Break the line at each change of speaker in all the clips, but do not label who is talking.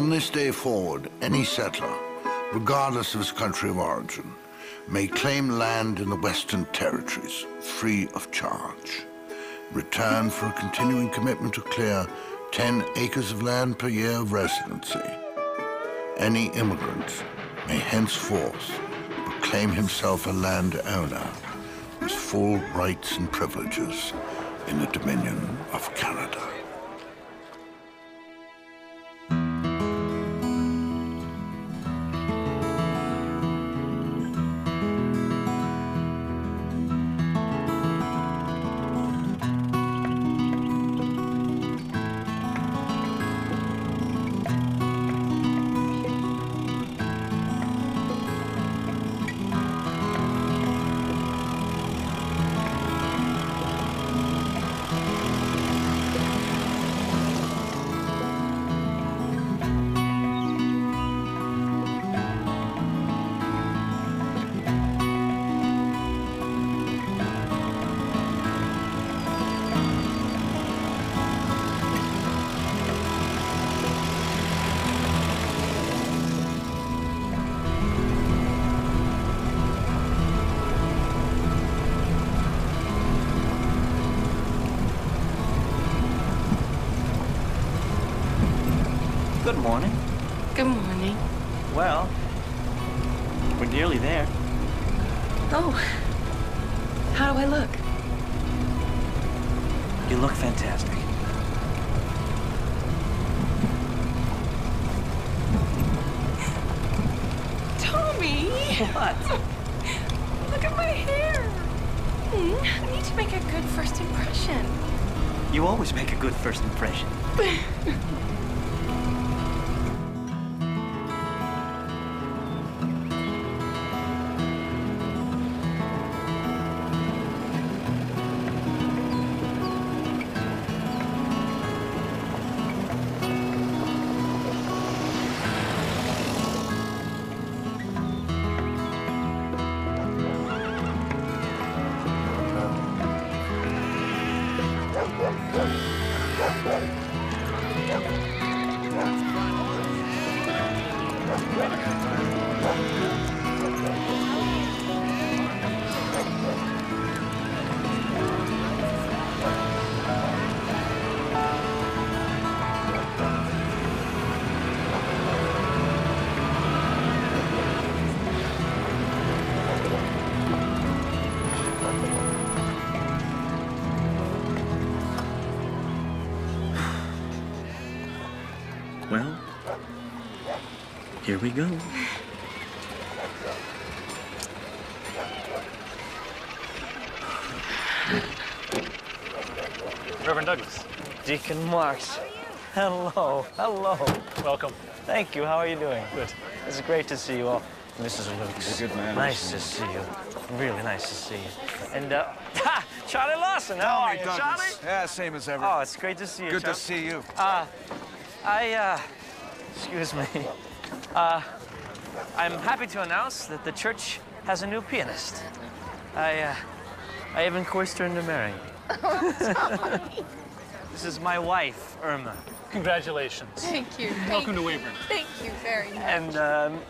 From this day forward, any settler, regardless of his country of origin, may claim land in the Western Territories free of charge. In return for a continuing commitment to clear 10 acres of land per year of residency, any immigrant may henceforth proclaim himself a landowner with full rights and privileges in the Dominion of Canada.
Good morning.
Good morning.
Well, we're nearly there.
Oh, how do I look?
You look fantastic.
Tommy!
What?
Look at my hair. I need to make a good first impression.
You always make a good first impression. Well, here we go.
Reverend Douglas.
Deacon Marks. Hello, hello.
Welcome.
Thank you. How are you doing?
Good.
It's great to see you all. Mrs. Lukes.
He's a good man.
Nice to see you. Really nice to see you. And, Charlie Lawson, how are you, Charlie?
Yeah, same as ever.
Oh, it's great to see you,
Good
Charlie.
to see you.
Excuse me. I'm happy to announce that the church has a new pianist. I even coerced her into marrying me. This is my wife, Irma.
Congratulations.
Thank you.
Welcome to Weyburn.
Thank you very much.
And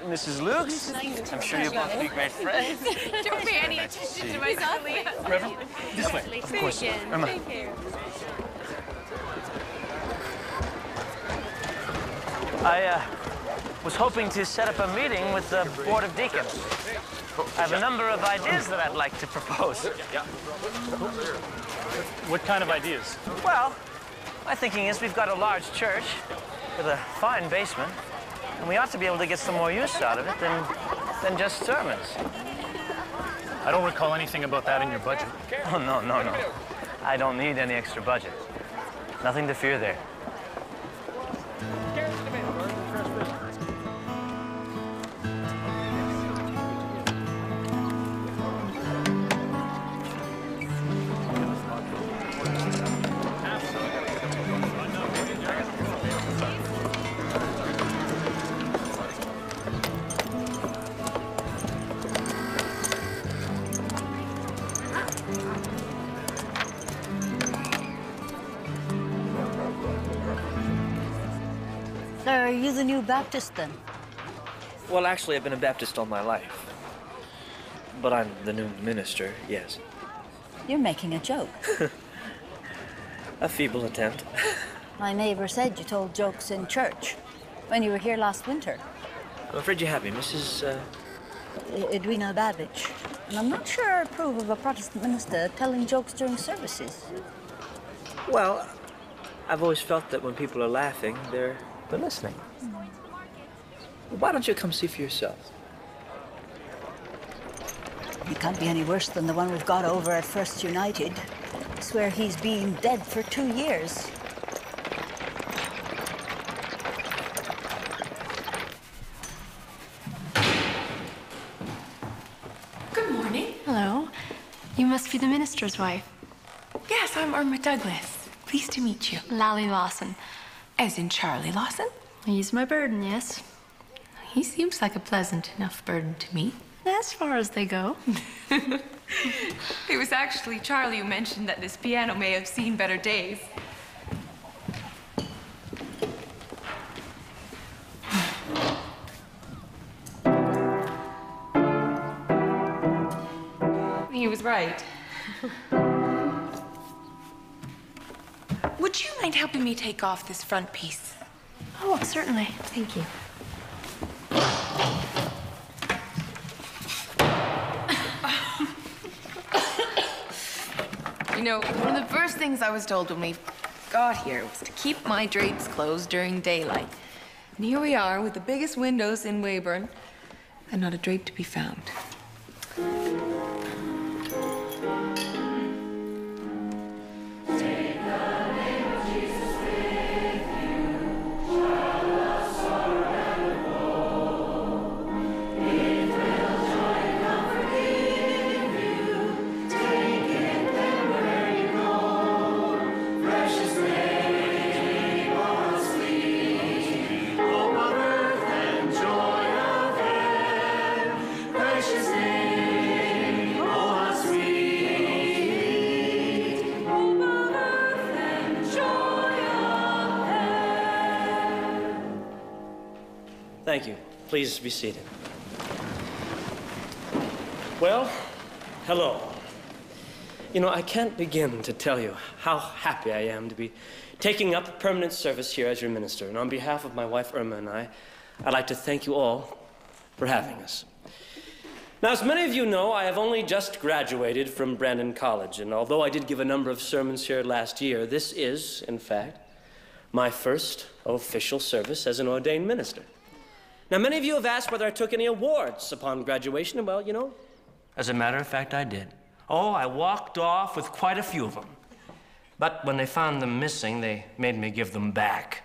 Mrs. Lukes. I'm sure you'll both be great friends.
Don't pay any attention to myself.
Reverend, this way.
Of course. Irma.
Take care.
I was hoping to set up a meeting with the Board of Deacons. I have a number of ideas that I'd like to propose.
What kind of ideas?
Well, my thinking is we've got a large church with a fine basement, and we ought to be able to get some more use out of it than just sermons.
I don't recall anything about that in your budget.
Oh, no. I don't need any extra budget. Nothing to fear there.
Are you the new Baptist, then?
Well, actually, I've been a Baptist all my life. But I'm the new minister, yes.
You're making a joke.
A feeble attempt.
My neighbor said you told jokes in church when you were here last winter.
I'm afraid you have me, Mrs.
Edwina Babbage. And I'm not sure I approve of a Protestant minister telling jokes during services.
Well, I've always felt that when people are laughing, they're listening. Why don't you come see for yourself?
It can't be any worse than the one we've got over at First United. I swear he's been dead for 2 years.
Good morning. Hello. You must be the minister's wife. Yes, I'm Irma Douglas. Pleased to meet you. Lally Lawson. As in Charlie Lawson? He's my burden, yes. He seems like a pleasant enough burden to me. As far as they go. It was actually Charlie who mentioned that this piano may have seen better days. He was right. Would you mind helping me take off this front piece? Oh, certainly. Thank you. You know, one of the first things I was told when we got here was to keep my drapes closed during daylight. And here we are with the biggest windows in Weyburn and not a drape to be found.
Thank you. Please be seated. Well, hello. You know, I can't begin to tell you how happy I am to be taking up permanent service here as your minister. And on behalf of my wife, Irma, and I'd like to thank you all for having us. Now, as many of you know, I have only just graduated from Brandon College. And although I did give a number of sermons here last year, this is, in fact, my first official service as an ordained minister. Now, many of you have asked whether I took any awards upon graduation, and well, you know, as a matter of fact, I did. Oh, I walked off with quite a few of them. But when they found them missing, they made me give them back.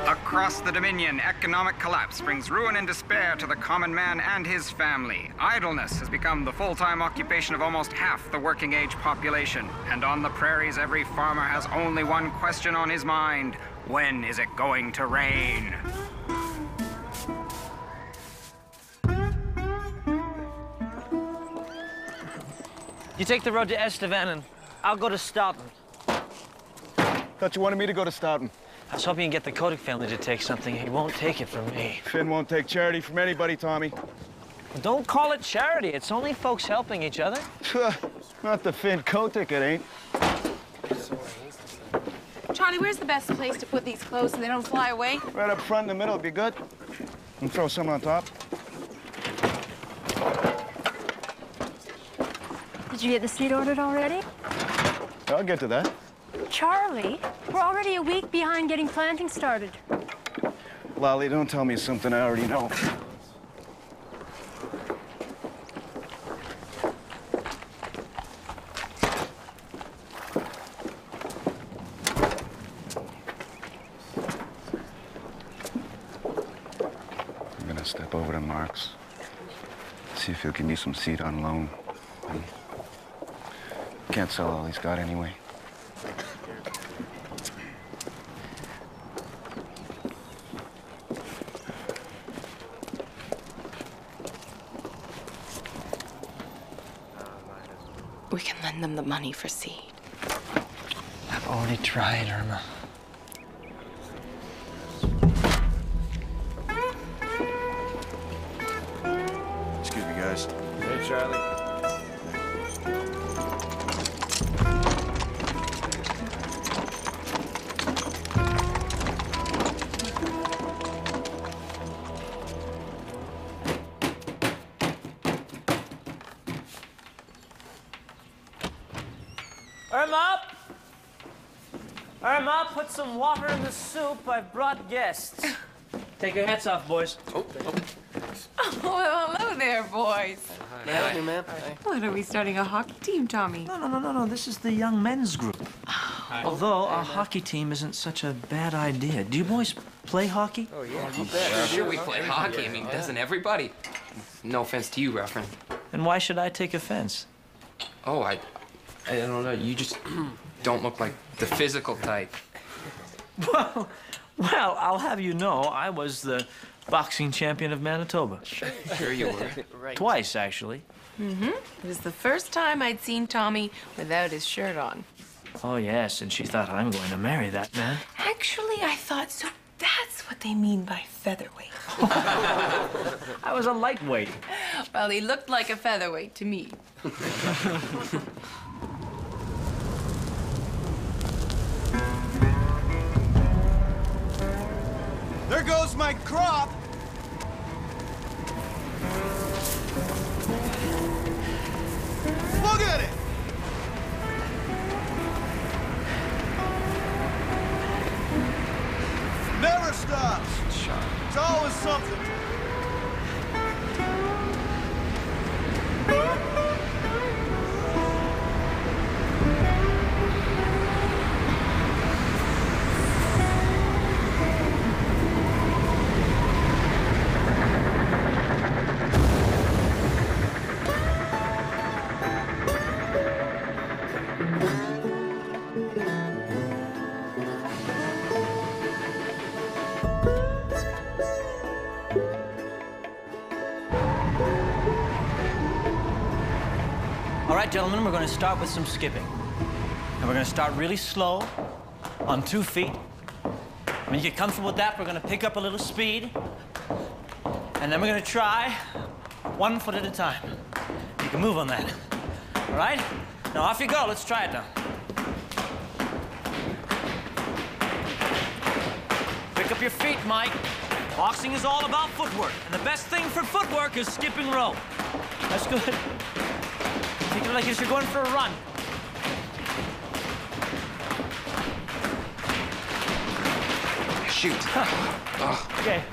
Across the Dominion, economic collapse brings ruin and despair to the common man and his family. Idleness has become the full-time occupation of almost half the working-age population. And on the prairies, every farmer has only one question on his mind. When is it going to rain?
You take the road to Estevan, and I'll go to Stoughton.
Thought you wanted me to go to Stoughton.
I was hoping you can get the Kotick family to take something. He won't take it from me.
Finn won't take charity from anybody, Tommy.
Well, don't call it charity. It's only folks helping each other.
Not the Finn Kotick, it ain't.
Charlie, where's the best place to put these clothes so they don't fly away?
Right up front in the middle would be good. And throw some on top.
Did you get the seed ordered already?
I'll get to that.
Charlie, we're already a week behind getting planting started.
Lolly, don't tell me something I already know. I'm gonna step over to Mark's. See if he'll give me some seed on loan. Can't sell all he's got anyway.
We can lend them the money for seed.
I've already tried, Irma.
Excuse me, guys.
Hey, Charlie. Irma, put some water in the soup. I've brought guests. Take your hats off, boys.
Oh, well, hello there, boys.
May I help you, ma'am?
What, are we starting a hockey team, Tommy?
No. This is the young men's group. Although a hockey team isn't such a bad idea. Do you boys play hockey?
Oh, yeah. You bet.
Sure, we play hockey. I mean, doesn't everybody? No offense to you, Reverend.
And why should I take offense?
Oh, I don't know. You just don't look like the physical type.
Well, I'll have you know, I was the boxing champion of Manitoba.
Sure you were.
Right.
Twice, actually.
Mm-hmm. It was the first time I'd seen Tommy without his shirt on.
Oh, yes, and she thought, I'm going to marry that man.
Actually, I thought, so that's what they mean by featherweight.
I was a lightweight.
Well, he looked like a featherweight to me.
There goes my crop! Look at it! Never stops! It's always something.
All right, gentlemen, we're going to start with some skipping. And we're going to start really slow, on 2 feet. When you get comfortable with that, we're going to pick up a little speed. And then we're going to try 1 foot at a time. You can move on that. All right? Now, off you go. Let's try it now. Pick up your feet, Mike. Boxing is all about footwork. And the best thing for footwork is skipping rope. That's good. Think of it like as you're going for a run.
Shoot. Oh.
Okay.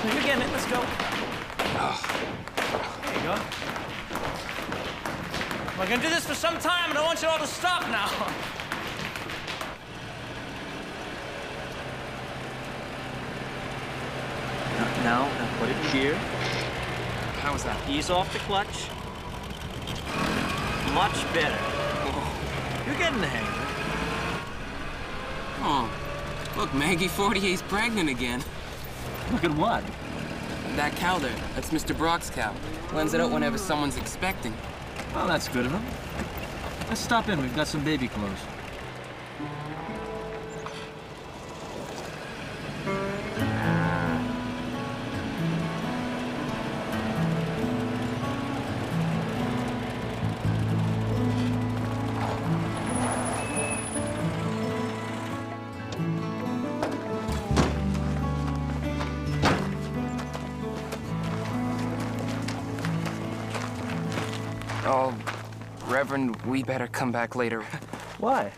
You're getting it. Let's go.
Oh.
There you go. We're going to do this for some time, and I want you all to stop now. Now, put it here.
How was that?
Ease off the clutch. Much better.
Oh.
You're getting the hang of it.
Oh. Look, Maggie 48's pregnant again.
Look at what?
That cow there. That's Mr. Brock's cow. Lends it out whenever someone's expecting.
Well, that's good of him. Let's stop in. We've got some baby clothes.
Oh, Reverend, we better come back later.
Why?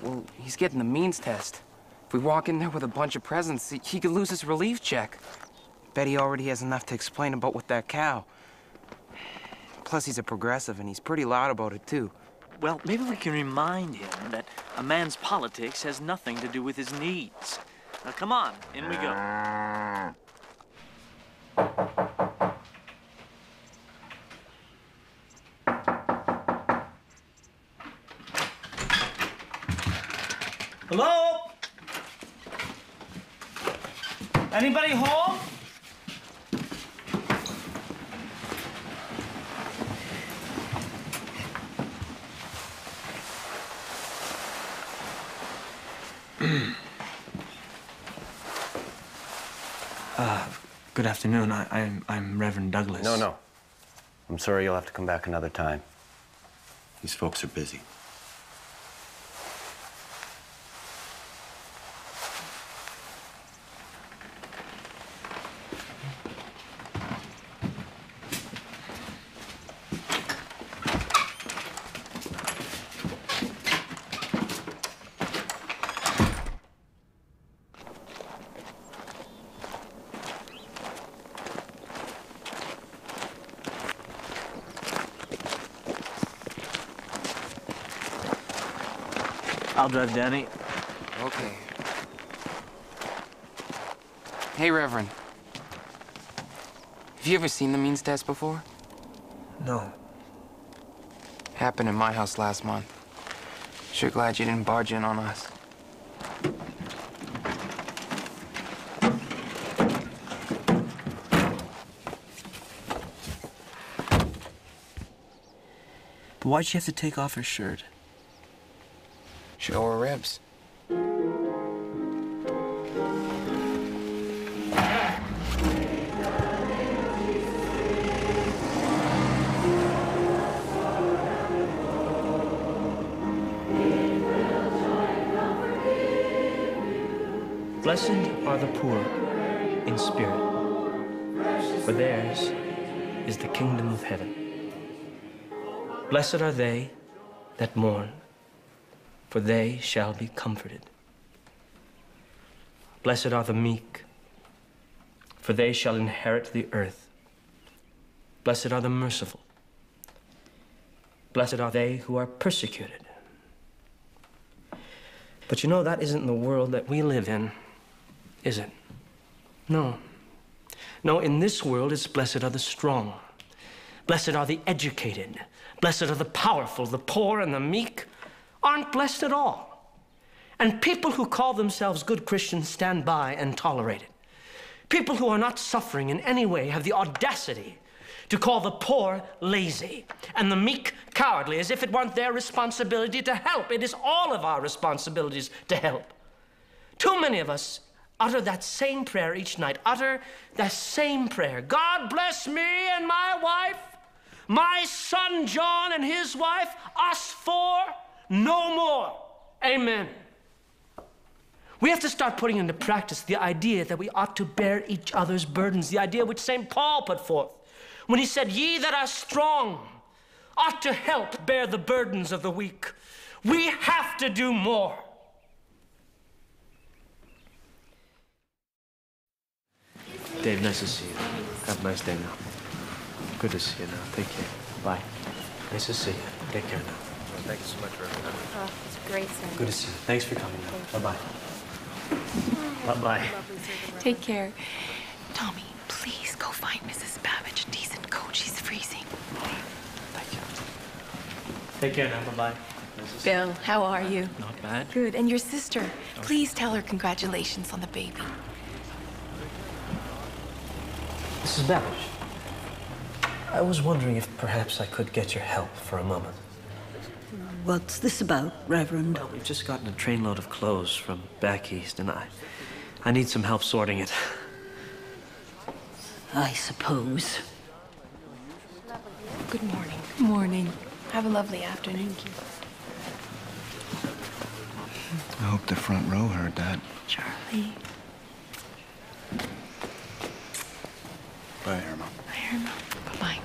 Well, he's getting the means test. If we walk in there with a bunch of presents, he could lose his relief check. Bet he already has enough to explain about with that cow. Plus, he's a progressive, and he's pretty loud about it, too.
Well, maybe we can remind him that a man's politics has nothing to do with his needs. Now, come on, in we go. Hello? Anybody home? Good afternoon. I'm Reverend Douglas.
No. I'm sorry, you'll have to come back another time. These folks are busy.
I'll drive Danny.
Okay. Hey, Reverend. Have you ever seen the means test before?
No.
Happened in my house last month. Sure glad you didn't barge in on us.
But why'd she have to take off her shirt?
Show her ribs.
Blessed are the poor in spirit, for theirs is the kingdom of heaven. Blessed are they that mourn, for they shall be comforted. Blessed are the meek, for they shall inherit the earth. Blessed are the merciful. Blessed are they who are persecuted. But you know, that isn't the world that we live in, is it? No. No, in this world, it's blessed are the strong. Blessed are the educated. Blessed are the powerful. The poor and the meek aren't blessed at all. And people who call themselves good Christians stand by and tolerate it. People who are not suffering in any way have the audacity to call the poor lazy and the meek cowardly, as if it weren't their responsibility to help. It is all of our responsibilities to help. Too many of us utter that same prayer each night. Utter that same prayer. God bless me and my wife, my son John and his wife, us four, no more. Amen. We have to start putting into practice the idea that we ought to bear each other's burdens, the idea which St. Paul put forth when he said, ye that are strong ought to help bear the burdens of the weak. We have to do more. Dave, nice to see you. Have a nice day now. Good to see you now. Take care. Bye. Nice to see you. Take care now.
Well, thank you so much, Reverend.
Oh, it's great, sir.
Good to see you. Thanks for coming now. Bye-bye. Bye-bye.
Take care. Tommy, please go find Mrs. Babbage a decent coat. She's freezing.
Thank you. Take care now. Bye-bye.
Bill, how are you?
Not bad.
Good. And your sister, please tell her congratulations on the baby.
Mrs. Babbage, I was wondering if perhaps I could get your help for a moment.
What's this about, Reverend?
Well, we've just gotten a trainload of clothes from back east, and I need some help sorting it.
I suppose.
Good morning. Good morning. Have a lovely afternoon.
I hope the front row heard that.
Charlie.
Bye, Irma.
Bye, Irma. Bye-bye.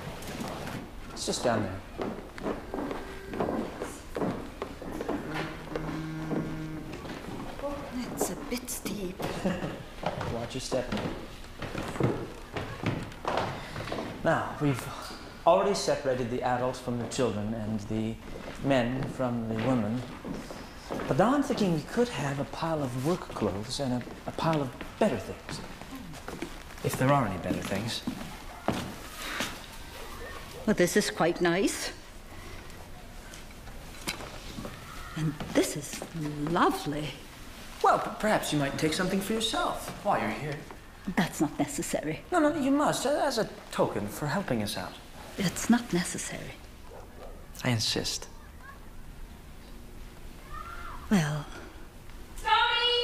It's just down there.
It's a bit steep.
Watch your step. Now, we've already separated the adults from the children and the men from the women. But now I'm thinking we could have a pile of work clothes and a pile of better things. If there are any better things.
Well, this is quite nice. And this is lovely.
Well, perhaps you might take something for yourself while you're here.
That's not necessary.
No, you must, as a token for helping us out.
It's not necessary.
I insist.
Well...
Tommy!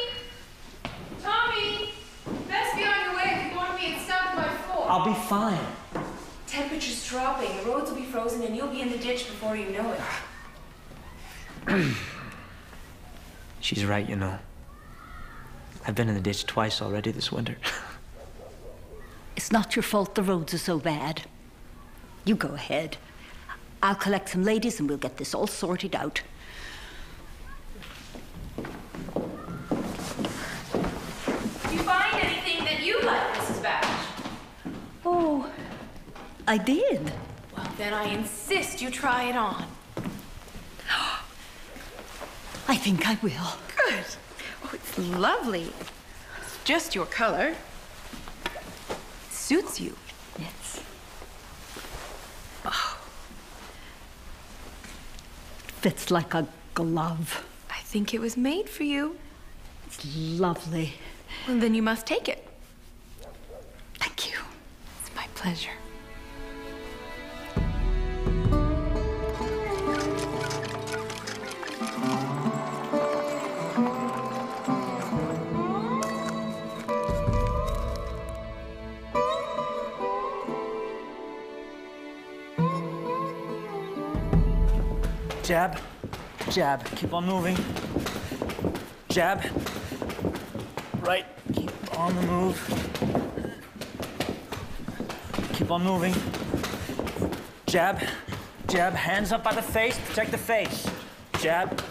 I'll be fine.
Temperature's dropping. The roads will be frozen and you'll be in the ditch before you know it.
She's right, you know. I've been in the ditch twice already this winter.
It's not your fault the roads are so bad. You go ahead. I'll collect some ladies and we'll get this all sorted out.
Did you find anything that you like, Mrs. Bash?
Oh, I did.
Well, then I insist you try it on.
I think I will.
Good. Oh, it's lovely. It's just your color. It suits you.
Yes. Oh. Fits like a glove.
I think it was made for you.
It's lovely.
Well, then you must take it.
Thank you.
It's my pleasure.
Jab, jab, keep on moving. Jab, right, keep on the move. Keep on moving. Jab, jab, hands up by the face, protect the face. Jab,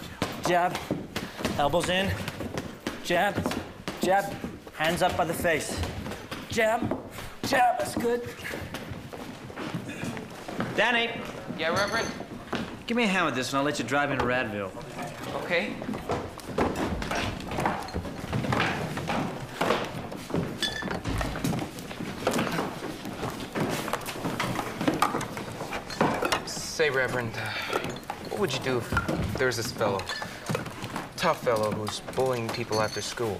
jab, elbows in. Jab, jab, hands up by the face. Jab, jab, that's good. Danny.
Yeah, Reverend?
Give me a hand with this and I'll let you drive into Radville.
Okay. Say, Reverend, what would you do if there's this fellow, tough fellow who's bullying people after school?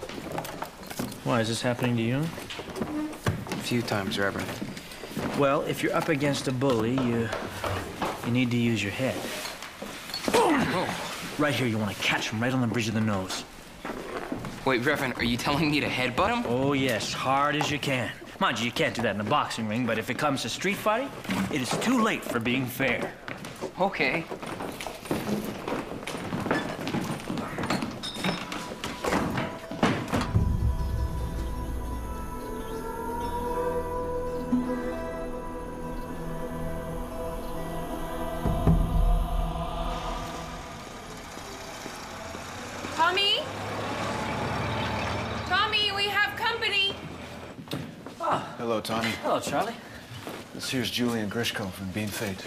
Why, is this happening to you?
A few times, Reverend.
Well, if you're up against a bully, you need to use your head. Right here, you want to catch him right on the bridge of the nose.
Wait, Reverend, are you telling me to headbutt him?
Oh, yes, hard as you can. Mind you, you can't do that in a boxing ring, but if it comes to street fighting, it is too late for being fair.
Okay.
Tommy? Tommy, we have company.
Hello, Tommy.
Hello, Charlie.
This here's Julian Grishko from Bean Fate.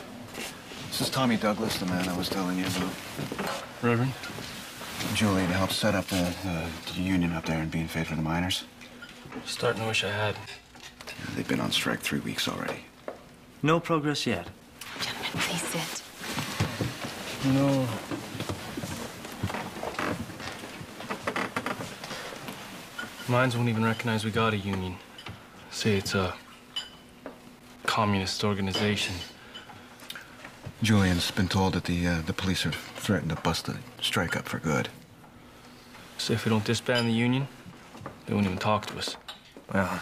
This is Tommy Douglas, the man I was telling you about.
Reverend?
Julian helped set up the union up there in Bean Fate for the miners.
Starting to wish I had.
Yeah, they've been on strike 3 weeks already.
No progress yet.
Gentlemen, please sit.
No. Mines won't even recognize we got a union. Say it's a communist organization.
Julian's been told that the police are threatened to bust the strike up for good.
So if we don't disband the union, they won't even talk to us.
Well,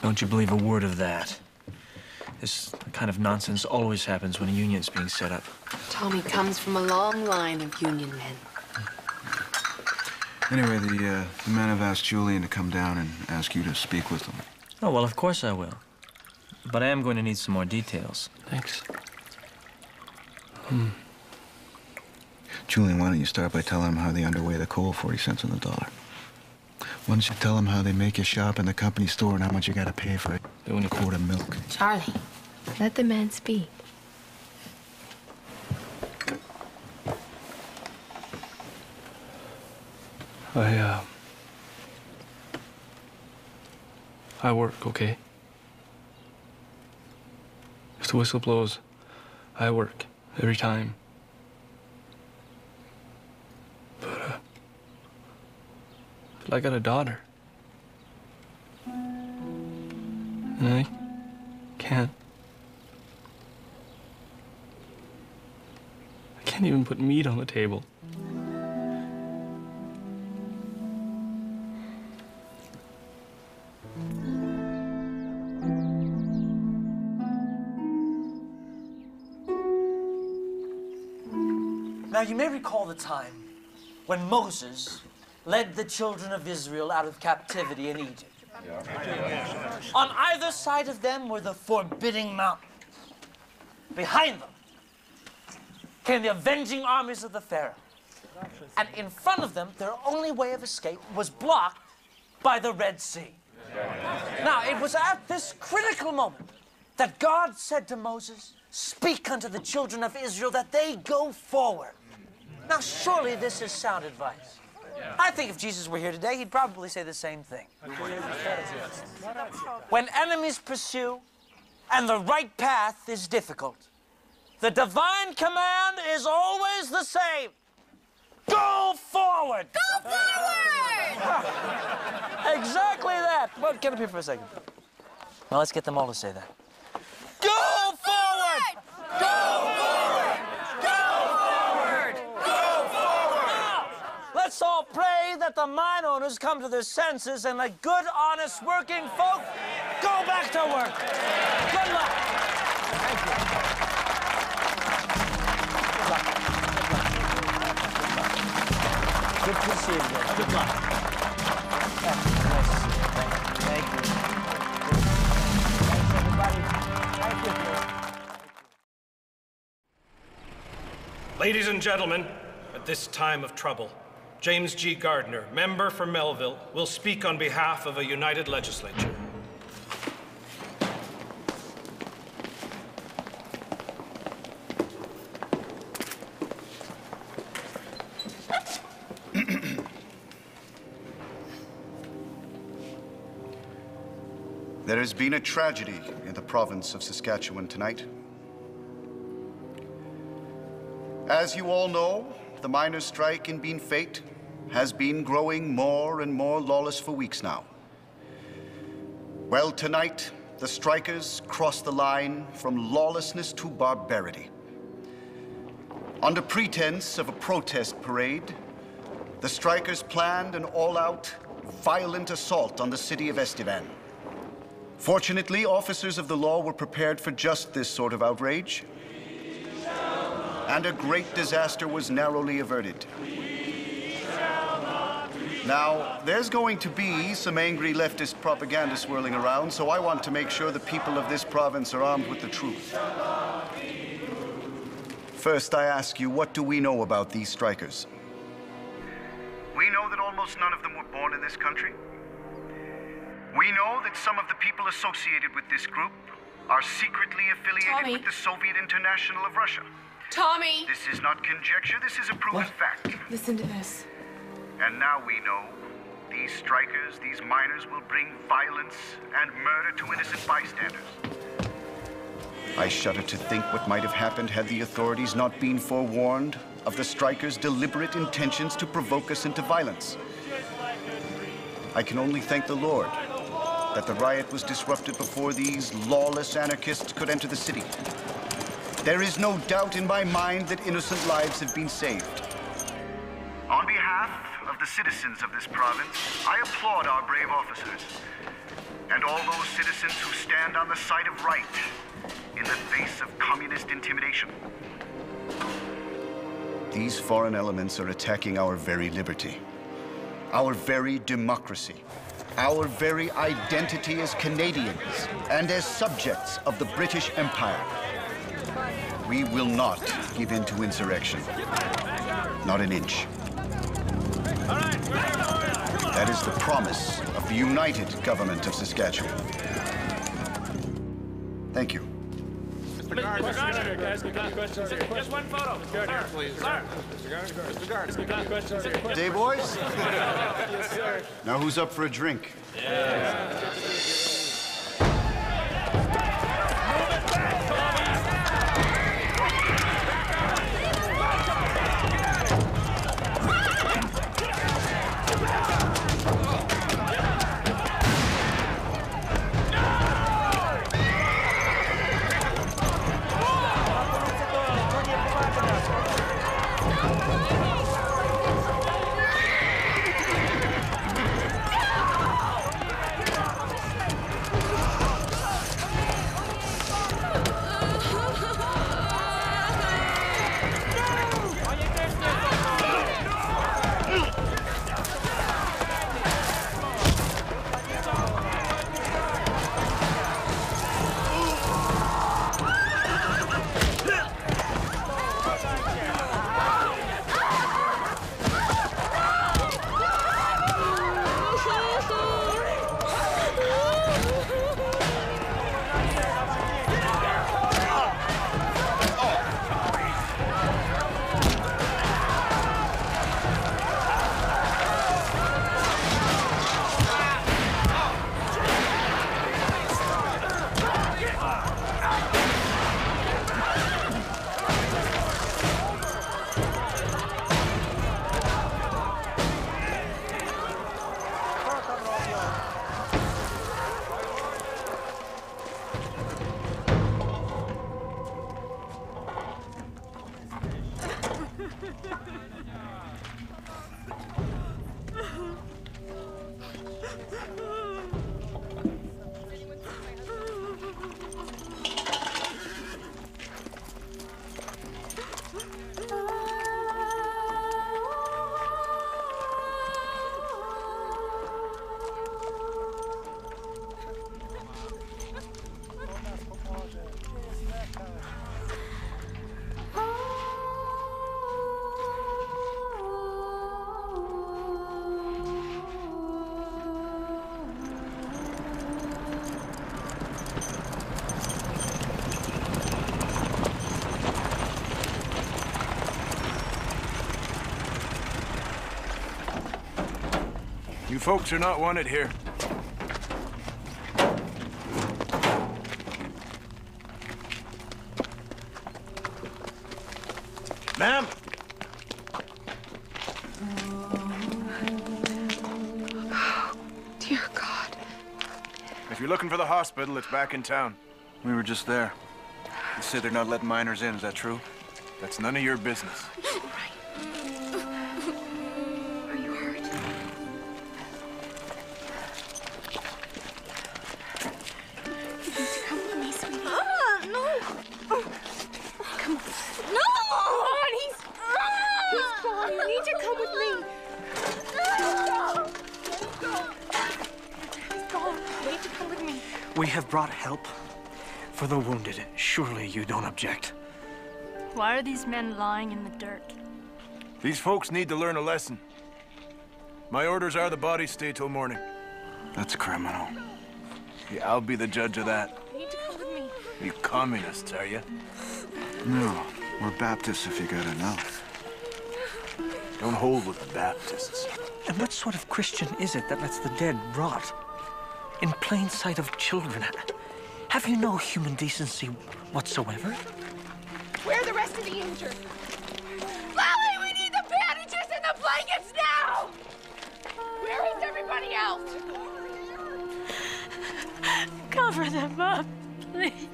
don't you believe a word of that. This kind of nonsense always happens when a union's being set up.
Tommy comes from a long line of union men.
Anyway, the men have asked Julian to come down and ask you to speak with them.
Oh, well, of course I will. But I am going to need some more details.
Thanks.
Julian, why don't you start by telling them how they underweigh the coal 40 cents on the dollar? Why don't you tell them how they make you shop in the company store and how much you got to pay for a quart of milk?
Charlie, let the man speak.
I work, okay? If the whistle blows, I work every time. But I got a daughter. And I can't. I can't even put meat on the table.
Now, you may recall the time when Moses led the children of Israel out of captivity in Egypt. On either side of them were the forbidding mountains. Behind them came the avenging armies of the Pharaoh. And in front of them, their only way of escape was blocked by the Red Sea. Now, it was at this critical moment that God said to Moses, "Speak unto the children of Israel that they go forward." Now, surely this is sound advice. I think if Jesus were here today, he'd probably say the same thing. When enemies pursue and the right path is difficult, the divine command is always the same. Go forward!
Go forward!
Exactly that. Well, get up here for a second. Now, let's get them all to say that. Go forward! Go forward! Go forward! Go forward! Now, let's all pray that the mine owners come to their senses and let good, honest, working folk go back to work. Good luck. Thank you. Good to see you again. Good luck. Thank you. Thanks, everybody. Thank you.
Ladies and gentlemen, at this time of trouble, James G. Gardner, member for Melville, will speak on behalf of a united legislature.
There has been a tragedy in the province of Saskatchewan tonight. As you all know, the miners' strike in Bean Fate has been growing more and more lawless for weeks now. Well, tonight, the strikers crossed the line from lawlessness to barbarity. Under pretense of a protest parade, the strikers planned an all-out, violent assault on the city of Estevan. Fortunately, officers of the law were prepared for just this sort of outrage, and a great disaster was narrowly averted. Now, there's going to be some angry leftist propaganda swirling around, so I want to make sure the people of this province are armed with the truth. First, I ask you, what do we know about these strikers?
We know that almost none of them were born in this country. We know that some of the people associated with this group are secretly affiliated with the Soviet International of Russia.
Tommy!
This is not conjecture, this is a proven fact.
Listen to this.
And now we know these strikers, these miners will bring violence and murder to innocent bystanders.
I shudder to think what might have happened had the authorities not been forewarned of the strikers' deliberate intentions to provoke us into violence. I can only thank the Lord that the riot was disrupted before these lawless anarchists could enter the city. There is no doubt in my mind that innocent lives have been saved.
On behalf of the citizens of this province, I applaud our brave officers and all those citizens who stand on the side of right in the face of communist intimidation.
These foreign elements are attacking our very liberty, our very democracy, our very identity as Canadians and as subjects of the British Empire. We will not give in to insurrection. Not an inch. That is the promise of the united government of Saskatchewan. Thank you.
Mr. Gardner, guys, we got questions here. Just one photo. Mr. Gardner, please. Sir. Mr. Gardner, we got questions here.
Day, boys?
Yes, sir.
Now who's up for a drink?
You folks are not wanted here. Ma'am!
Dear God.
If you're looking for the hospital, it's back in town.
We were just there. You said they're not letting minors in, is that true?
That's none of your business.
We have brought help for the wounded. Surely you don't object.
Why are these men lying in the dirt?
These folks need to learn a lesson. My orders are the bodies stay till morning.
That's criminal.
Yeah, I'll be the judge of that.
You need to come with me.
You communists, are you?
No, we're Baptists if you gotta know.
Don't hold with the Baptists.
And what sort of Christian is it that lets the dead rot in plain sight of children? Have you no human decency whatsoever?
Where are the rest of the injured? Lally, we need the bandages and the blankets now! Where is everybody else? Cover them up, please.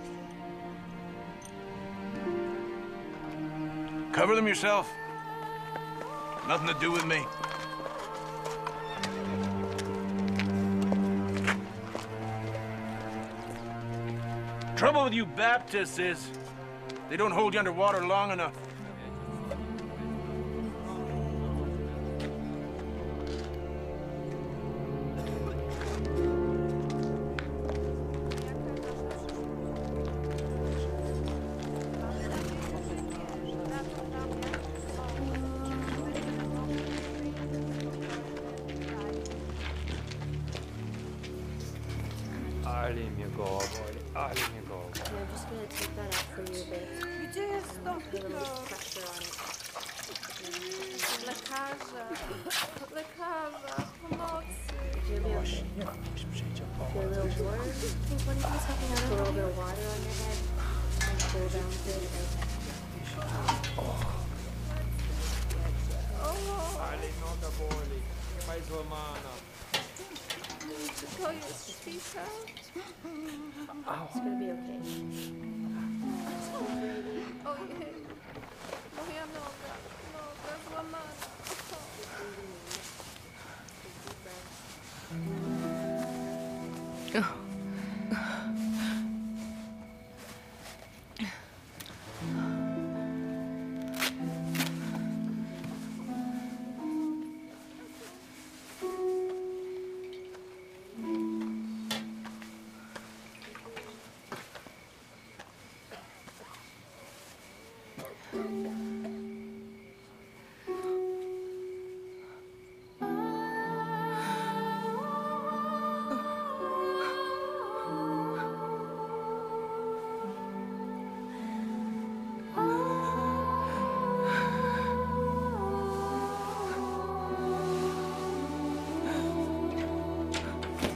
Cover them yourself. Nothing to do with me. Trouble with you Baptists is they don't hold you underwater long enough.
I'm just going to take that out for you a bit. Put a little pressure on it. La casa, pomocy. You'll be okay. Feel a little bored? Think one of you's helping out? Put a little bit of water on your head and pull down to it.
Call you a sweetheart.
It's gonna be okay.
Oh, yeah. Moja noga. Noga złamana. Oh.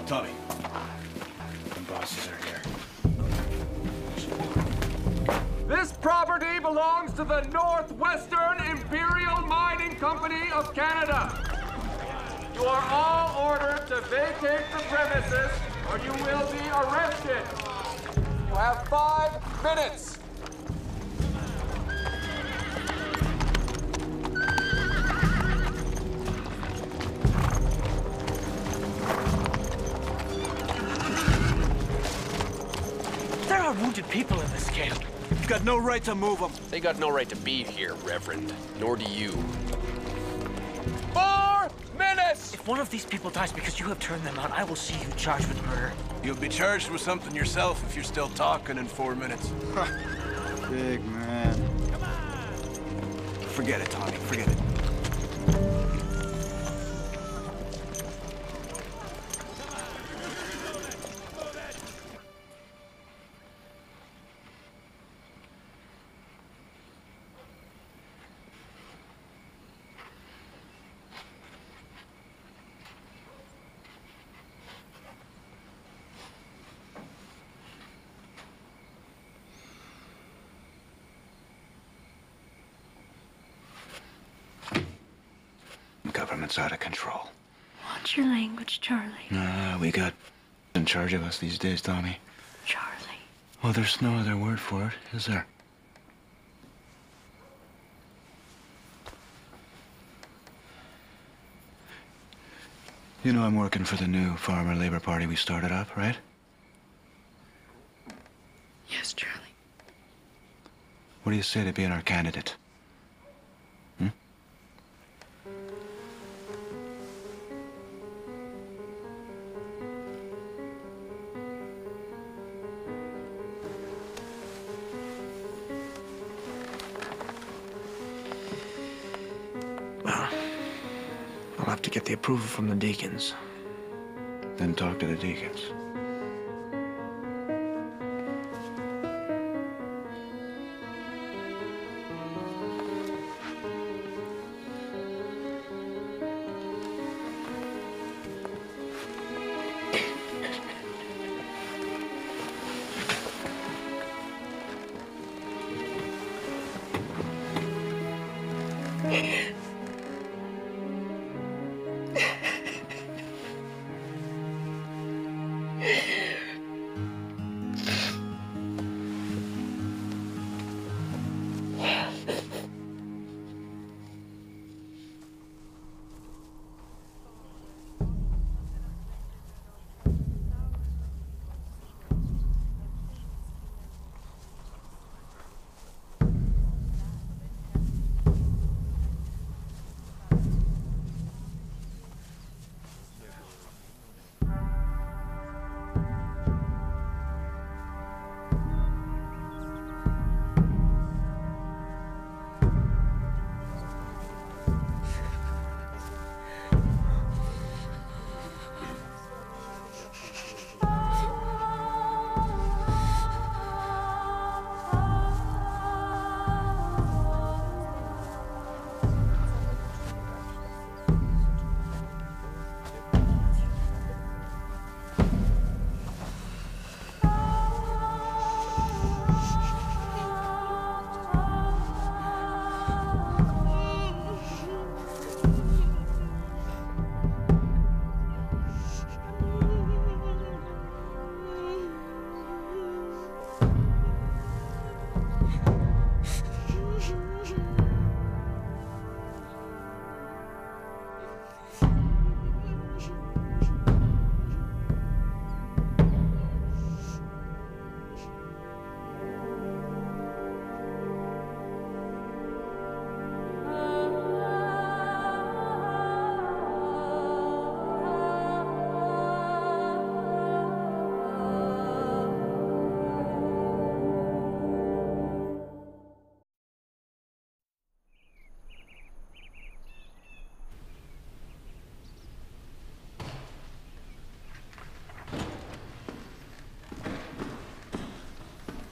Tommy, the bosses are here.
This property belongs to the Northwestern Imperial Mining Company of Canada. You are all ordered to vacate the premises or you will be arrested. You have 5 minutes.
people in this camp.
You've got no right to move them.
They got no right to be here, Reverend. Nor do you.
4 minutes!
If one of these people dies because you have turned them out, I will see you charged with murder.
You'll be charged with something yourself if you're still talking in 4 minutes.
Big man.
Come on! Forget it, Tommy. Forget it.
Government's out of control.
Watch your language, Charlie.
We got in charge of us these days, Tommy.
Charlie.
Well, there's no other word for it, is there? You know I'm working for the new Farmer Labor Party we started up, right?
Yes, Charlie.
What do you say to being our candidate?
I'll have to get the approval from the deacons.
Then talk to the deacons.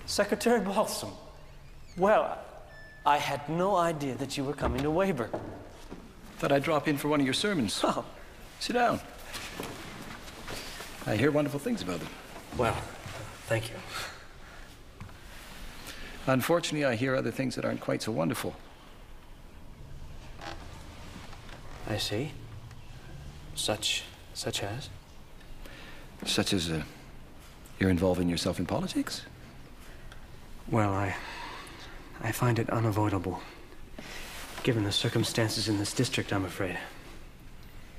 Secretary Balsam. Well, I had no idea that you were coming to Weyburn.
Thought I'd drop in for one of your sermons.
Oh.
Sit down. I hear wonderful things about them.
Well, thank you.
Unfortunately, I hear other things that aren't quite so wonderful.
I see. Such as?
Such as, you're involving yourself in politics?
Well, I find it unavoidable, given the circumstances in this district, I'm afraid.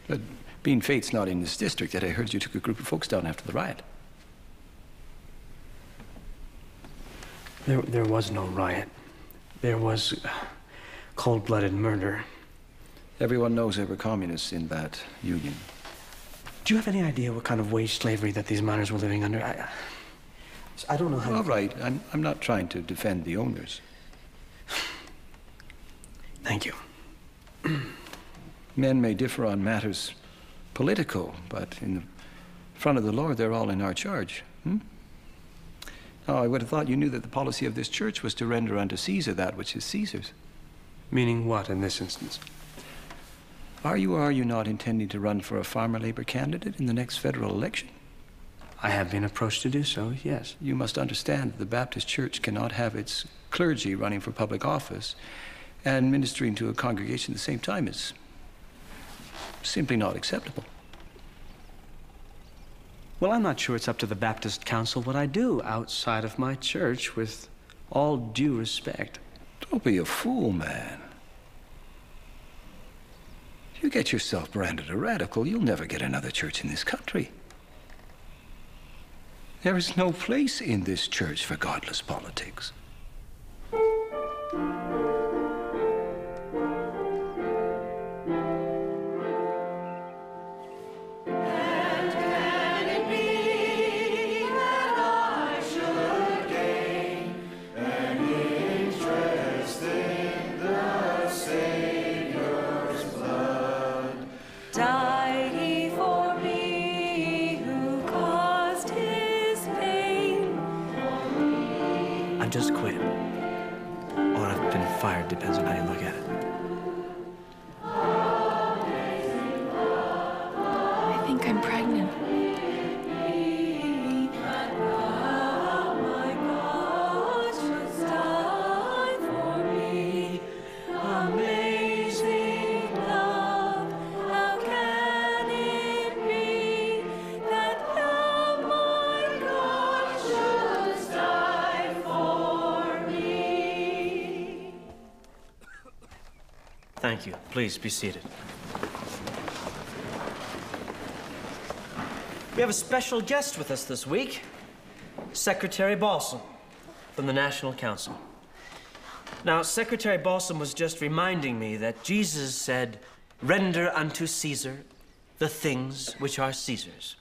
But being fate's not in this district, yet I heard you took a group of folks down after the riot.
There was no riot. There was cold-blooded murder.
Everyone knows there were communists in that union.
Do you have any idea what kind of wage slavery that these miners were living under? I don't know how...
All right, I'm not trying to defend the owners.
Thank you.
Men may differ on matters political, but in the front of the Lord, they're all in our charge. Now, I would have thought you knew that the policy of this church was to render unto Caesar that which is Caesar's.
Meaning what in this instance?
Are you or are you not intending to run for a farmer labor candidate in the next federal election?
I have been approached to do so, yes.
You must understand that the Baptist Church cannot have its clergy running for public office and ministering to a congregation at the same time. Is simply not acceptable.
Well, I'm not sure it's up to the Baptist Council what I do outside of my church, with all due respect.
Don't be a fool, man. If you get yourself branded a radical, you'll never get another church in this country. There is no place in this church for godless politics.
Just quit. Or I've been fired, depends on how you look at it.
I think I'm pregnant.
Thank you. Please be seated. We have a special guest with us this week, Secretary Balsam from the National Council. Now, Secretary Balsam was just reminding me that Jesus said, "Render unto Caesar the things which are Caesar's."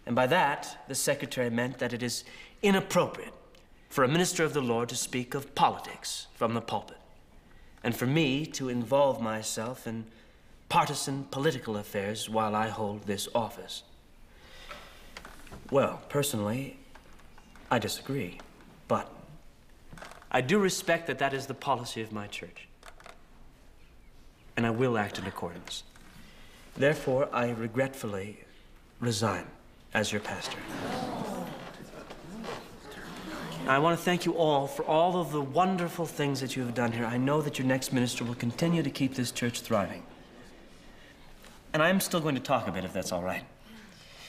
And by that, the Secretary meant that it is inappropriate for a minister of the Lord to speak of politics from the pulpit, and for me to involve myself in partisan political affairs while I hold this office. Well, personally, I disagree, but I do respect that that is the policy of my church, and I will act in accordance. Therefore, I regretfully resign as your pastor. I want to thank you all for all of the wonderful things that you have done here. I know that your next minister will continue to keep this church thriving. And I'm still going to talk a bit, if that's all right.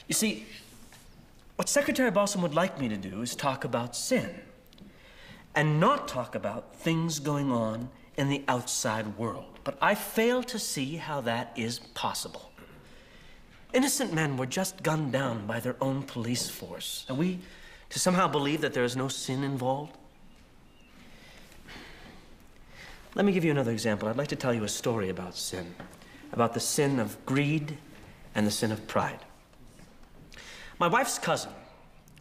You see, what Secretary Balsam would like me to do is talk about sin, and not talk about things going on in the outside world. But I fail to see how that is possible. Innocent men were just gunned down by their own police force. Are we to somehow believe that there is no sin involved? Let me give you another example. I'd like to tell you a story about sin, about the sin of greed and the sin of pride. My wife's cousin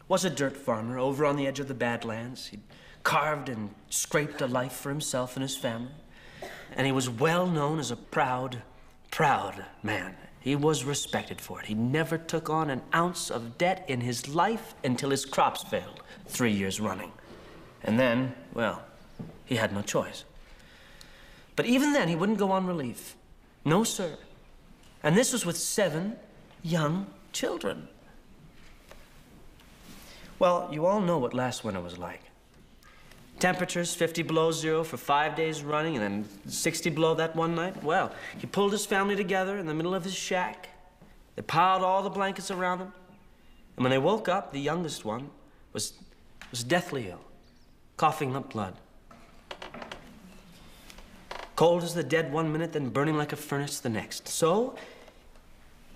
was a dirt farmer over on the edge of the Badlands. He'd carved and scraped a life for himself and his family, and he was well known as a proud, proud man. He was respected for it. He never took on an ounce of debt in his life until his crops failed 3 years running. And then, well, he had no choice. But even then, he wouldn't go on relief. No, sir. And this was with 7 young children. Well, you all know what last winter was like. Temperatures 50 below zero for 5 days running, and then 60 below that one night. Well, he pulled his family together in the middle of his shack. They piled all the blankets around him. And when they woke up, the youngest one was deathly ill, coughing up blood. Cold as the dead one minute, then burning like a furnace the next. So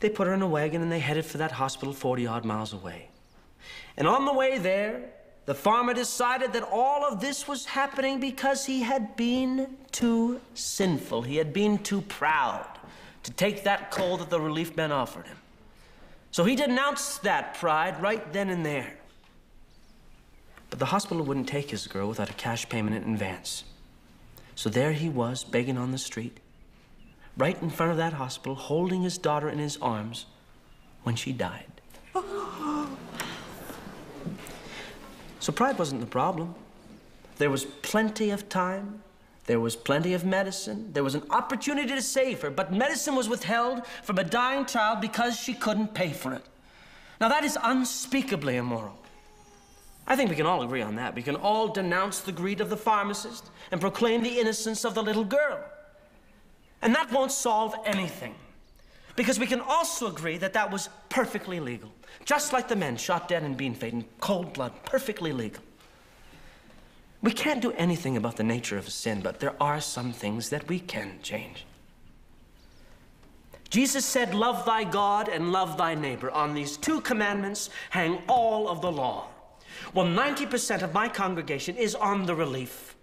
they put her in a wagon and they headed for that hospital 40-odd miles away. And on the way there, the farmer decided that all of this was happening because he had been too sinful. He had been too proud to take that coal that the relief men offered him. So he denounced that pride right then and there. But the hospital wouldn't take his girl without a cash payment in advance. So there he was, begging on the street, right in front of that hospital, holding his daughter in his arms when she died. So pride wasn't the problem. There was plenty of time. There was plenty of medicine. There was an opportunity to save her, but medicine was withheld from a dying child because she couldn't pay for it. Now, that is unspeakably immoral. I think we can all agree on that. We can all denounce the greed of the pharmacist and proclaim the innocence of the little girl. And that won't solve anything, because we can also agree that that was perfectly legal. Just like the men shot dead in Beanfate in cold blood, perfectly legal. We can't do anything about the nature of a sin, but there are some things that we can change. Jesus said, love thy God and love thy neighbor. On these two commandments hang all of the law. Well, 90% of my congregation is on the relief.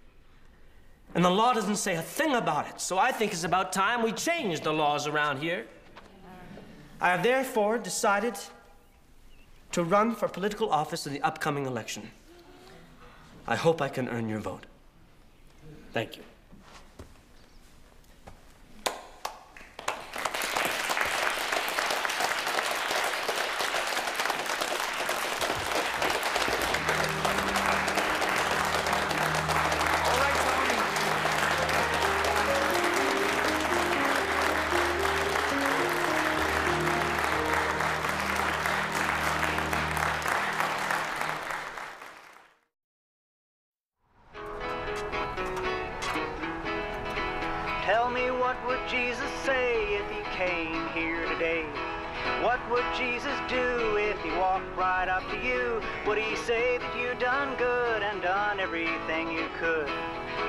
And the law doesn't say a thing about it. So I think it's about time we change the laws around here. I have therefore decided to run for political office in the upcoming election. I hope I can earn your vote. Thank you.
Tell me, what would Jesus say if he came here today? What would Jesus do if he walked right up to you? Would he say that you done good and done everything you could?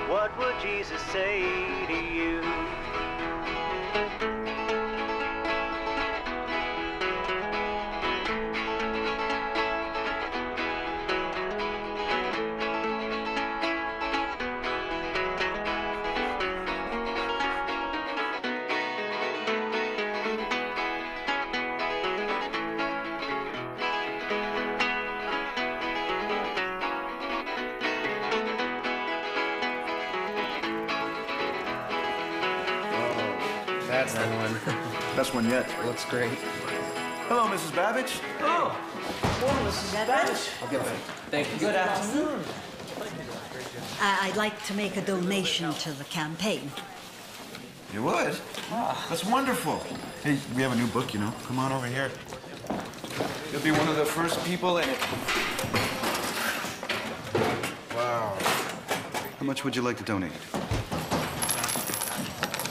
What would Jesus say to you?
That's the one. Best one yet. Looks great. Hello, Mrs. Babbage.
Oh, morning, Mrs. Babbage.
I'll get that.
Thank you. Good afternoon.
I'd like to make a donation to the campaign.
You would? That's wonderful. Hey, we have a new book, you know. Come on over here. You'll be one of the first people in it. Wow. How much would you like to donate?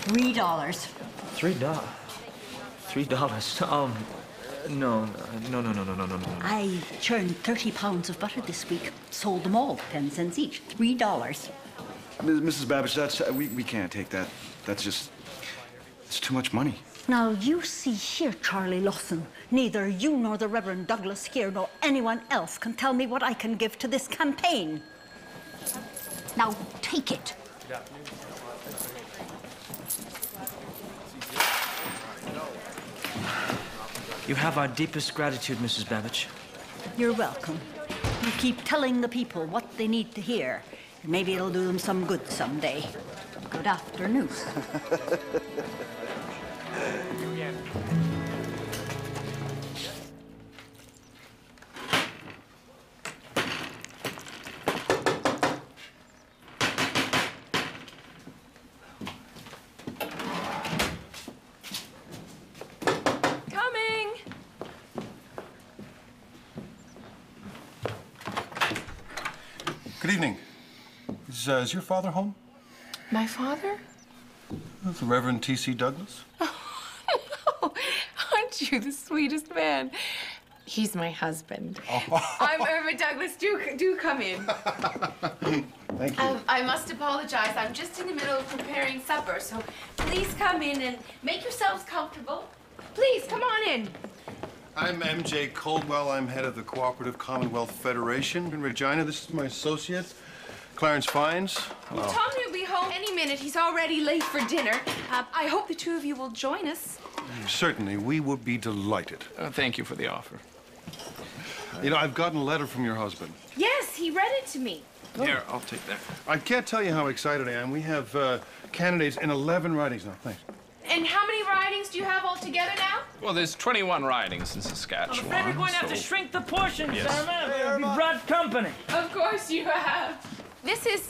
$3.
$3? No.
I churned 30 pounds of butter this week. Sold them all, 10 cents each. $3.
Mrs. Babbage, that's we can't take that. That's just, it's too much money.
Now, you see here, Charlie Lawson, neither you nor the Reverend Douglas here nor anyone else can tell me what I can give to this campaign. Now, take it.
You have our deepest gratitude, Mrs. Babbage.
You're welcome. You keep telling the people what they need to hear. Maybe it'll do them some good someday. Good afternoon.
Good evening. Is your father home?
My father?
The Reverend T.C. Douglas?
Oh, no. Aren't you the sweetest man? He's my husband.
Oh.
I'm Irma Douglas. Do come in.
Thank you.
I must apologize. I'm just in the middle of preparing supper, so please come in and make yourselves comfortable. Please, come on in.
I'm MJ Coldwell. I'm head of the Cooperative Commonwealth Federation in Regina. This is my associate, Clarence Fines. Hello.
Tommy will be home any minute. He's already late for dinner. I hope the two of you will join us.
Certainly, we would be delighted.
Thank you for the offer.
You know, I've gotten a letter from your husband.
Yes, he read it to me.
Here, I'll take that.
I can't tell you how excited I am. We have candidates in 11 ridings now. Thanks.
And how many ridings do you have altogether now?
Well, there's 21 ridings in Saskatchewan.
I'm afraid we're going to have to shrink the portion,
Yes.
Sarah. We brought company.
Of course you have. This is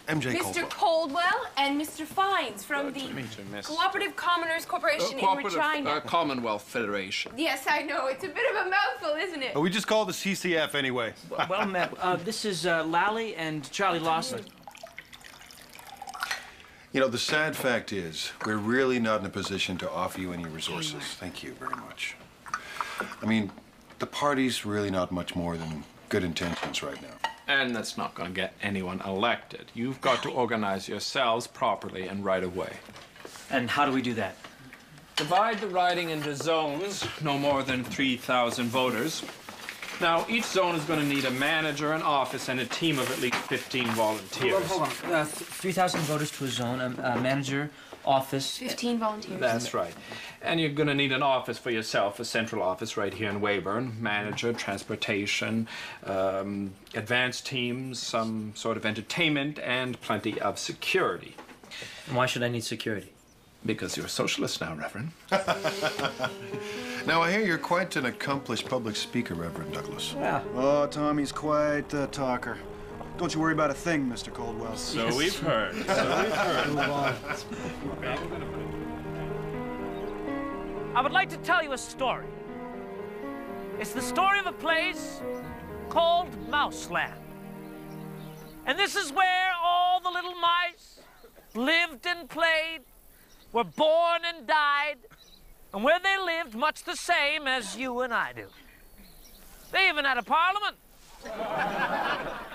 MJ
Mr. Coldwell and Mr. Fines from the
to meet you, Miss.
Cooperative Commoners Corporation in Regina.
Commonwealth Federation.
Yes, I know. It's a bit of a mouthful, isn't it?
We just call it the CCF anyway.
Well met. This is Lally and Charlie Lawson.
You know, the sad fact is, we're really not in a position to offer you any resources. Thank you very much. I mean, the party's really not much more than good intentions right now.
And that's not going to get anyone elected. You've got to organize yourselves properly and right away.
And how do we do that?
Divide the riding into zones, no more than 3,000 voters. Now, each zone is going to need a manager, an office, and a team of at least 15 volunteers.
Hold on. 3,000 voters to a zone, a manager, office.
15 volunteers.
That's right. And you're going to need an office for yourself, a central office right here in Weyburn. Manager, transportation, advanced teams, some sort of entertainment, and plenty of security.
And why should I need security?
Because you're a socialist now, Reverend.
Now, I hear you're quite an accomplished public speaker, Reverend Douglas.
Yeah.
Oh, Tommy's quite the talker. Don't you worry about a thing, Mr. Coldwell.
So we've heard.
I would like to tell you a story. It's the story of a place called Mouseland. And this is where all the little mice lived and played, were born and died, and where they lived much the same as you and I do. They even had a parliament.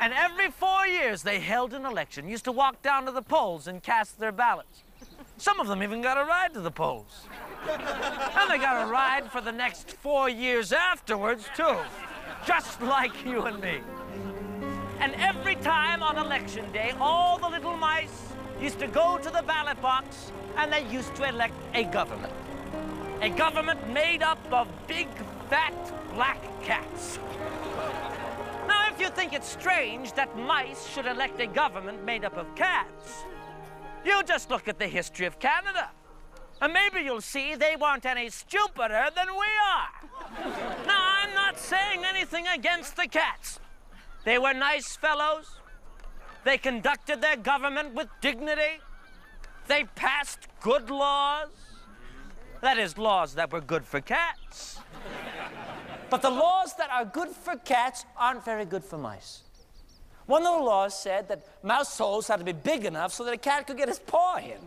And every 4 years they held an election, used to walk down to the polls and cast their ballots. Some of them even got a ride to the polls. And they got a ride for the next 4 years afterwards, too. Just like you and me. And every time on election day, all the little mice used to go to the ballot box and they used to elect a government. A government made up of big, fat, black cats. Now, if you think it's strange that mice should elect a government made up of cats, you just look at the history of Canada. And maybe you'll see they weren't any stupider than we are. Now, I'm not saying anything against the cats. They were nice fellows. They conducted their government with dignity. They passed good laws. That is, laws that were good for cats. But the laws that are good for cats aren't very good for mice. One of the laws said that mouse holes had to be big enough so that a cat could get his paw in.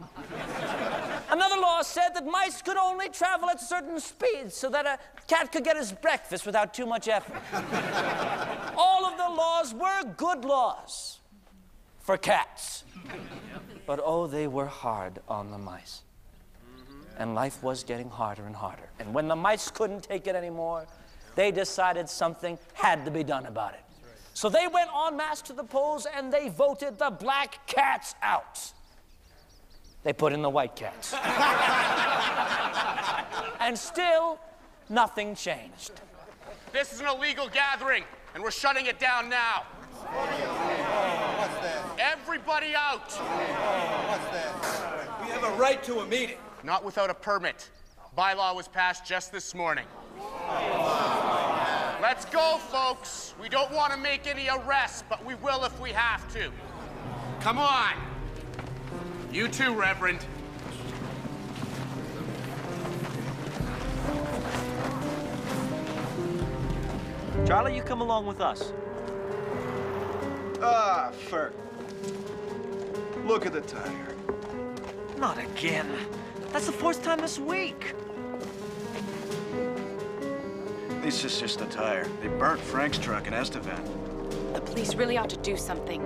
Another law said that mice could only travel at certain speeds so that a cat could get his breakfast without too much effort. All of the laws were good laws for cats. But oh, they were hard on the mice. And life was getting harder and harder. And when the mice couldn't take it anymore, they decided something had to be done about it. So they went en masse to the polls and they voted the black cats out. They put in the white cats. And still, nothing changed.
This is an illegal gathering, and we're shutting it down now. Everybody out!
We have a right to a meeting.
Not without a permit. Bylaw was passed just this morning. Let's go, folks. We don't want to make any arrests, but we will if we have to. Come on. You too, Reverend.
Charlie, you come along with us.
Ah, Ferg. Look at the tire.
Not again. That's the fourth time this week.
This is just a tire. They burnt Frank's truck in Estevan.
The police really ought to do something.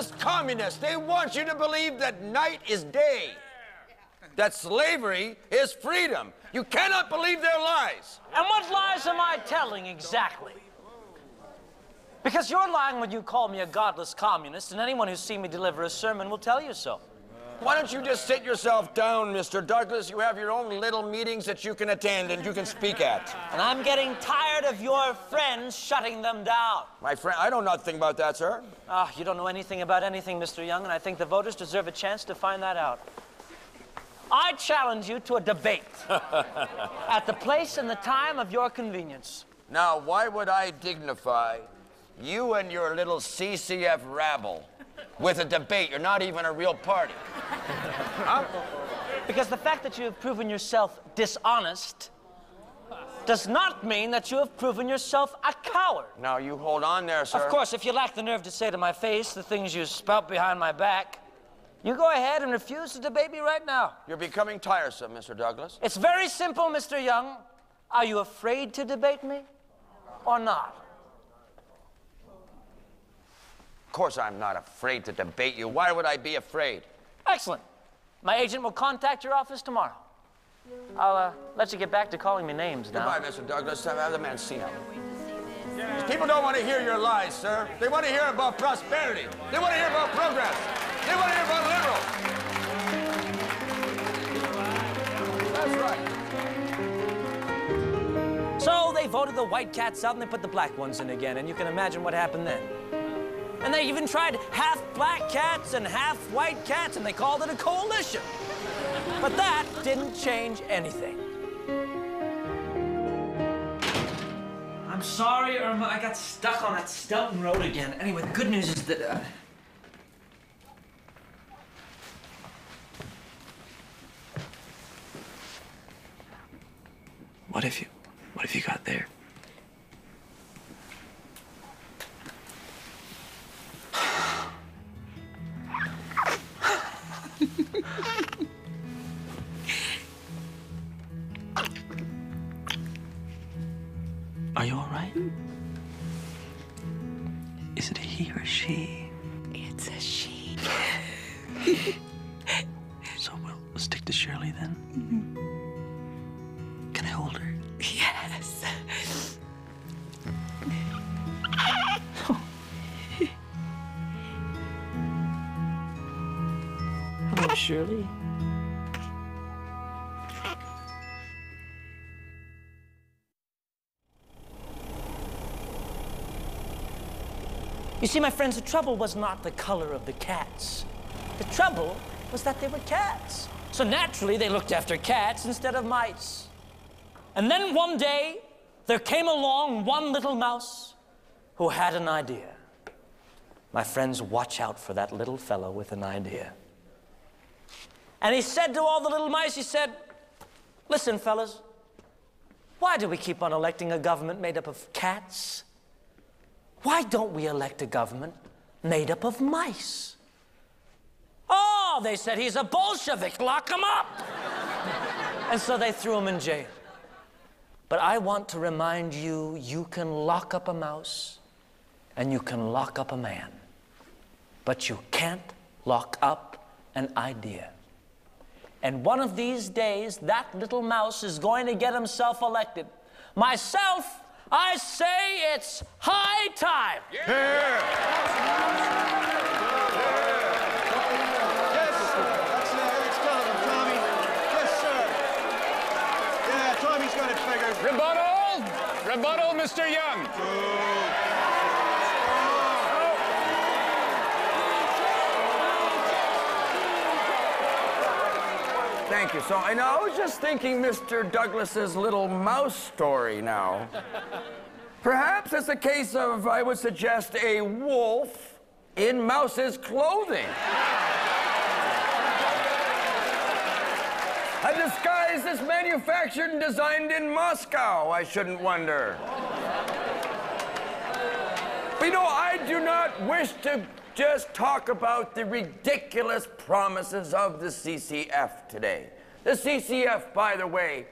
godless communists. They want you to believe that night is day, that slavery is freedom. You cannot believe their lies.
And what lies am I telling exactly? Because you're lying when you call me a godless communist, and anyone who's seen me deliver a sermon will tell you so.
Why don't you just sit yourself down, Mr. Douglas? You have your own little meetings that you can attend and you can speak at.
And I'm getting tired of your friends shutting them down.
My friend, I know nothing about that, sir.
Ah, you don't know anything about anything, Mr. Young, and I think the voters deserve a chance to find that out. I challenge you to a debate at the place and the time of your convenience.
Now, why would I dignify you and your little CCF rabble with a debate? You're not even a real party.
Huh? Because the fact that you have proven yourself dishonest does not mean that you have proven yourself a coward.
Now, you hold on there, sir.
Of course, if you lack the nerve to say to my face the things you spout behind my back, you go ahead and refuse to debate me right now.
You're becoming tiresome, Mr. Douglas.
It's very simple, Mr. Young. Are you afraid to debate me or not?
Of course I'm not afraid to debate you. Why would I be afraid?
Excellent. My agent will contact your office tomorrow. I'll let you get back to calling me names now.
Goodbye, Mr. Douglas. Have the man seen out. People don't want to hear your lies, sir. They want to hear about prosperity. They want to hear about progress. They want to hear about liberals. That's right.
So they voted the white cats out and they put the black ones in again, and you can imagine what happened then. And they even tried half black cats and half white cats, and they called it a coalition. But that didn't change anything. I'm sorry, Irma. I got stuck on that Stelton Road again. Anyway, the good news is that...
What if you got there? Are you all right? Is it a he or a she?
It's a she.
So we'll stick to Shirley then? Mm-hmm. Can I hold her?
Yes.
Hello, Shirley.
You see, my friends, the trouble was not the color of the cats. The trouble was that they were cats. So naturally, they looked after cats instead of mice. And then one day, there came along one little mouse who had an idea. My friends, watch out for that little fellow with an idea. And he said to all the little mice, he said, listen, fellas, why do we keep on electing a government made up of cats? Why don't we elect a government made up of mice? Oh, they said, he's a Bolshevik, lock him up. And so they threw him in jail. But I want to remind you, you can lock up a mouse and you can lock up a man, but you can't lock up an idea. And one of these days, that little mouse is going to get himself elected. Myself, I say it's high time.
Yeah. Yes, that's Calvin, Tommy. Yes, sir. Yeah, Tommy's got it figured.
Rebuttal! Rebuttal, Mr. Young.
Thank you. So I was just thinking Mr. Douglas's little mouse story now. Perhaps it's a case of, I would suggest, a wolf in mouse's clothing. A disguise that's manufactured and designed in Moscow, I shouldn't wonder. But you know, I do not wish to just talk about the ridiculous promises of the CCF today. The CCF, by the way,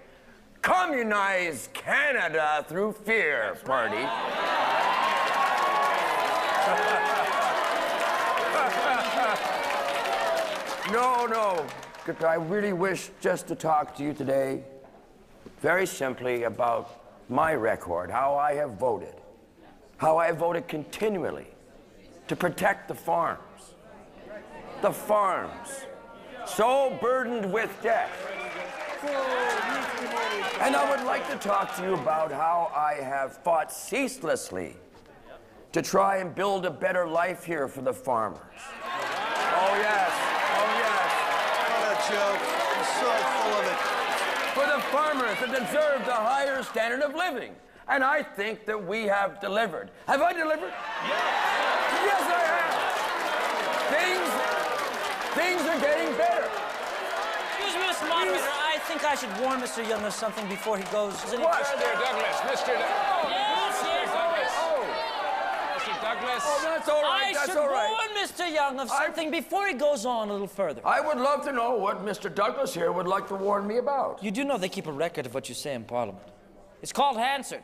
communize Canada through fear, party. No. I really wish just to talk to you today very simply about my record, how I have voted. How I have voted continually to protect the farms. The farms, so burdened with debt. And I would like to talk to you about how I have fought ceaselessly to try and build a better life here for the farmers. Oh, yes.
What a joke. I'm so full of it.
For the farmers that deserve the higher standard of living. And I think that we have delivered. Have I delivered? Yes, I have. Things are getting better.
Excuse me, Mr. Moderator. I think I should warn Mr. Young of something before he goes.
What?
Mr. Douglas, Mr. Douglas.
Yes.
Mr. Douglas.
Oh, that's all right.
I should warn Mr. Young of something before he goes on a little further.
I would love to know what Mr. Douglas here would like to warn me about.
You do know they keep a record of what you say in Parliament. It's called Hansard.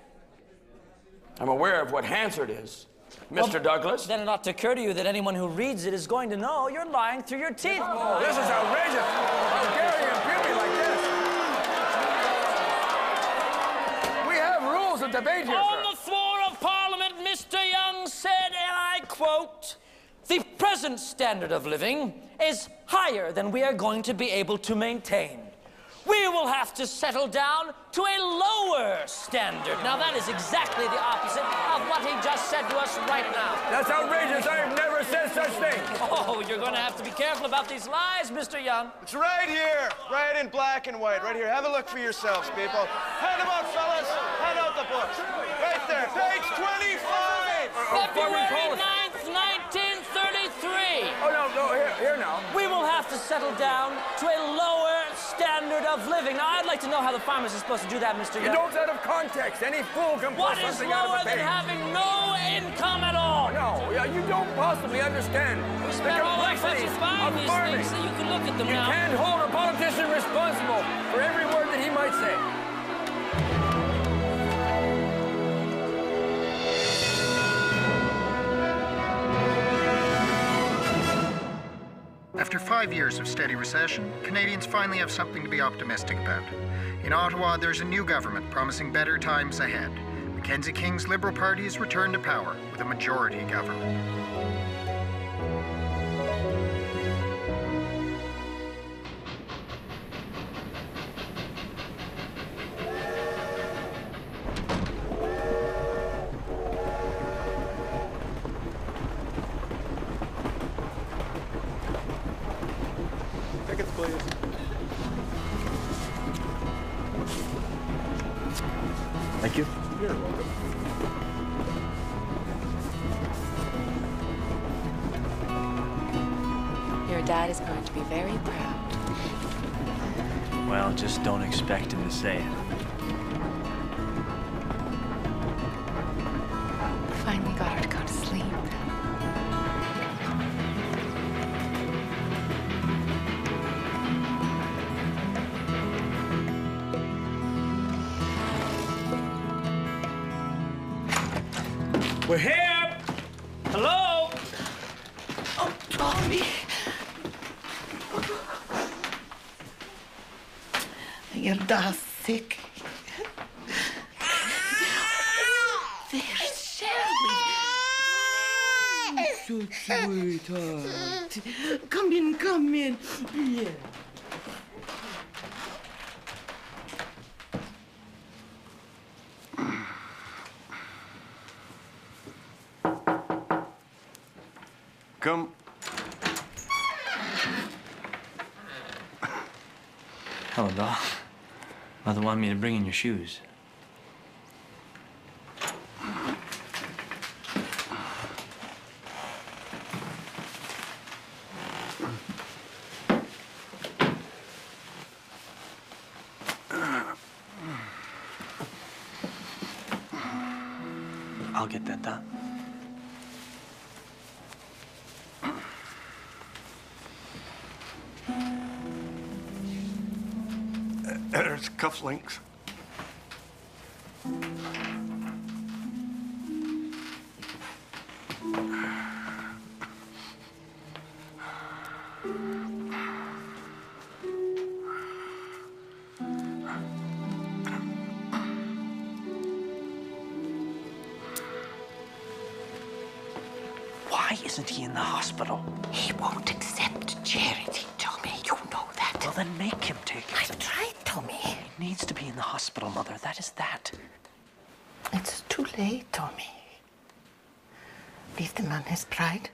I'm aware of what Hansard is, Mr. Douglas.
Then it ought to occur to you that anyone who reads it is going to know you're lying through your teeth.
Oh, this is outrageous. How dare you impute me like this? We have rules of debate here,
On the floor of Parliament, Mr. Young said, and I quote, "The present standard of living is higher than we are going to be able to maintain. We will have to settle down to a lower standard." Now, that is exactly the opposite of what he just said to us right now.
That's outrageous. I have never said such things.
Oh, you're going to have to be careful about these lies, Mr. Young.
It's right here, right in black and white, right here. Have a look for yourselves, people. Hand them out, fellas. Hand out the books. Right there, page 25.
February 9th, 1933.
Oh, no, here now.
We will have to settle down to a lower standard of living. Now, I'd like to know how the farmers are supposed to do that, Mr. Young.
You don't out of context. Any fool can pull
What is
something out
lower
of the
than
page.
having no income at all?
No, you don't possibly understand
We
the
spent all our
complexities
budget buying
of
these
farming.
things, so you can look at them
You
now.
can't hold a politician responsible for every word that he might say.
After 5 years of steady recession, Canadians finally have something to be optimistic about. In Ottawa, there's a new government promising better times ahead. Mackenzie King's Liberal Party has returned to power with a majority government.
Tickets, please.
Thank you.
You're welcome.
Your dad is going to be very proud.
Well, just don't expect him to say it.
Finally got her to go to sleep.
We're here! Hello?
Oh, Tommy.
Your dad's sick.
There's Shirley.
So sweetheart. Come in. Yeah.
Come.
Hello, doll. Mother wanted me to bring in your shoes. I'll get that done.
There's cufflinks.
Why isn't he in the hospital?
He won't accept charity, Tommy. You know that.
Well, then make him take it.
I've tried, Tommy.
He needs to be in the hospital, Mother. That is that.
It's too late, Tommy. Leave the man his pride.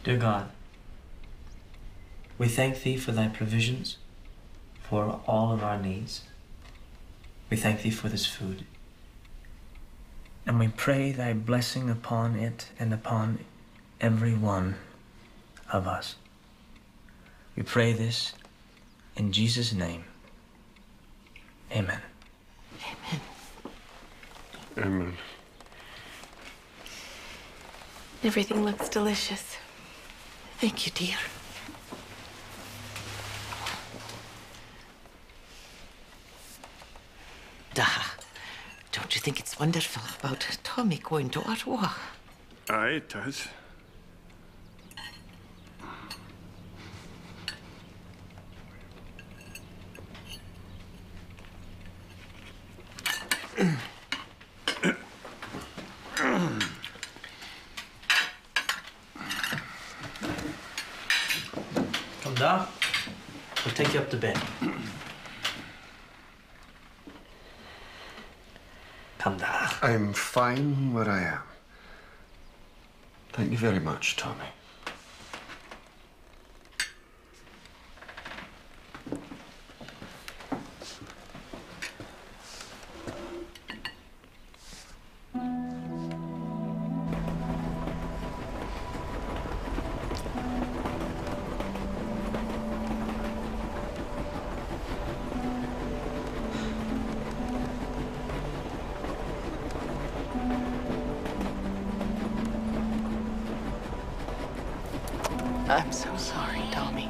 Dear God, we thank Thee for Thy provisions for all of our needs. We thank Thee for this food. And we pray Thy blessing upon it and upon every one of us. We pray this in Jesus' name. Amen.
Amen.
Amen.
Everything looks delicious.
Thank you, dear. Don't you think it's wonderful about Tommy going to Ottawa?
Aye, it does.
Come down. We'll take you up to bed. Come down.
I'm fine where I am. Thank you very much, Tommy.
I'm so sorry, Tommy.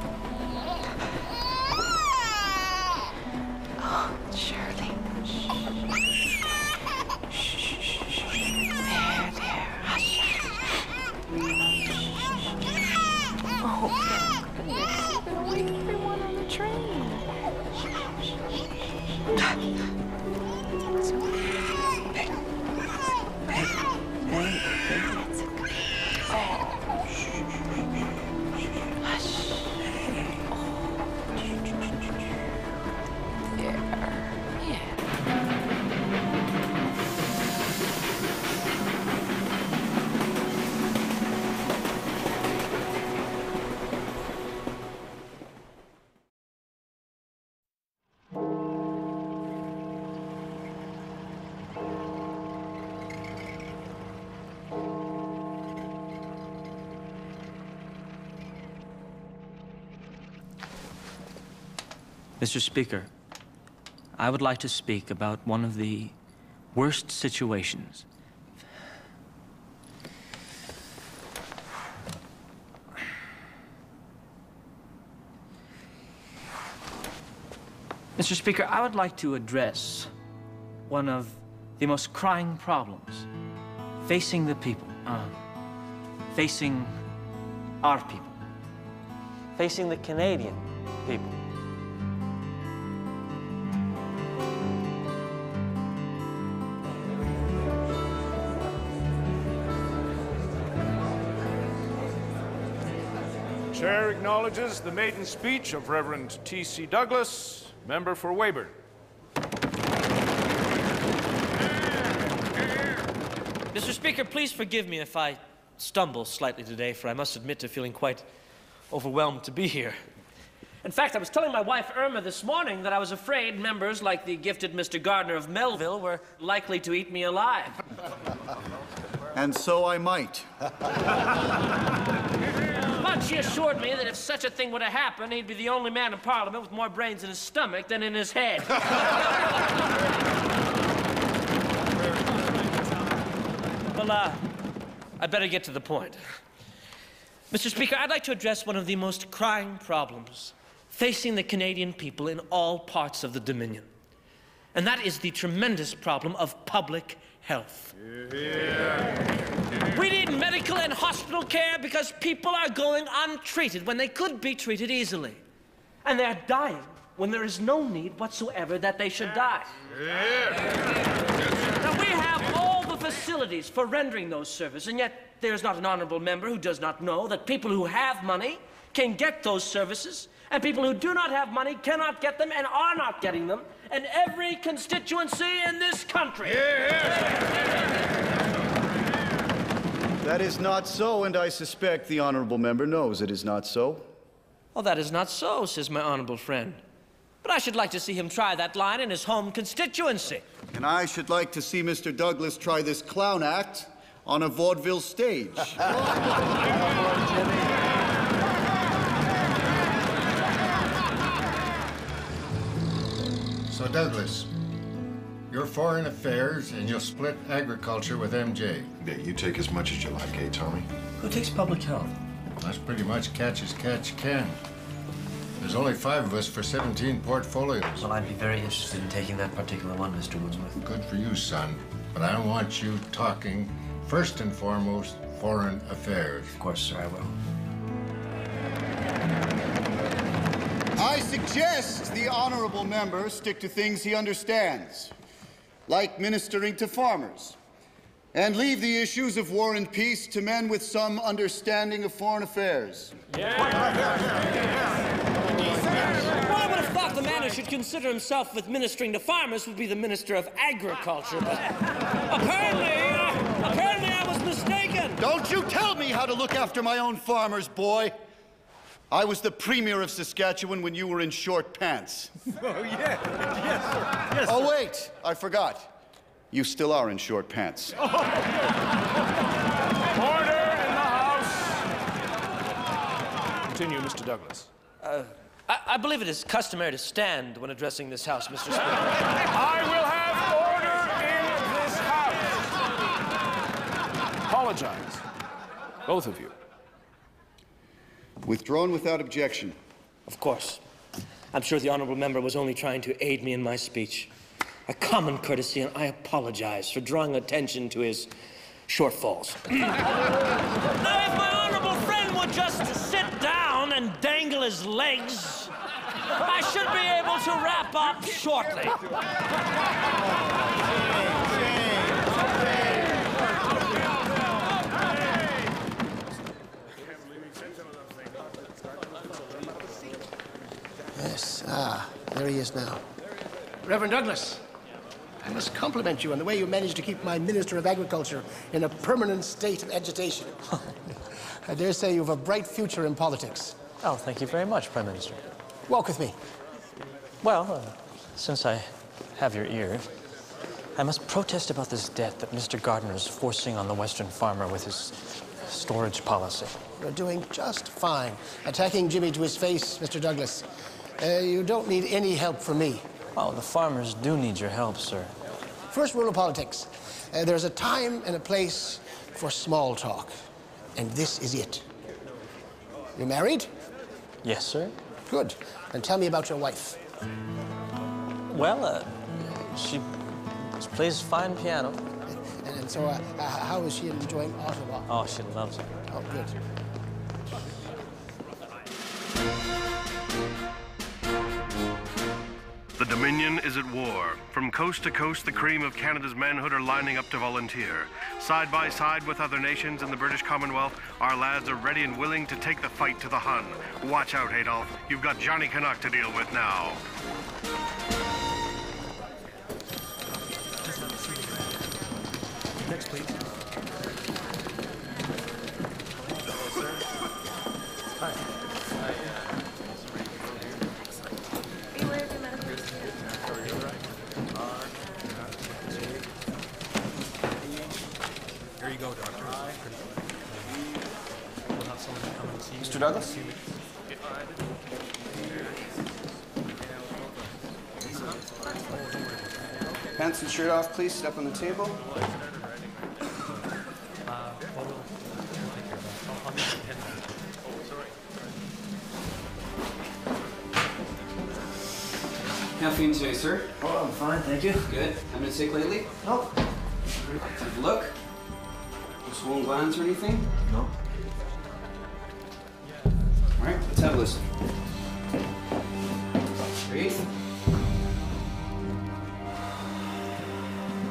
Oh, Shirley. There, hush.
Oh, goodness. You're gonna wake everyone on the train. It's okay.
Hey.
It's okay. Oh.
Mr. Speaker, I would like to speak about one of the worst situations. Mr. Speaker, I would like to address one of the most crying problems facing the people, facing our people, facing the Canadian people.
Chair acknowledges the maiden speech of Reverend T.C. Douglas, member for Weyburn.
Mr. Speaker, please forgive me if I stumble slightly today, for I must admit to feeling quite overwhelmed to be here. In fact, I was telling my wife, Irma, this morning that I was afraid members like the gifted Mr. Gardner of Melville were likely to eat me alive.
And so I might.
But she assured me that if such a thing were to happen, he'd be the only man in Parliament with more brains in his stomach than in his head. Well, I'd better get to the point. Mr. Speaker, I'd like to address one of the most crying problems facing the Canadian people in all parts of the Dominion. And that is the tremendous problem of public health. We need medical and hospital care because people are going untreated when they could be treated easily. And they're dying
when there is no need whatsoever that they should die. Now, we have all the facilities for rendering those services, and yet there's not an honorable member who does not know that people who have money can get those services, and people who do not have money cannot get them and are not getting them in every constituency in this country.
That is not so, and I suspect the honorable member knows it is not so.
Oh, that is not so, says my honorable friend. But I should like to see him try that line in his home constituency.
And I should like to see Mr. Douglas try this clown act on a vaudeville stage.
So, Douglas, you're foreign affairs, and you'll split agriculture with MJ.
Yeah, you take as much as you like, eh, Tommy?
Who takes public health?
That's pretty much catch as catch can. There's only 5 of us for 17 portfolios.
Well, I'd be very interested in taking that particular one, Mr. Woodsmith.
Good for you, son. But I want you talking, first and foremost, foreign affairs.
Of course, sir, I will.
I suggest the honorable member stick to things he understands, like ministering to farmers, and leave the issues of war and peace to men with some understanding of foreign affairs.
Well, I would have thought the man who should consider himself with ministering to farmers would be the Minister of Agriculture, but apparently I was mistaken.
Don't you tell me how to look after my own farmers, boy. I was the Premier of Saskatchewan when you were in short pants.
Oh, yeah. Yes, sir. Yes,
oh,
sir.
wait. I forgot. You still are in short pants.
Order in the House. Continue, Mr. Douglas.
I believe it is customary to stand when addressing this House, Mr. Speaker.
I will have order in this House. Apologize. Both of you.
Withdrawn without objection.
Of course. I'm sure the honorable member was only trying to aid me in my speech. A common courtesy, and I apologize for drawing attention to his shortfalls. Now, if my honorable friend would just sit down and dangle his legs, I should be able to wrap up shortly.
Yes, there he is now. Reverend Douglas, I must compliment you on the way you managed to keep my Minister of Agriculture in a permanent state of agitation. I dare say you have a bright future in politics.
Oh, thank you very much, Prime Minister.
Walk with me.
Well, since I have your ear, I must protest about this debt that Mr. Gardner is forcing on the Western farmer with his storage policy.
You're doing just fine. Attacking Jimmy to his face, Mr. Douglas. You don't need any help from me.
Oh, the farmers do need your help, sir.
First rule of politics. There's a time and a place for small talk. And this is it. You married?
Yes, sir.
Good. And tell me about your wife.
Well, she plays fine piano.
And so, how is she enjoying Ottawa?
Oh, she loves it.
Oh, good.
The Dominion is at war. From coast to coast, the cream of Canada's manhood are lining up to volunteer. Side by side with other nations in the British Commonwealth, our lads are ready and willing to take the fight to the Hun. Watch out, Adolf. You've got Johnny Canuck to deal with now.
Next, please. Hi. Here you go, Doctor. We'll have someone come and see you.
Mr. Douglas?
Pants and shirt off, please. Sit up on the table. How are you feeling today, sir?
Oh, I'm fine, thank you.
Good. Haven't been sick lately?
No.
Take a look. No swollen glands or anything?
No.
All right, let's have a listen. Breathe.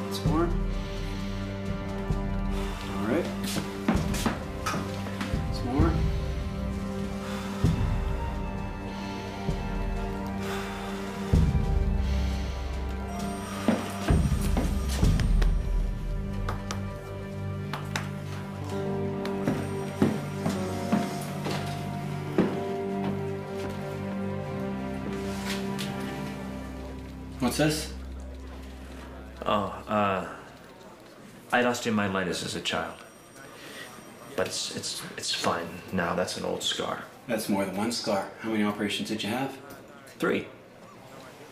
Once more. All right. Once more. What's this?
Oh, I had osteomyelitis as a child. But it's fine now. That's an old scar.
That's more than one scar. How many operations did you have?
3.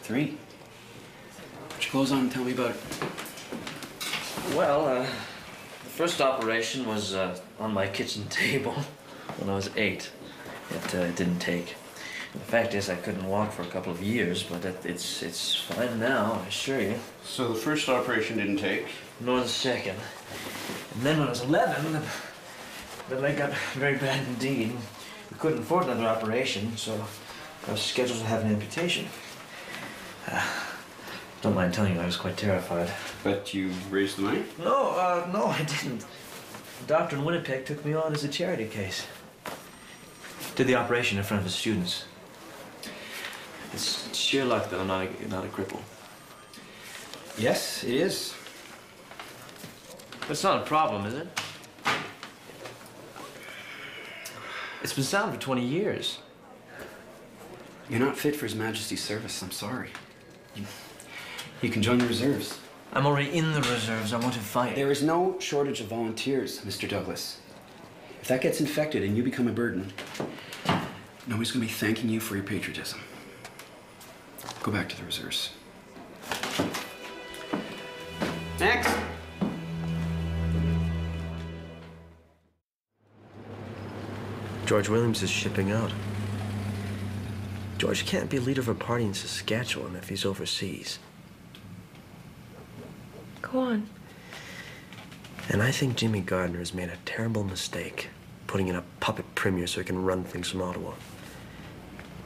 3? Put your clothes on and tell me about it.
Well, the first operation was on my kitchen table when I was 8. It didn't take. The fact is, I couldn't walk for a couple of years, but it's fine now, I assure you.
So the first operation didn't take?
Nor the second. And then when I was 11, the leg got very bad indeed. We couldn't afford another operation, so I was scheduled to have an amputation. Don't mind telling you, I was quite terrified.
But you raised the money?
No, I didn't. The doctor in Winnipeg took me on as a charity case. Did the operation in front of his students. It's sheer luck that I'm not a cripple.
Yes, it is.
But it's not a problem, is it? It's been sound for 20 years.
You're not fit for His Majesty's service. I'm sorry. You can join the reserves.
I'm already in the reserves. I want to fight.
There is no shortage of volunteers, Mr. Douglas. If that gets infected and you become a burden, nobody's going to be thanking you for your patriotism. Go back to the reserves. Next.
George Williams is shipping out. George can't be leader of a party in Saskatchewan if he's overseas.
Go on.
And I think Jimmy Gardner has made a terrible mistake putting in a puppet premier so he can run things from Ottawa.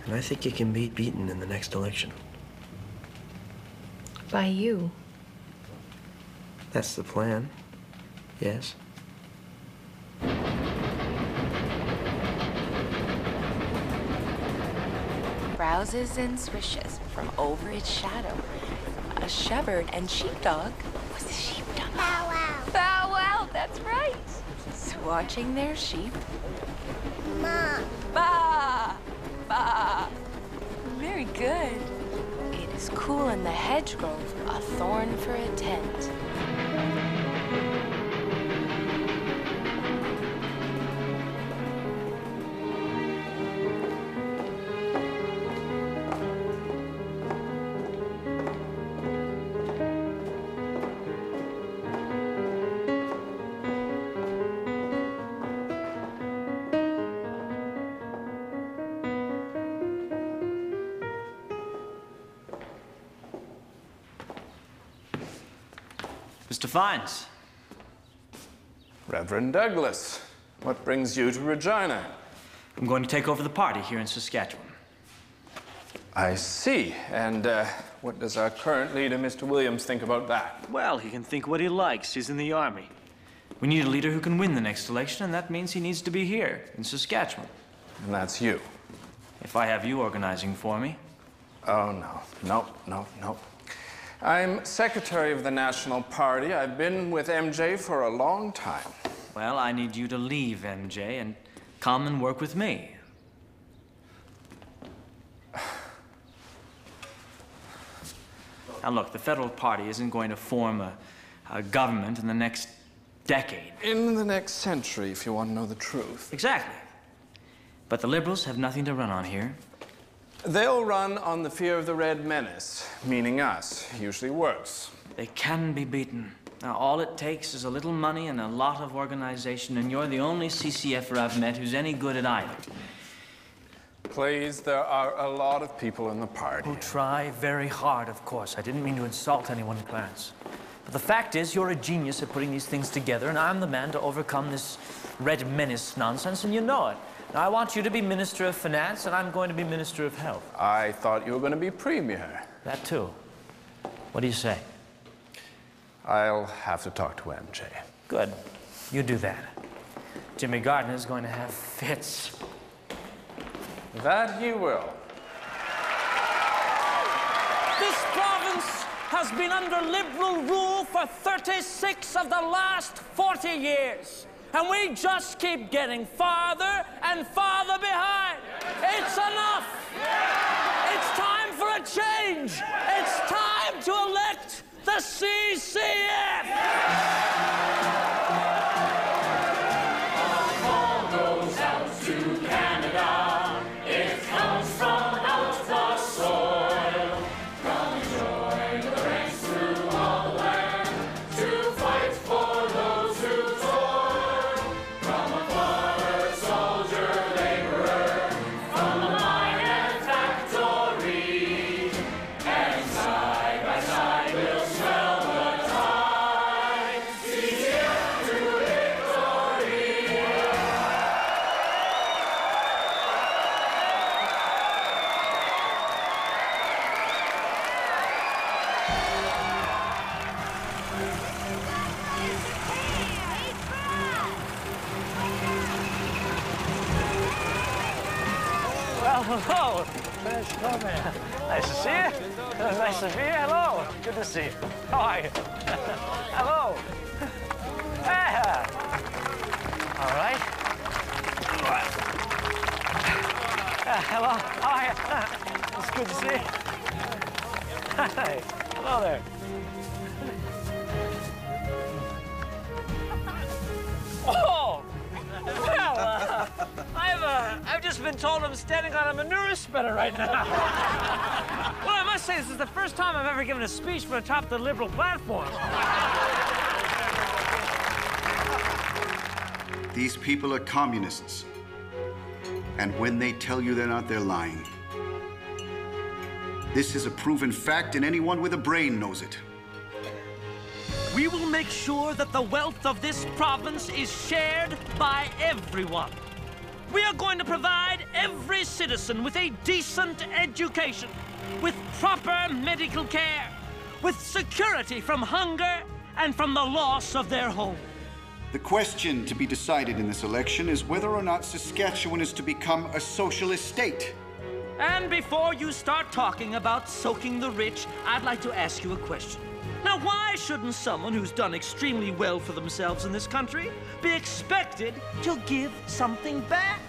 And I think he can be beaten in the next election.
By you.
That's the plan. Yes.
Browses and swishes from over its shadow. A shepherd and sheepdog was a sheepdog. Bow wow. Bow wow, that's right. Watching their sheep. Ma. Ba. Ba. Very good. It is cool in the hedgerow, a thorn for a tent.
Mr. Fines.
Reverend Douglas, what brings you to Regina?
I'm going to take over the party here in Saskatchewan.
I see. And what does our current leader, Mr. Williams, think about that?
Well, he can think what he likes. He's in the Army. We need a leader who can win the next election, and that means he needs to be here in Saskatchewan.
And that's you.
If I have you organizing for me.
Oh, no. No. I'm secretary of the National Party. I've been with MJ for a long time.
Well, I need you to leave MJ and come and work with me. Now, look, the federal party isn't going to form a government in the next decade.
In the next century, if you want to know the truth.
Exactly. But the Liberals have nothing to run on here.
They'll run on the fear of the Red Menace, meaning us. Usually works.
They can be beaten. Now, all it takes is a little money and a lot of organization, and you're the only CCFer I've met who's any good at either.
Please, there are a lot of people in the party.
Who try very hard, of course. I didn't mean to insult anyone, Clarence. But the fact is, you're a genius at putting these things together, and I'm the man to overcome this Red Menace nonsense, and you know it. Now, I want you to be Minister of Finance, and I'm going to be Minister of Health.
I thought you were going to be Premier.
That too. What do you say?
I'll have to talk to MJ.
Good. You do that. Jimmy Gardner's going to have fits.
That he will.
This province has been under Liberal rule for 36 of the last 40 years. And we just keep getting farther and farther behind. It's enough. It's time for a change. It's time to elect the CCF.
A call goes out to Canada. It comes from out the soil. Come join the ranks through all the land to fight for those who toil. From a farmer, soldier, laborer, from a mine and factory, and side by side we'll swell the tide. CCF to victory.
Well, hello. Nice to see you. Nice to see you. Hello. Good to see you. How are you? Hello. Yeah. All right. Hello. How are you? It's good to see you. Hi. Hello there. Oh! Well, I've just been told I'm standing on a manure spreader right now. Well, I must say, this is the first time I've ever given a speech from atop the Liberal platform.
These people are communists. And when they tell you they're not, they're lying. This is a proven fact, and anyone with a brain knows it.
We will make sure that the wealth of this province is shared by everyone. We are going to provide every citizen with a decent education, with proper medical care, with security from hunger and from the loss of their home.
The question to be decided in this election is whether or not Saskatchewan is to become a socialist state.
And before you start talking about soaking the rich, I'd like to ask you a question. Now, why shouldn't someone who's done extremely well for themselves in this country be expected to give something back?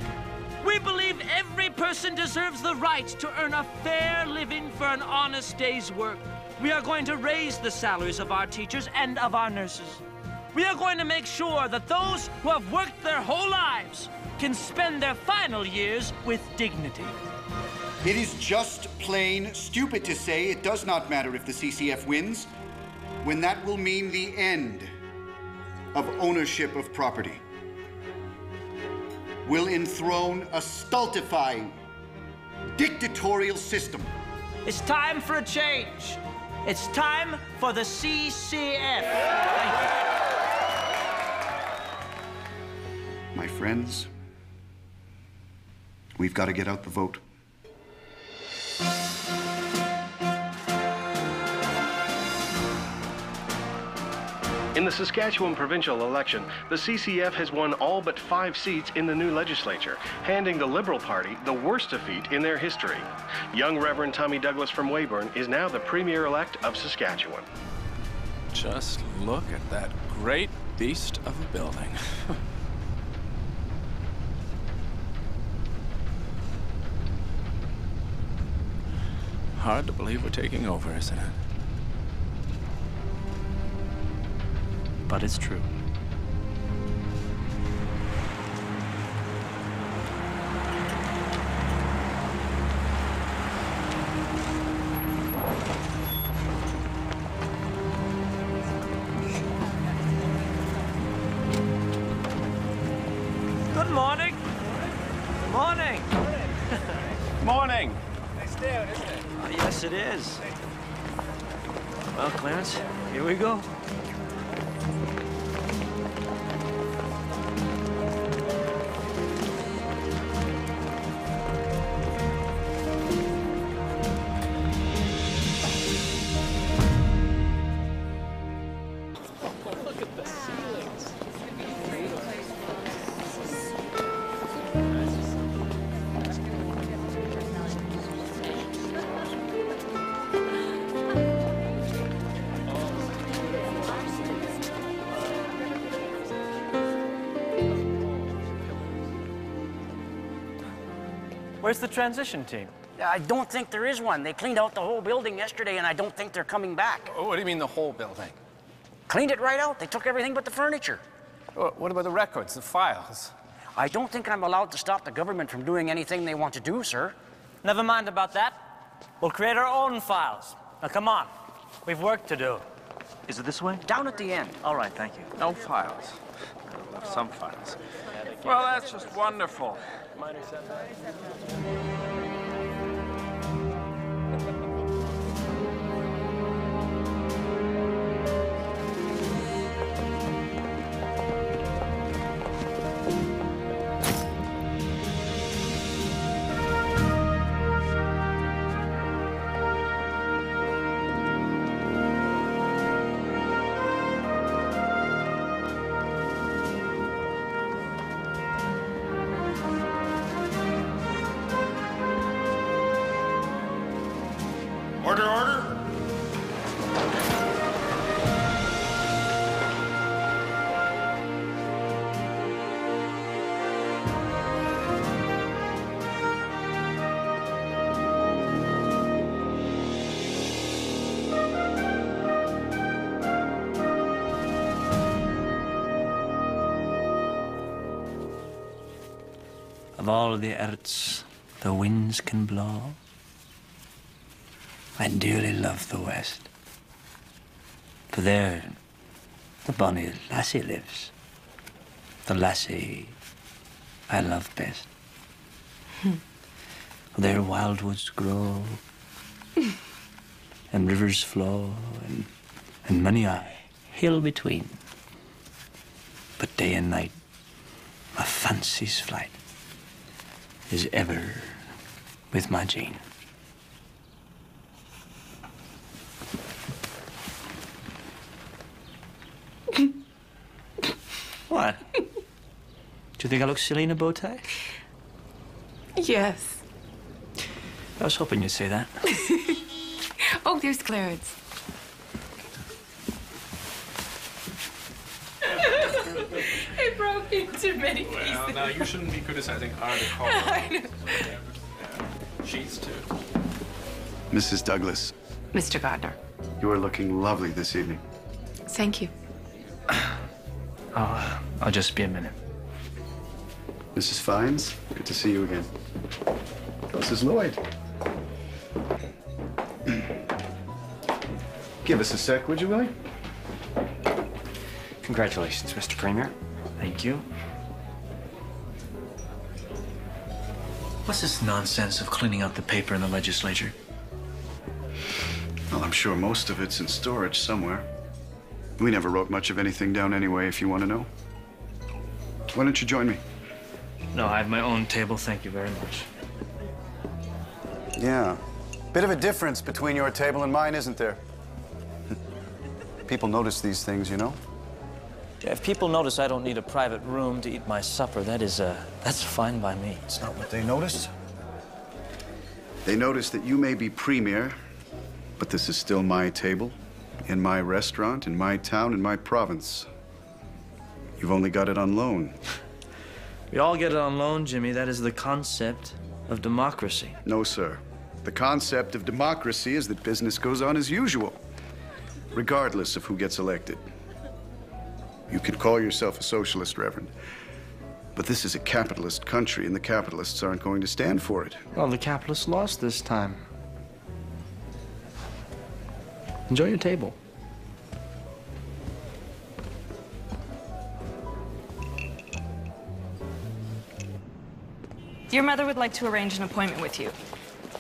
We believe every person deserves the right to earn a fair living for an honest day's work. We are going to raise the salaries of our teachers and of our nurses. We are going to make sure that those who have worked their whole lives can spend their final years with dignity.
It is just plain stupid to say it does not matter if the CCF wins, when that will mean the end of ownership of property. Will enthrone a stultifying, dictatorial system.
It's time for a change. It's time for the CCF. Thank you.
My friends, we've got to get out the vote.
In the Saskatchewan provincial election, the CCF has won all but 5 seats in the new legislature, handing the Liberal Party the worst defeat in their history. Young Reverend Tommy Douglas from Weyburn is now the Premier-elect of Saskatchewan.
Just look at that great beast of a building. Hard to believe we're taking over, isn't it?
But it's true.
Good morning. Morning.
Morning.
Nice day out, isn't it?
Yes, it is. Well, Clarence, here we go. Where's the transition team?
I don't think there is one. They cleaned out the whole building yesterday, and I don't think they're coming back.
What do you mean the whole building?
Cleaned it right out. They took everything but the furniture.
What about the records, the files?
I don't think I'm allowed to stop the government from doing anything they want to do, sir.
Never mind about that. We'll create our own files. Now, come on. We've work to do.
Is it this way? Down at the end.
All right, thank you.
No files. Some files. Well, that's just wonderful.
Order, order.
Of all the earths the winds can blow, I dearly love the West. For there the bonny lassie lives, the lassie I love best. For there wildwoods grow, and rivers flow, and many a hill between. But day and night, my fancy's flight is ever with my Jean. What? Do you think I look silly in a bow tie?
Yes.
I was hoping you'd say that.
Oh, there's Clarence. It broke into many pieces.
Well, now you shouldn't be criticizing our decor.
I know.
Sheets too.
Mrs. Douglas,
Mr. Gardner.
you are looking lovely this evening.
Thank you.
I'll just be a minute.
Mrs. Fines, good to see you again. Mrs. Lloyd. Give us a sec, would you, Willie?
Congratulations, Mr. Premier.
Thank you. What's this nonsense of cleaning out the paper in the legislature?
Well, I'm sure most of it's in storage somewhere. We never wrote much of anything down anyway, if you want to know. Why don't you join me?
No, I have my own table, thank you very much.
Yeah. Bit of a difference between your table and mine, isn't there? People notice these things, you know?
Yeah, if people notice I don't need a private room to eat my supper, that's fine by me.
It's not what they noticed. They notice that you may be premier, but this is still my table, in my restaurant, in my town, in my province. You've only got it on loan.
We all get it on loan, Jimmy. That is the concept of democracy.
No, sir. The concept of democracy is that business goes on as usual, regardless of who gets elected. You can call yourself a socialist, Reverend, but this is a capitalist country, and the capitalists aren't going to stand for it.
Well, the capitalists lost this time. Enjoy your table.
Your mother would like to arrange an appointment with you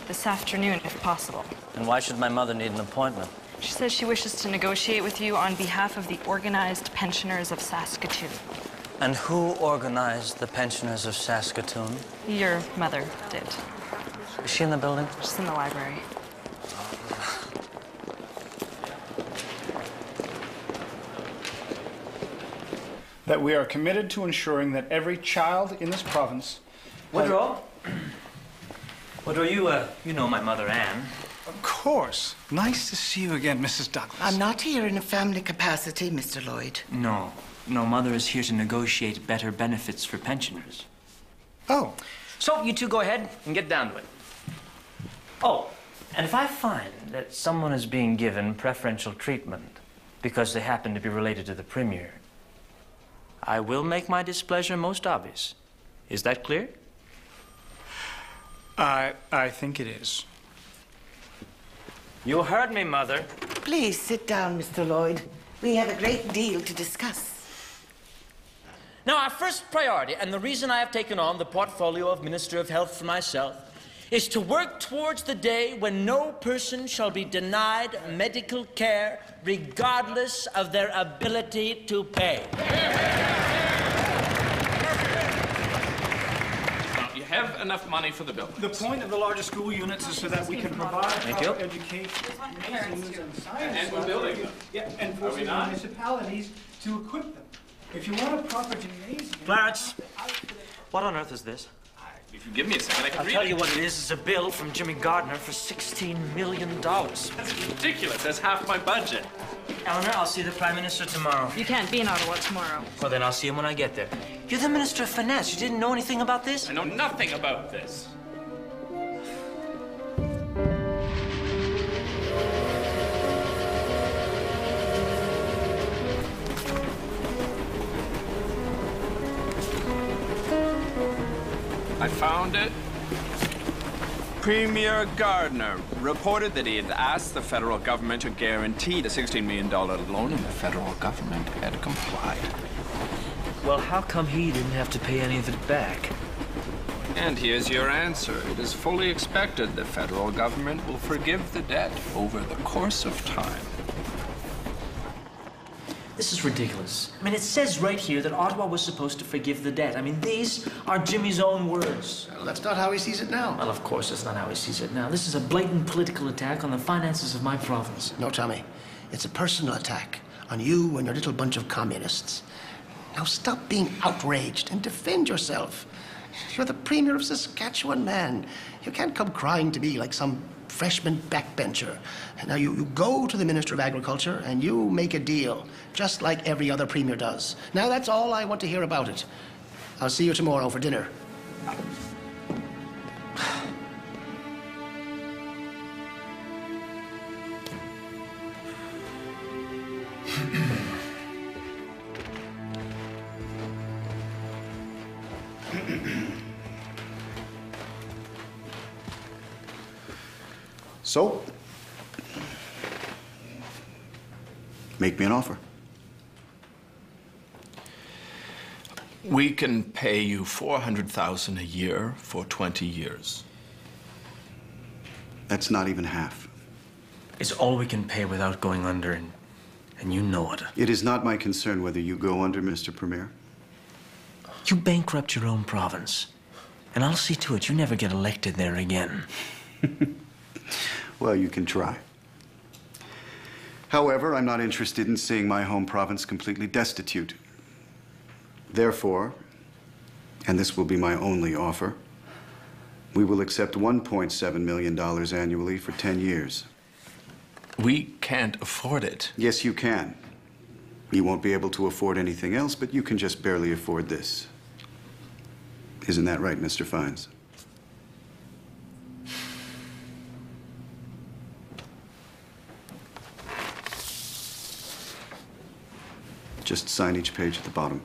this afternoon, if possible.
And why should my mother need an appointment?
She says she wishes to negotiate with you on behalf of the organized pensioners of Saskatoon.
And who organized the pensioners of Saskatoon?
Your mother did.
Is she in the building?
She's in the library.
That we are committed to ensuring that every child in this province...
Woodrow? Woodrow, you know my mother, Anne.
Of course. Nice to see you again, Mrs. Douglas.
I'm not here in a family capacity, Mr. Lloyd.
No, Mother is here to negotiate better benefits for pensioners.
Oh,
So you two go ahead and get down to it. Oh, and if I find that someone is being given preferential treatment because they happen to be related to the Premier, I will make my displeasure most obvious. Is that clear?
I think it is.
You heard me, Mother.
Please sit down, Mr. Lloyd. We have a great deal to discuss.
Now, our first priority, and the reason I have taken on the portfolio of Minister of Health for myself, is to work towards the day when no person shall be denied medical care regardless of their ability to pay.
You have enough money for the building.
The point of the larger school units is so that we can provide proper education and science.
And we're building them.
Yeah, and for the municipalities to equip them. If you want a proper gymnasium...
Clarence, what on earth is this?
If you give me a second, I can read it.
I'll tell you what it is. It's a bill from Jimmy Gardner for $16 million.
That's ridiculous. That's half my budget.
Eleanor, I'll see the Prime Minister tomorrow.
You can't be in Ottawa tomorrow.
Well, then I'll see him when I get there. You're the Minister of Finance. You didn't know anything about this?
I know nothing about this. I found it. Premier Gardner reported that he had asked the federal government to guarantee the $16 million loan, and the federal government had complied.
Well, how come he didn't have to pay any of it back?
And here's your answer. It is fully expected the federal government will forgive the debt over the course of time.
This is ridiculous. I mean, it says right here that Ottawa was supposed to forgive the debt. I mean, these are Jimmy's own words.
Well, that's not how he sees it now.
Well, of course, that's not how he sees it now. This is a blatant political attack on the finances of my province.
No, Tommy. It's a personal attack on you and your little bunch of communists. Now stop being outraged and defend yourself. You're the Premier of Saskatchewan, man. You can't come crying to me like some freshman backbencher. Now you go to the Minister of Agriculture and you make a deal, just like every other Premier does. Now that's all I want to hear about it. I'll see you tomorrow for dinner.
So, make me an offer.
We can pay you $400,000 a year for 20 years.
That's not even half.
It's all we can pay without going under, and you know it.
It is not my concern whether you go under, Mr. Premier.
You bankrupt your own province, and I'll see to it you never get elected there again.
Well, you can try. However, I'm not interested in seeing my home province completely destitute. Therefore, and this will be my only offer, we will accept $1.7 million annually for 10 years.
We can't afford it.
Yes, you can. You won't be able to afford anything else, but you can just barely afford this. Isn't that right, Mr. Fines? Just sign each page at the bottom.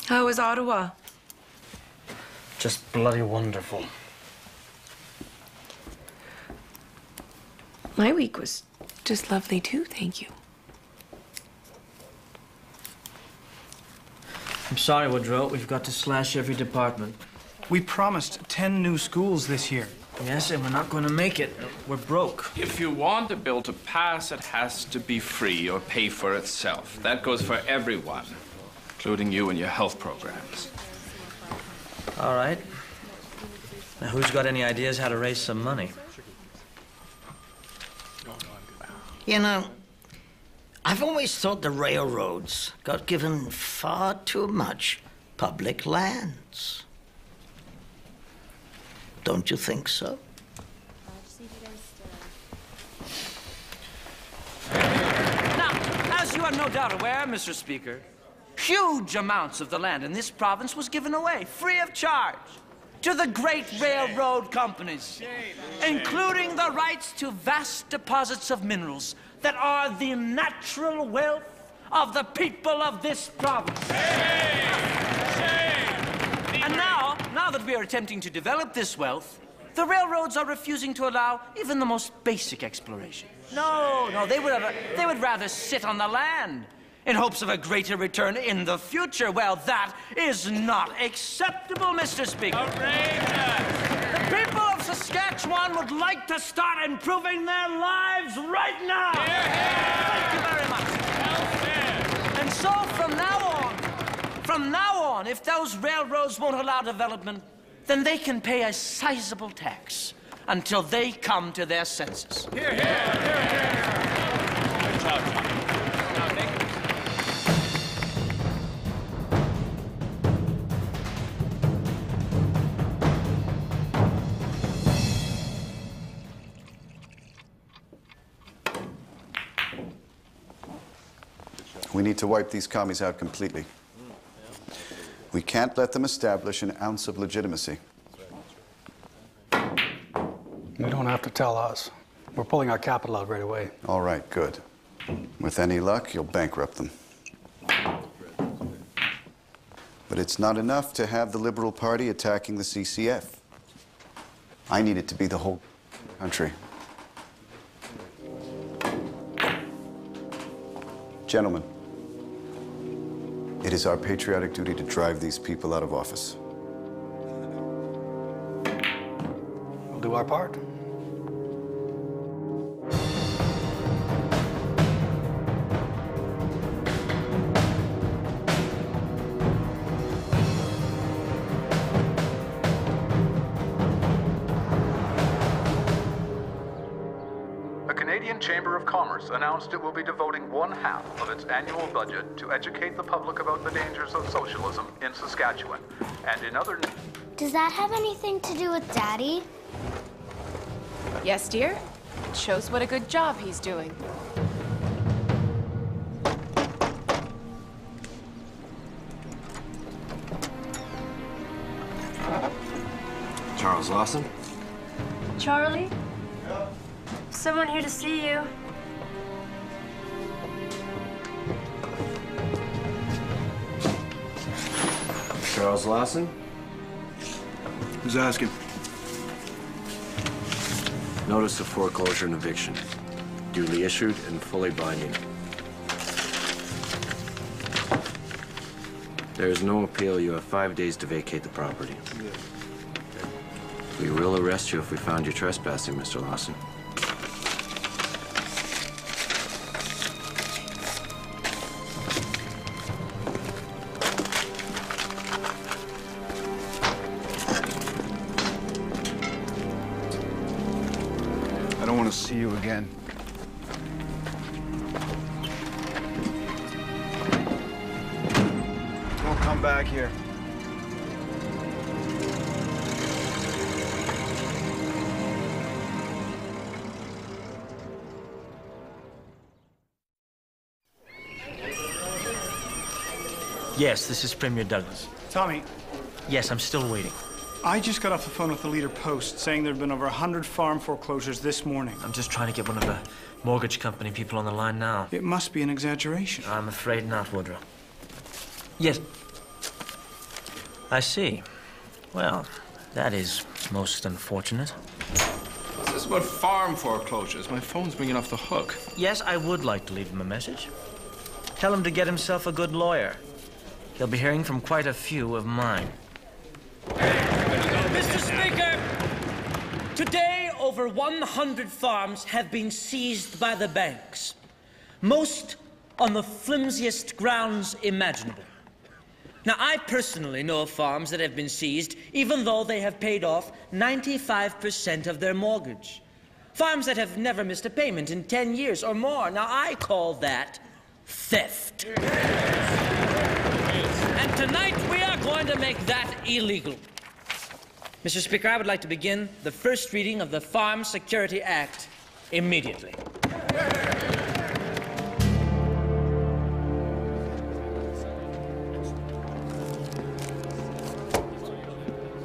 How was Ottawa?
Just bloody wonderful.
My week was just lovely too, thank you.
I'm sorry, Woodrow. We've got to slash every department.
We promised 10 new schools this year.
Yes, and we're not going to make it. We're broke.
If you want a bill to pass, it has to be free or pay for itself. That goes for everyone, including you and your health programs.
All right. Now, who's got any ideas how to raise some money?
You know, I've always thought the railroads got given far too much public lands. Don't you think so?
Now, as you are no doubt aware, Mr. Speaker, huge amounts of the land in this province was given away, free of charge, to the great railroad companies, including the rights to vast deposits of minerals that are the natural wealth of the people of this province. And now that we are attempting to develop this wealth, the railroads are refusing to allow even the most basic exploration. No, they would rather sit on the land in hopes of a greater return in the future. Well, that is not acceptable, Mr. Speaker. The people of Saskatchewan would like to start improving their lives right now. Thank you very much. And so from now on, if those railroads won't allow development, then they can pay a sizable tax until they come to their senses.
Hear, hear, hear, hear. Good job, Tommy. Now, thank you.
We need to wipe these commies out completely. We can't let them establish an ounce of legitimacy.
You don't have to tell us. We're pulling our capital out right away.
All right, good. With any luck, you'll bankrupt them. But it's not enough to have the Liberal Party attacking the CCF. I need it to be the whole country. Gentlemen, it is our patriotic duty to drive these people out of office.
We'll do our part.
Chamber of Commerce announced it will be devoting 1/2 of its annual budget to educate the public about the dangers of socialism in Saskatchewan. And in other...
Does that have anything to do with Daddy?
Yes, dear. It shows what a good job he's doing.
Charles Lawson?
Charlie? Someone here to see you.
Charles Lawson?
Who's asking?
Notice of foreclosure and eviction. Duly issued and fully binding. There is no appeal. You have 5 days to vacate the property. We will arrest you if we found you trespassing, Mr. Lawson.
See you again. Don't come back here.
Yes, this is Premier Douglas.
Tommy.
Yes, I'm still waiting.
I just got off the phone with the Leader Post saying there have been over 100 farm foreclosures this morning.
I'm just trying to get one of the mortgage company people on the line now.
It must be an exaggeration.
I'm afraid not, Woodrow. Yes. I see. Well, that is most unfortunate.
What's this about farm foreclosures? My phone's ringing off the hook.
Yes, I would like to leave him a message. Tell him to get himself a good lawyer. He'll be hearing from quite a few of mine.
Mr. Speaker, today over 100 farms have been seized by the banks, most on the flimsiest grounds imaginable. Now, I personally know of farms that have been seized even though they have paid off 95% of their mortgage. Farms that have never missed a payment in 10 years or more. Now, I call that theft. And tonight, we are going to make that illegal. Mr. Speaker, I would like to begin the first reading of the Farm Security Act immediately.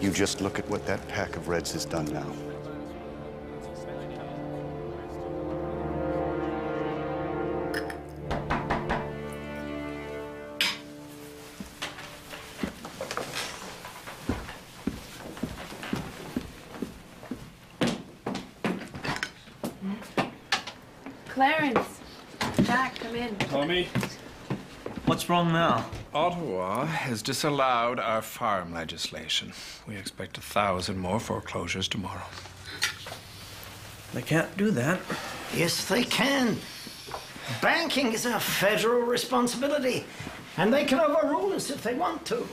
You just look at what that pack of Reds has done now.
Clarence. Jack, come in.
Tommy.
What's wrong now?
Ottawa has disallowed our farm legislation. We expect 1,000 more foreclosures tomorrow.
They can't do that.
Yes, they can. Banking is a federal responsibility, and they can overrule us if they want to.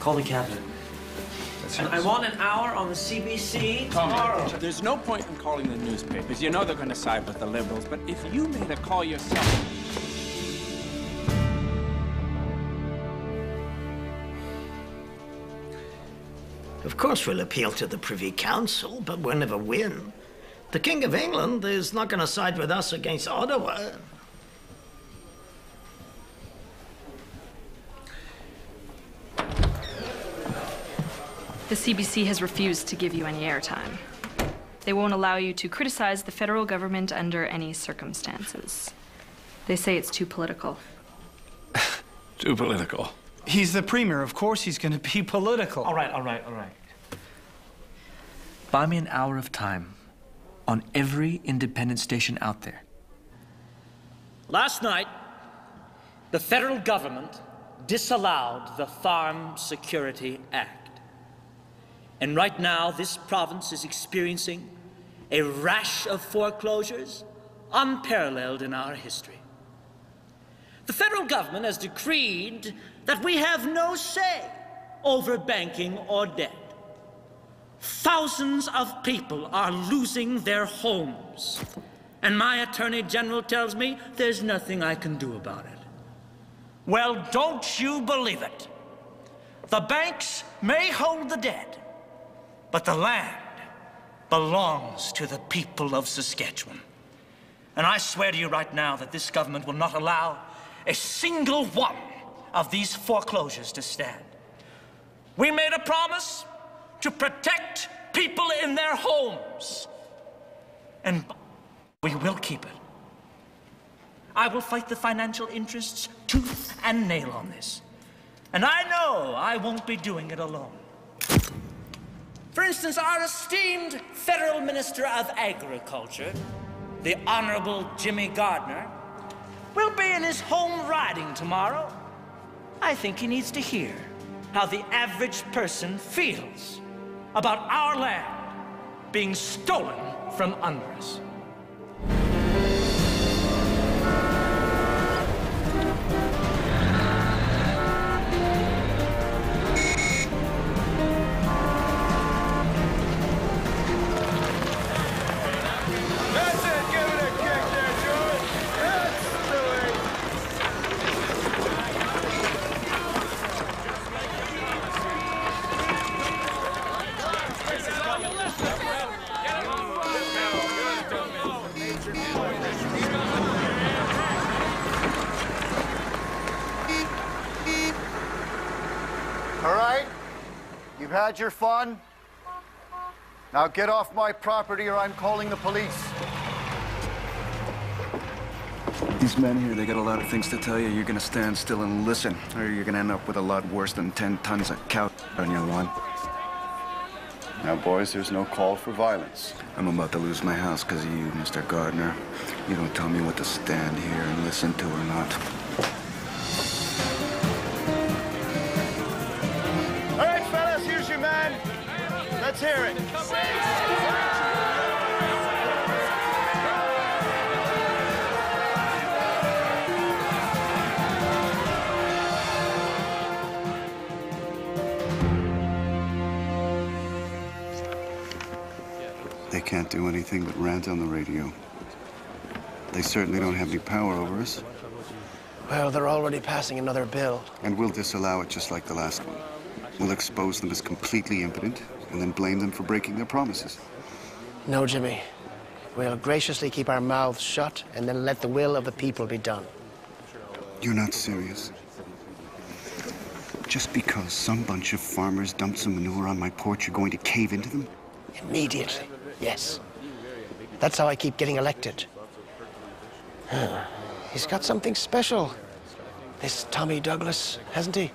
Call the cabinet. And I want an hour on the CBC tomorrow.
There's no point in calling the newspapers. You know they're going to side with the Liberals, but if you made a call yourself...
Of course, we'll appeal to the Privy Council, but we'll never win. The King of England is not going to side with us against Ottawa.
The CBC has refused to give you any airtime. They won't allow you to criticize the federal government under any circumstances. They say it's too political.
Too political.
He's the premier. Of course he's going to be political.
All right. Buy me an hour of time on every independent station out there.
Last night, the federal government disallowed the Farm Security Act. And right now, this province is experiencing a rash of foreclosures unparalleled in our history. The federal government has decreed that we have no say over banking or debt. Thousands of people are losing their homes. And my Attorney General tells me there's nothing I can do about it.
Well, don't you believe it. The banks may hold the debt, but the land belongs to the people of Saskatchewan. And I swear to you right now that this government will not allow a single one of these foreclosures to stand. We made a promise to protect people in their homes, and we will keep it. I will fight the financial interests tooth and nail on this. And I know I won't be doing it alone. For instance, our esteemed Federal Minister of Agriculture, the Honorable Jimmy Gardner, will be in his home riding tomorrow. I think he needs to hear how the average person feels about our land being stolen from under us.
That's it, give it a kick there, George. That's the way.
All right, you've had your fun. Now get off my property or I'm calling the police.
These men here, they got a lot of things to tell you. You're gonna stand still and listen, or you're gonna end up with a lot worse than 10 tons of cow on your lawn.
Now, boys, there's no call for violence.
I'm about to lose my house because of you, Mr. Gardner. You don't tell me what to stand here and listen to or not.
All right, fellas, here's your man. Let's hear it.
They can't do anything but rant on the radio. They certainly don't have any power over us.
Well, they're already passing another bill.
And we'll disallow it just like the last one. We'll expose them as completely impotent and then blame them for breaking their promises.
No, Jimmy. We'll graciously keep our mouths shut and then let the will of the people be done.
You're not serious. Just because some bunch of farmers dumped some manure on my porch, you're going to cave into them?
Immediately, yes. That's how I keep getting elected. He's got something special, this Tommy Douglas, hasn't he?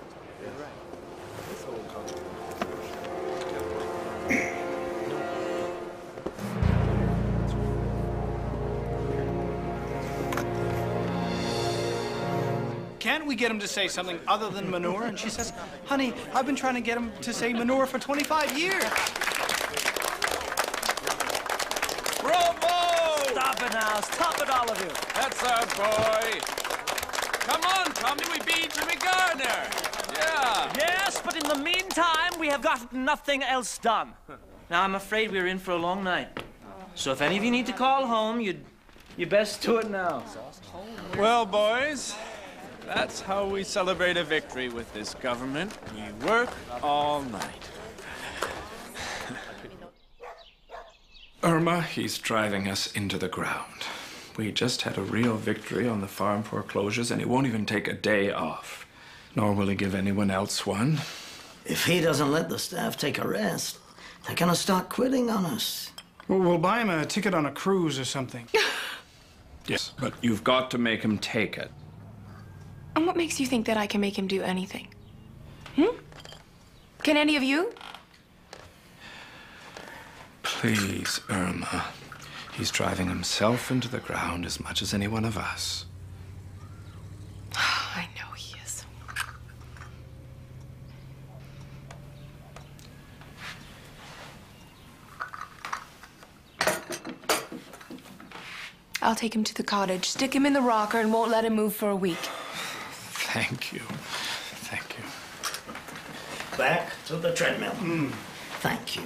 Can't we get him to say something other than manure? And she says, honey, I've been trying to get him to say manure for 25 years.
Bravo!
Stop it now. Stop it, all of you.
That's our boy. Come on, Tommy, we beat Jimmy Garner. Yeah.
Yes, but in the meantime, we have got nothing else done. Now, I'm afraid we're in for a long night. So if any of you need to call home, you best do it now.
Well, boys, that's how we celebrate a victory with this government. We work all night. Irma, he's driving us into the ground. We just had a real victory on the farm foreclosures, and he won't even take a day off. Nor will he give anyone else one.
If he doesn't let the staff take a rest, they're gonna start quitting on us.
Well, we'll buy him a ticket on a cruise or something.
Yes, but you've got to make him take it.
And what makes you think that I can make him do anything? Can any of you?
Please, Irma. He's driving himself into the ground as much as any one of us.
I know he is. I'll take him to the cottage, stick him in the rocker, and won't let him move for a week.
Thank you. Thank you.
Back to the treadmill. Thank you.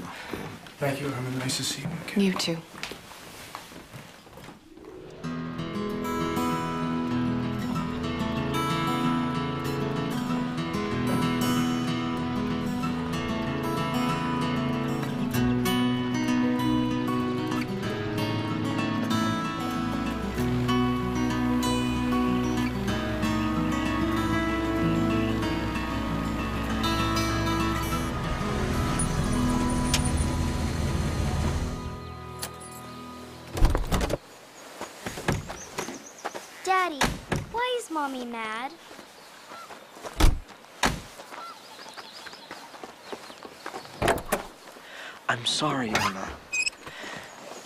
Thank you, Herman. Nice to see you again.
You too.
Daddy, why is Mommy mad?
I'm sorry, Irma.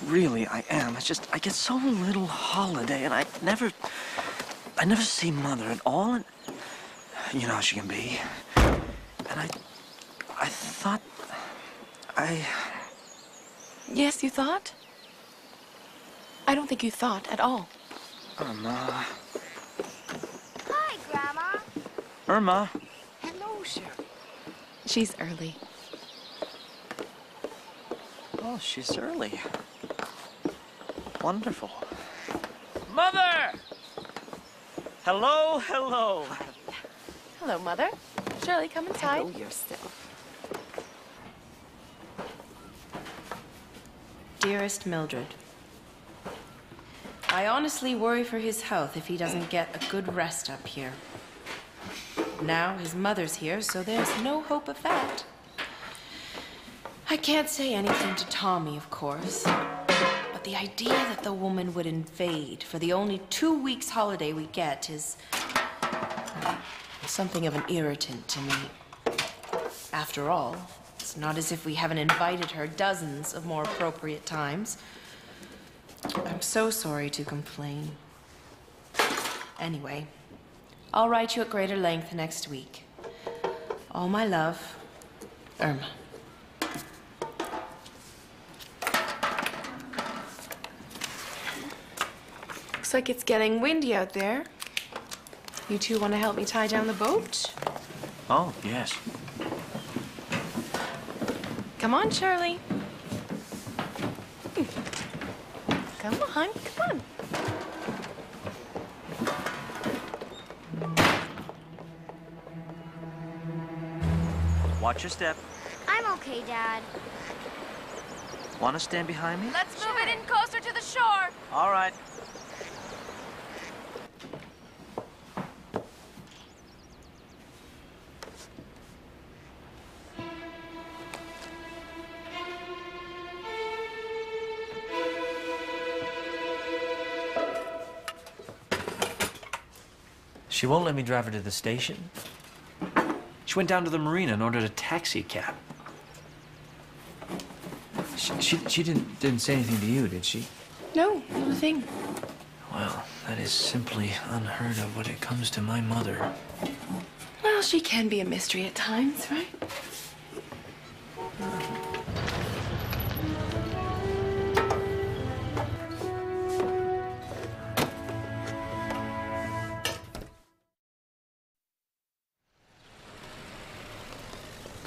Really, I am. It's just, I get so little holiday, and I never see Mother at all, and you know how she can be. And I thought,
Yes, you thought? I don't think you thought at all.
Irma.
Hi, Grandma.
Irma.
Hello, sir.
She's early.
Oh, she's early. Wonderful.
Mother! Hello, hello.
Hello, Mother. Shirley, come inside.
Hello yourself. Dearest Mildred, I honestly worry for his health if he doesn't get a good rest up here. Now his mother's here, so there's no hope of that. I can't say anything to Tommy, of course, but the idea that the woman would invade for the only 2 weeks holiday we get is something of an irritant to me. After all, it's not as if we haven't invited her dozens of more appropriate times. I'm so sorry to complain. Anyway, I'll write you at greater length next week. All my love, Irma.
Looks like it's getting windy out there. You two want to help me tie down the boat?
Oh, yes.
Come on, Shirley.
Come on, come on.
Watch your step.
I'm okay, Dad.
Want to stand behind me?
Let's move it in closer to the shore.
All right. She won't let me drive her to the station. She went down to the marina and ordered a taxi cab. She didn't say anything to you, did she?
No, not a thing.
Well, that is simply unheard of when it comes to my mother.
Well, she can be a mystery at times, right?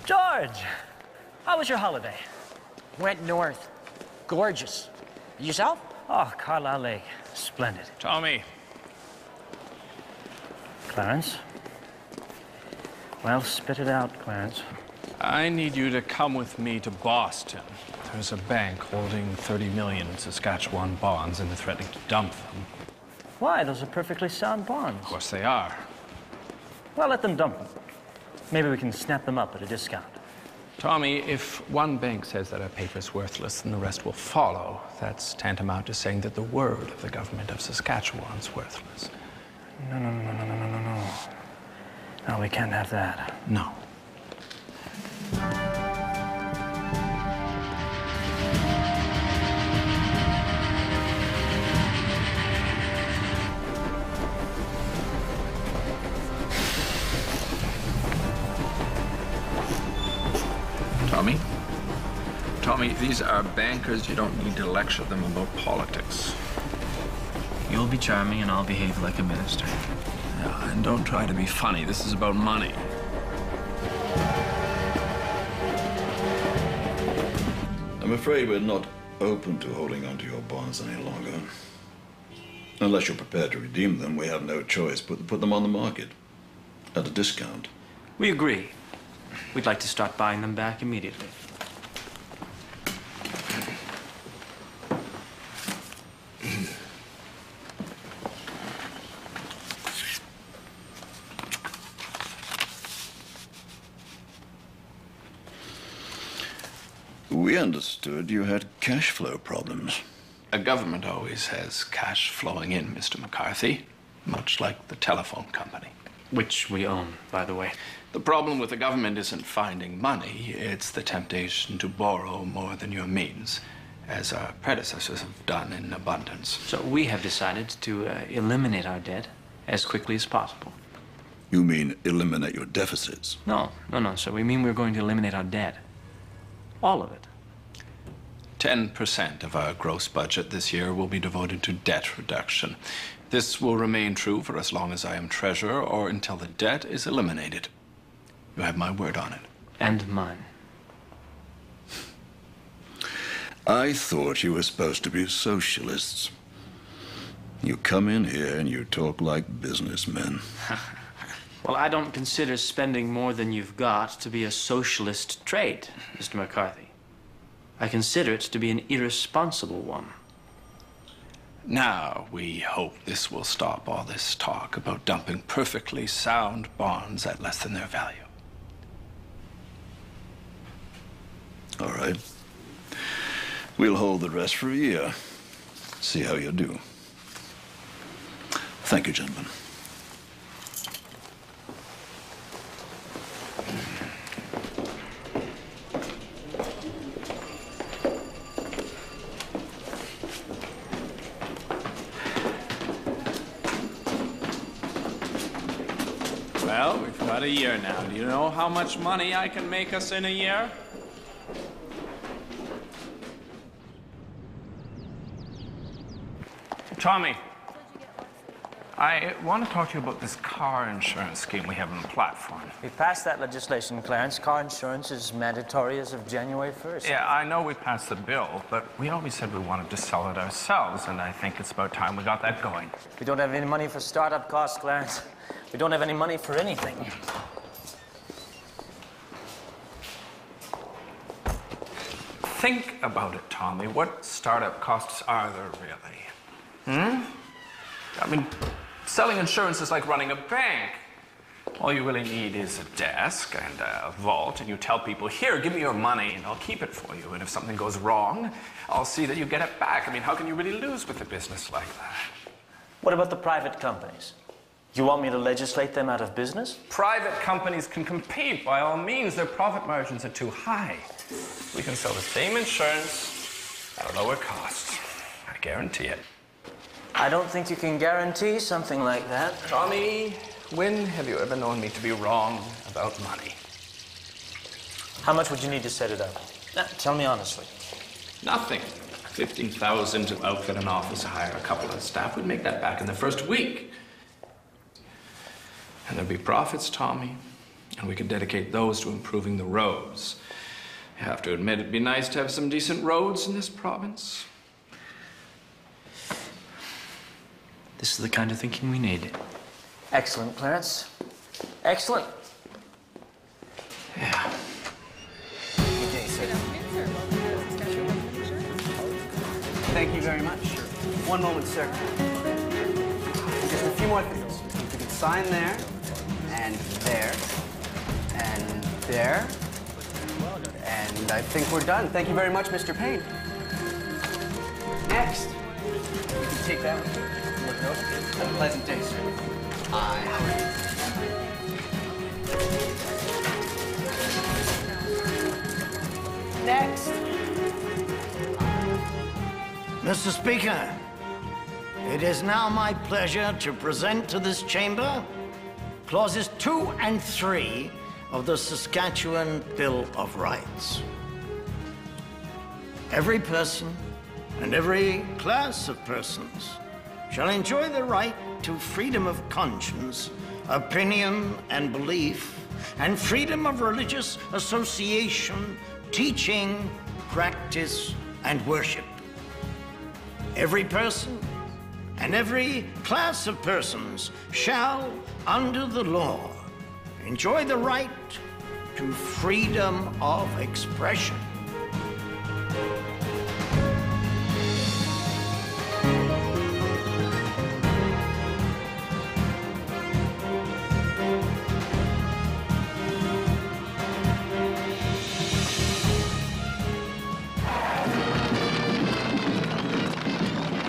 George, how was your holiday?
Went north. Gorgeous. Yourself?
Oh, Carlisle Lake. Splendid.
Tommy.
Clarence? Well, spit it out, Clarence.
I need you to come with me to Boston. There's a bank holding 30 million in Saskatchewan bonds and they're threatening to dump them.
Why? Those are perfectly sound bonds.
Of course they are.
Well, let them dump them. Maybe we can snap them up at a discount.
Tommy, if one bank says that a paper's worthless, then the rest will follow. That's tantamount to saying that the word of the government of Saskatchewan's worthless.
No. No, we can't have that.
No. Tommy, these are bankers. You don't need to lecture them about politics.
You'll be charming and I'll behave like a minister.
Yeah, and don't try to be funny. This is about money.
I'm afraid we're not open to holding onto your bonds any longer. Unless you're prepared to redeem them, we have no choice but to put them on the market at a discount.
We agree. We'd like to start buying them back immediately.
We understood you had cash flow problems.
A government always has cash flowing in, Mr. McCarthy, much like the telephone company.
Which we own, by the way.
The problem with the government isn't finding money, it's the temptation to borrow more than your means, as our predecessors have done in abundance.
So we have decided to eliminate our debt as quickly as possible.
You mean eliminate your deficits?
No. So we mean we're going to eliminate our debt. All of it.
10% of our gross budget this year will be devoted to debt reduction. This will remain true for as long as I am treasurer or until the debt is eliminated. You have my word on it.
And mine.
I thought you were supposed to be socialists. You come in here and you talk like businessmen.
Well, I don't consider spending more than you've got to be a socialist trait, Mr. McCarthy. I consider it to be an irresponsible one.
Now, we hope this will stop all this talk about dumping perfectly sound bonds at less than their value.
All right. We'll hold the rest for a year. See how you do. Thank you, gentlemen.
Well, we've got a year now. Do you know how much money I can make us in a year? Tommy, I want to talk to you about this car insurance scheme we have on the platform.
We passed that legislation, Clarence. Car insurance is mandatory as of January 1st.
Yeah, I know we passed the bill, but we always said we wanted to sell it ourselves, and I think it's about time we got that going.
We don't have any money for startup costs, Clarence. We don't have any money for anything.
Think about it, Tommy. What startup costs are there really? I mean, selling insurance is like running a bank. All you really need is a desk and a vault, and you tell people, here, give me your money, and I'll keep it for you. And if something goes wrong, I'll see that you get it back. I mean, how can you really lose with a business like that?
What about the private companies? You want me to legislate them out of business?
Private companies can compete by all means. Their profit margins are too high. We can sell the same insurance at a lower cost. I guarantee it.
I don't think you can guarantee something like that.
Tommy, when have you ever known me to be wrong about money?
How much would you need to set it up? Tell me honestly.
Nothing. $15,000 to outfit an office, hire a couple of staff. We'd make that back in the first week. And there'd be profits, Tommy. And we could dedicate those to improving the roads. You have to admit, it'd be nice to have some decent roads in this province.
This is the kind of thinking we need.
Excellent, Clarence. Excellent.
Yeah.
Good day, sir. Thank you very much. One moment, sir. Just a few more things. If you could sign there, and there, and there. And I think we're done. Thank you very much, Mr. Payne. Next, we can take that with you. Look it over. Have a pleasant day, sir. Next.
Mr. Speaker, it is now my pleasure to present to this chamber clauses 2 and 3 of the Saskatchewan Bill of Rights. Every person and every class of persons shall enjoy the right to freedom of conscience, opinion, and belief, and freedom of religious association, teaching, practice, and worship. Every person and every class of persons shall, under the law, enjoy the right to freedom of expression.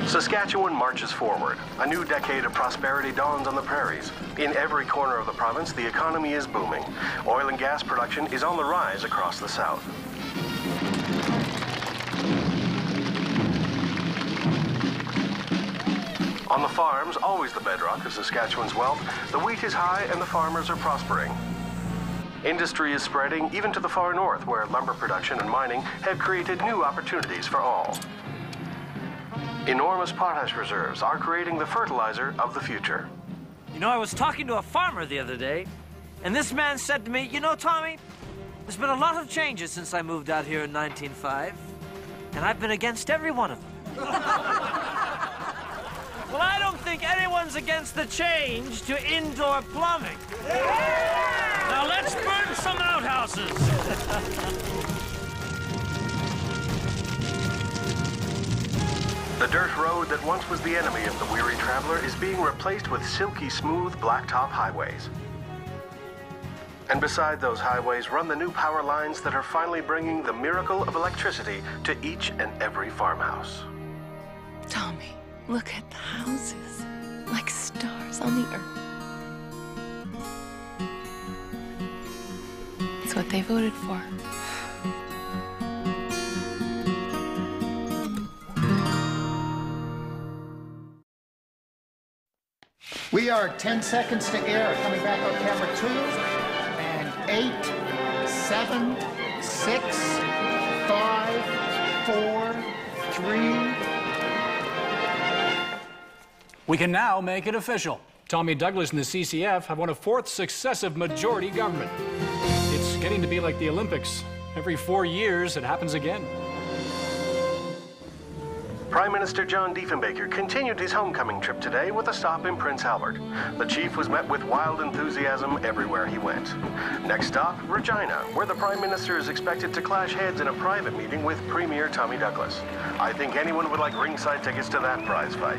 Saskatchewan marches forward. A new decade of prosperity dawns on the prairies. In every corner of the province, the economy is booming. Oil and gas production is on the rise across the south. On the farms, always the bedrock of Saskatchewan's wealth, the wheat is high and the farmers are prospering. Industry is spreading even to the far north, where lumber production and mining have created new opportunities for all. Enormous potash reserves are creating the fertilizer of the future.
You know, I was talking to a farmer the other day, and this man said to me, you know, Tommy, there's been a lot of changes since I moved out here in 1905, and I've been against every one of them. Well, I don't think anyone's against the change to indoor plumbing. Now let's burn some outhouses.
The dirt road that once was the enemy of the weary traveler is being replaced with silky smooth blacktop highways. And beside those highways run the new power lines that are finally bringing the miracle of electricity to each and every farmhouse.
Tommy, look at the houses, like stars on the earth. It's what they voted for.
We are 10 seconds to air. Coming back on camera 2, and 8, 7, 6, 5, 4, 3.
We can now make it official. Tommy Douglas and the CCF have won a 4th successive majority government. It's getting to be like the Olympics. Every 4 years, it happens again.
Prime Minister John Diefenbaker continued his homecoming trip today with a stop in Prince Albert. The chief was met with wild enthusiasm everywhere he went. Next stop, Regina, where the Prime Minister is expected to clash heads in a private meeting with Premier Tommy Douglas. I think anyone would like ringside tickets to that prize fight.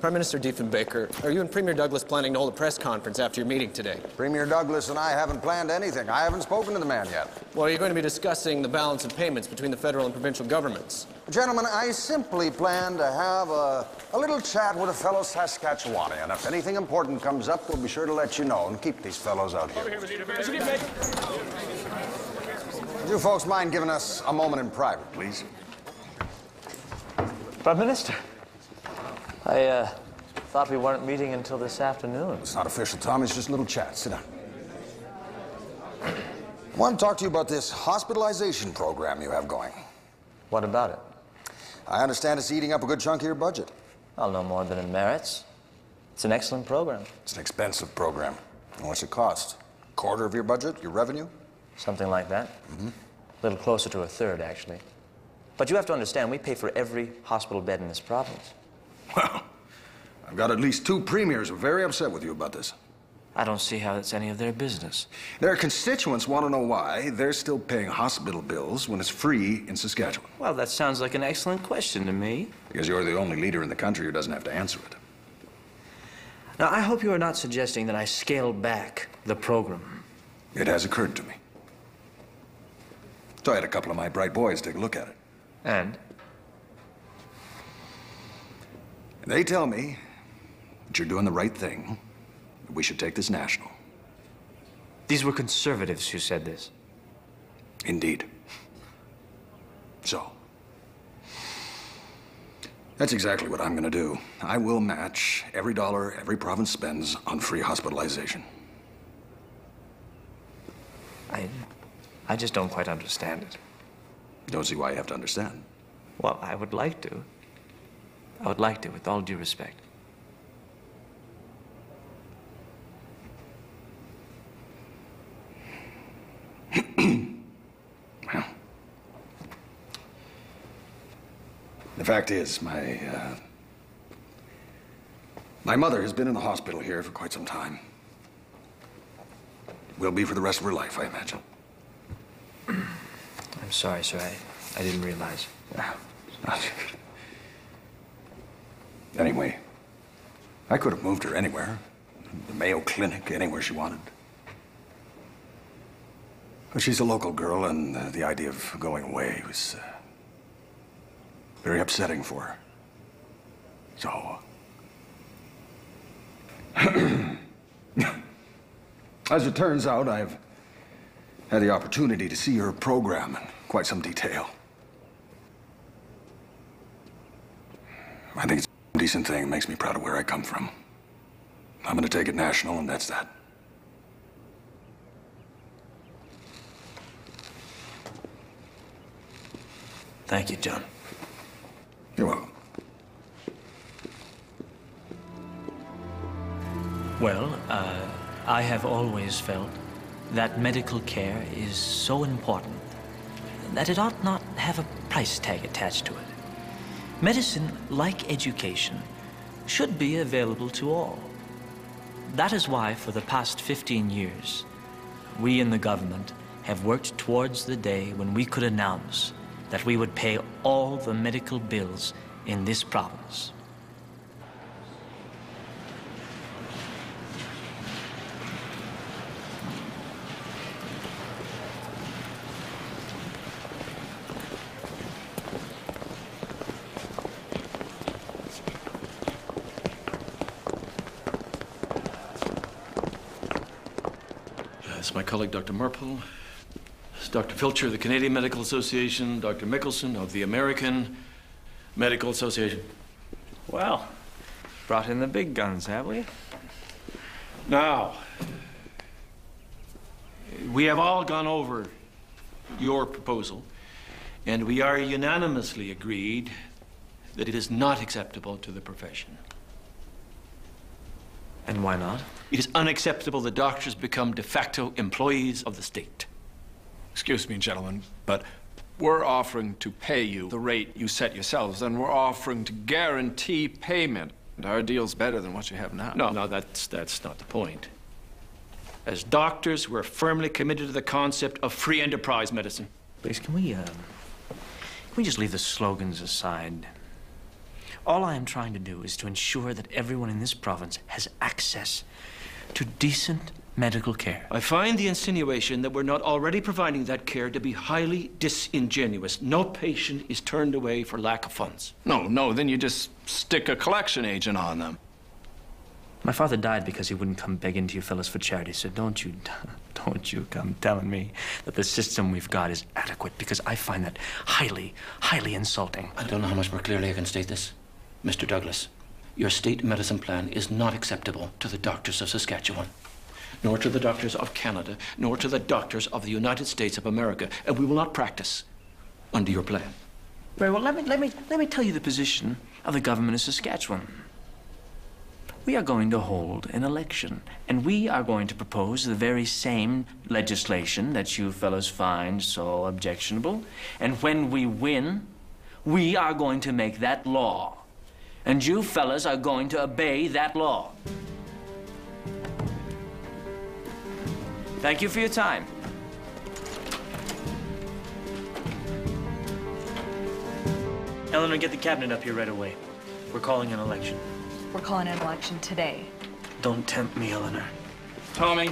Prime Minister Diefenbaker, are you and Premier Douglas planning to hold a press conference after your meeting today?
Premier Douglas and I haven't planned anything. I haven't spoken to the man yet.
Well, are you going to be discussing the balance of payments between the federal and provincial governments?
Gentlemen, I simply plan to have a little chat with a fellow Saskatchewanian. If anything important comes up, we'll be sure to let you know and keep these fellows out here. Would you folks mind giving us a moment in private, please?
Prime Minister, I thought we weren't meeting until this afternoon.
It's not official, Tom. It's just a little chat. Sit down. I want to talk to you about this hospitalization program you have going.
What about it?
I understand it's eating up a good chunk of your budget.
Well, no more than it merits. It's an excellent program.
It's an expensive program. And what's it cost? A quarter of your budget, your revenue?
Something like that. A little closer to a third, actually. But you have to understand, we pay for every hospital bed in this province.
Well, I've got at least 2 premiers who are very upset with you about this.
I don't see how it's any of their business.
Their constituents want to know why they're still paying hospital bills when it's free in Saskatchewan.
Well, that sounds like an excellent question to me.
Because you're the only leader in the country who doesn't have to answer it.
Now, I hope you are not suggesting that I scale back the program.
It has occurred to me. So I had a couple of my bright boys take a look at it.
And?
They tell me that you're doing the right thing, that we should take this national.
These were conservatives who said this.
Indeed. So, that's exactly what I'm going to do. I will match every dollar every province spends on free hospitalization.
I just don't quite understand it.
Don't see why you have to understand.
Well, I would like to. I would like to, with all due respect.
Well, the fact is, my mother has been in the hospital here for quite some time. Will be for the rest of her life, I imagine.
I'm sorry, sir. I didn't realize.
Anyway, I could have moved her anywhere. The Mayo Clinic, anywhere she wanted. But she's a local girl, and the idea of going away was very upsetting for her. So, as it turns out, I've had the opportunity to see her program in quite some detail. I think it's a decent thing. It makes me proud of where I come from. I'm going to take it national, and that's that.
Thank you, John.
You're welcome.
Well, I have always felt that medical care is so important that it ought not have a price tag attached to it. Medicine, like education, should be available to all. That is why, for the past 15 years, we in the government have worked towards the day when we could announce that we would pay all the medical bills in this province.
It's my colleague, Dr. Marple. It's Dr. Filcher of the Canadian Medical Association, Dr. Mickelson of the American Medical Association.
Well, brought in the big guns, have we?
Now, we have all gone over your proposal, and we are unanimously agreed that it is not acceptable to the profession.
And why not?
It is unacceptable that doctors become de facto employees of the state.
Excuse me, gentlemen, but we're offering to pay you the rate you set yourselves, and we're offering to guarantee payment. And our deal's better than what you have now.
No, that's not the point. As doctors, we're firmly committed to the concept of free enterprise medicine.
Please, can we just leave the slogans aside? All I am trying to do is to ensure that everyone in this province has access to decent medical care.
I find the insinuation that we're not already providing that care to be highly disingenuous. No patient is turned away for lack of funds.
No, then you just stick a collection agent on them.
My father died because he wouldn't come begging to you fellas for charity, so don't you come telling me that the system we've got is adequate, because I find that highly, highly insulting.
I don't know how much more clearly I can state this. Mr. Douglas, your state medicine plan is not acceptable to the doctors of Saskatchewan,
nor to the doctors of Canada, nor to the doctors of the United States of America, and we will not practice under your plan.
Very well, let me tell you the position of the government of Saskatchewan. We are going to hold an election, and we are going to propose the very same legislation that you fellows find so objectionable. And when we win, we are going to make that law. And you fellas are going to obey that law. Thank you for your time. Eleanor, get the cabinet up here right away. We're calling an election.
We're calling an election today.
Don't tempt me, Eleanor.
Tommy.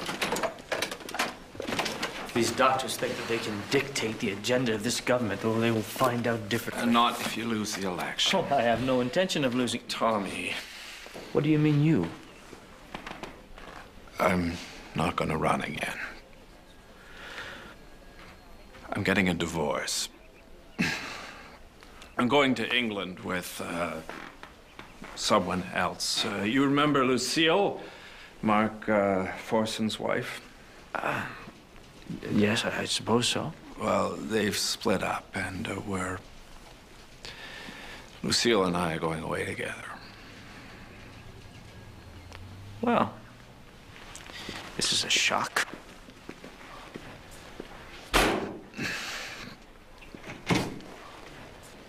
These doctors think that they can dictate the agenda of this government, or they will find out differently.
And not if you lose the election.
Oh, I have no intention of losing.
Tommy.
What do you mean, you?
I'm not going to run again. I'm getting a divorce. I'm going to England with someone else. You remember Lucille, Mark Forson's wife?
Yes, I suppose so.
Well, they've split up, and Lucille and I are going away together.
Well, this is a shock.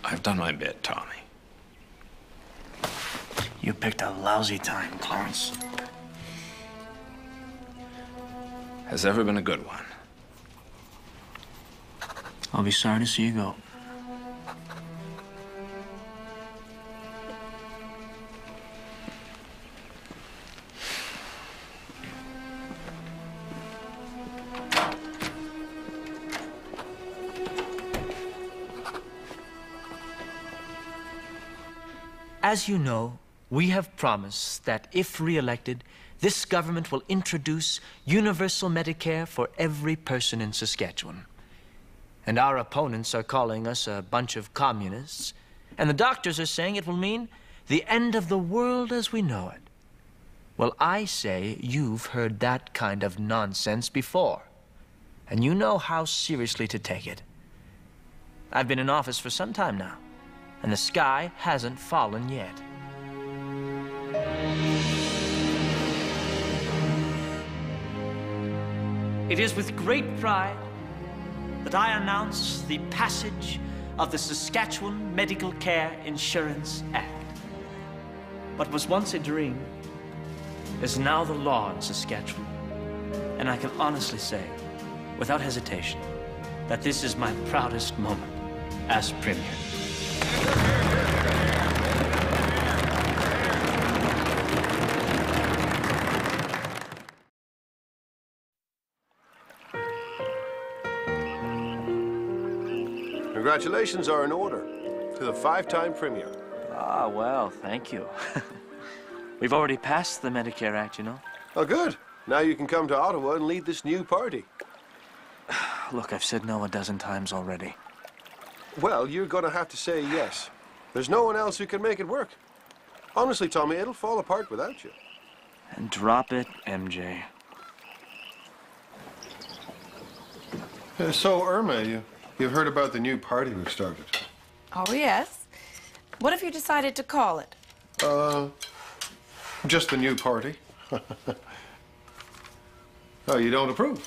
I've done my bit, Tommy.
You picked a lousy time, Clarence.
Has ever been a good one.
I'll be sorry to see you go. As you know, we have promised that if re-elected, this government will introduce universal Medicare for every person in Saskatchewan. And our opponents are calling us a bunch of communists, and the doctors are saying it will mean the end of the world as we know it. Well, I say you've heard that kind of nonsense before, and you know how seriously to take it. I've been in office for some time now, and the sky hasn't fallen yet. It is with great pride that I announce the passage of the Saskatchewan Medical Care Insurance Act. What was once a dream is now the law in Saskatchewan. And I can honestly say, without hesitation, that this is my proudest moment as Premier.
Congratulations are in order to the 5-time Premier.
Ah, well, thank you. We've already passed the Medicare Act, you know.
Oh, good. Now you can come to Ottawa and lead this new party.
Look, I've said no a dozen times already.
Well, you're going to have to say yes. There's no one else who can make it work. Honestly, Tommy, it'll fall apart without you.
And drop it, MJ.
So, Irma, you've heard about the new party we've started.
Oh, yes.
What have you decided to call it?
Just the new party. Oh, you don't approve?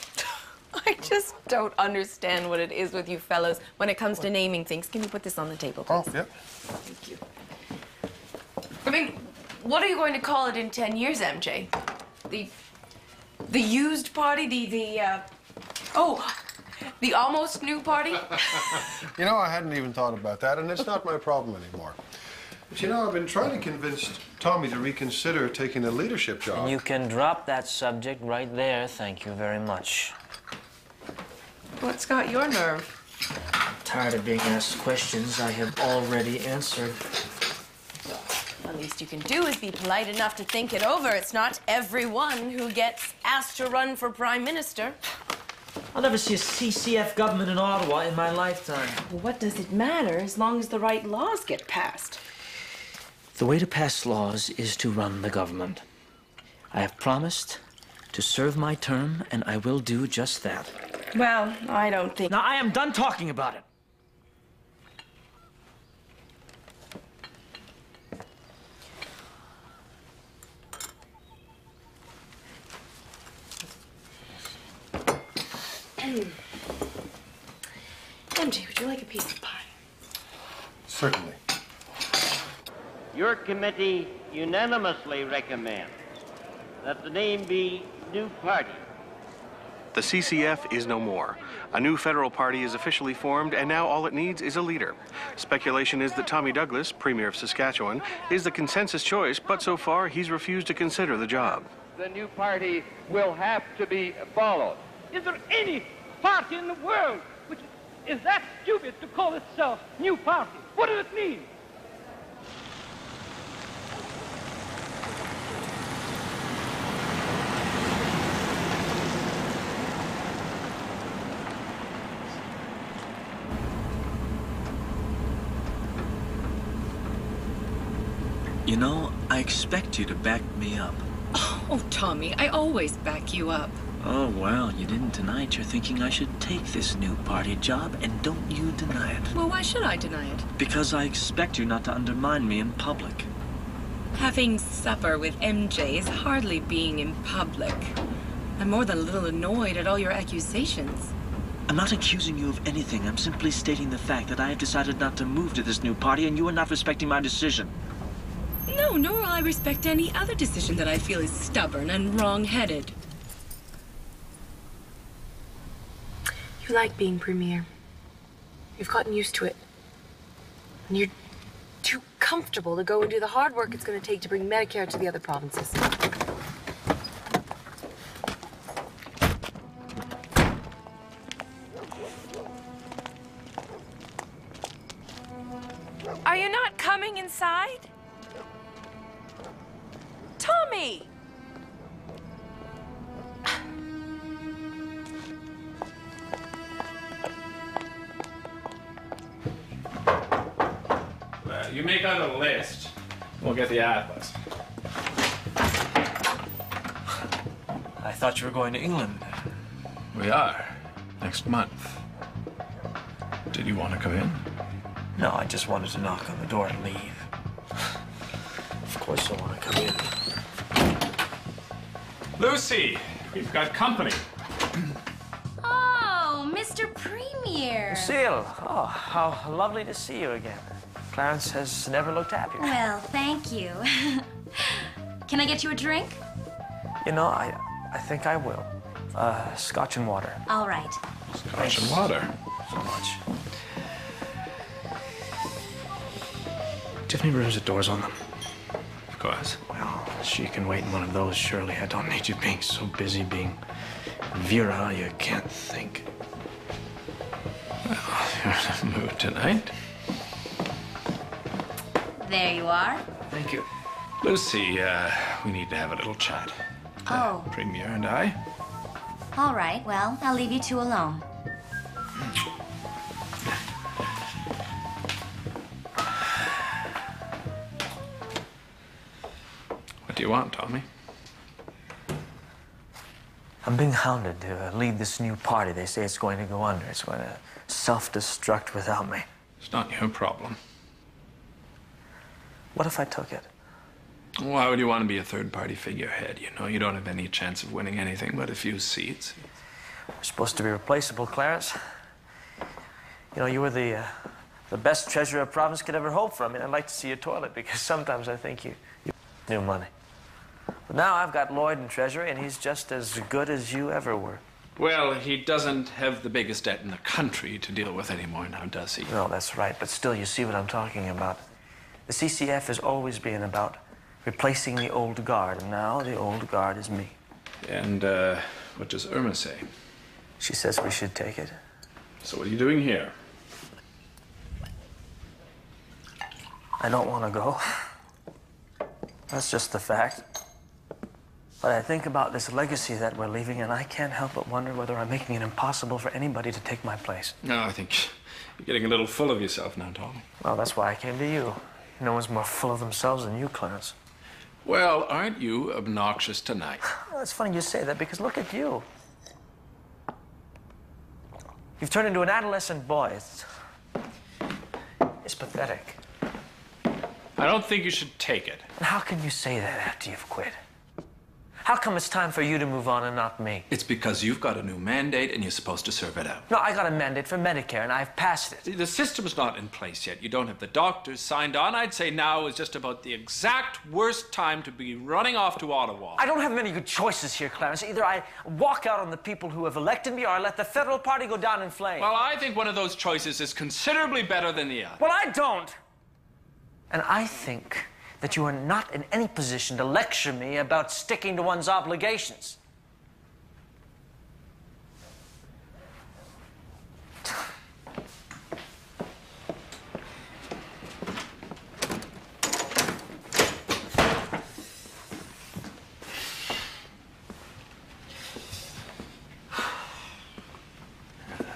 I just don't understand what it is with you fellows when it comes to naming things. Can you put this on the table, please?
Oh, yep.
Thank you. I mean, what are you going to call it in 10 years, MJ? The used party? The almost new party?
You know, I hadn't even thought about that, and it's not my problem anymore. But you know, I've been trying to convince Tommy to reconsider taking a leadership job.
And you can drop that subject right there. Thank you very much.
What's got your nerve?
Tired of being asked questions I have already answered.
The least you can do is be polite enough to think it over. It's not everyone who gets asked to run for Prime Minister.
I'll never see a CCF government in Ottawa in my lifetime.
Well, what does it matter as long as the right laws get passed?
The way to pass laws is to run the government. I have promised to serve my term, and I will do just that.
Well, I don't think...
Now, I am done talking about it.
MJ, would you like a piece of pie?
Certainly.
Your committee unanimously recommends that the name be New Party.
The CCF is no more. A new federal party is officially formed, and now all it needs is a leader. Speculation is that Tommy Douglas, Premier of Saskatchewan, is the consensus choice, but so far he's refused to consider the job.
The new party will have to be followed.
Is there any party in the world which is that stupid to call itself New Party? What does it mean?
You know, I expect you to back me up.
Oh, Tommy, I always back you up.
Oh, well, you didn't tonight. You're thinking I should take this new party job, and don't you deny it.
Well, why should I deny it?
Because I expect you not to undermine me in public.
Having supper with MJ is hardly being in public. I'm more than a little annoyed at all your accusations.
I'm not accusing you of anything. I'm simply stating the fact that I have decided not to move to this new party, and you are not respecting my decision.
No, nor will I respect any other decision that I feel is stubborn and wrong-headed. You like being Premier. You've gotten used to it. And you're too comfortable to go and do the hard work it's going to take to bring Medicare to the other provinces. Are you not coming inside? Tommy!
Well, you make out a list. We'll get the atlas.
I thought you were going to England.
We are. Next month. Did you want to come in?
No, I just wanted to knock on the door and leave. Of course I want to come in.
Lucy, we've got company.
Oh, Mr. Premier.
Lucille, oh, how lovely to see you again. Clarence has never looked happier.
Well, thank you. Can I get you a drink?
You know, I think I will. Scotch and water.
All right.
Scotch and water.
So much.
Do you have any rooms with doors on them?
Of course.
Well, she can wait in one of those, surely. I don't need you being so busy being Vera, you can't think.
Well, you're in a mood tonight.
There you are.
Thank you.
Lucy, we need to have a little chat.
Oh.
Premier and I.
All right, well, I'll leave you two alone.
What do you want, Tommy?
I'm being hounded to lead this new party. They say it's going to go under. It's going to self-destruct without me.
It's not your problem.
What if I took it?
Why would you want to be a third-party figurehead? You know, you don't have any chance of winning anything but a few seats.
We're supposed to be replaceable, Clarence. You know, you were the best treasurer a province could ever hope for. I mean, I'd like to see your toilet because sometimes I think you knew money. But now I've got Lloyd in treasury, and he's just as good as you ever were.
Well, he doesn't have the biggest debt in the country to deal with anymore now, does he?
No, that's right. But still, you see what I'm talking about. The CCF has always been about replacing the old guard, and now the old guard is me.
And what does Irma say?
She says we should take it.
So what are you doing here?
I don't want to go. That's just the fact. But I think about this legacy that we're leaving, and I can't help but wonder whether I'm making it impossible for anybody to take my place.
No, I think you're getting a little full of yourself now, Tommy.
Well, that's why I came to you. No one's more full of themselves than you, Clarence.
Well, aren't you obnoxious tonight?
Well, it's funny you say that because look at you. You've turned into an adolescent boy. It's pathetic.
I don't think you should take it.
And how can you say that after you've quit? How come it's time for you to move on and not me?
It's because you've got a new mandate and you're supposed to serve it out.
No, I got a mandate for Medicare and I've passed it.
The system's not in place yet. You don't have the doctors signed on. I'd say now is just about the exact worst time to be running off to Ottawa.
I don't have many good choices here, Clarence. Either I walk out on the people who have elected me or I let the federal party go down in flames.
Well, I think one of those choices is considerably better than the other.
Well, I don't. And I think that you are not in any position to lecture me about sticking to one's obligations.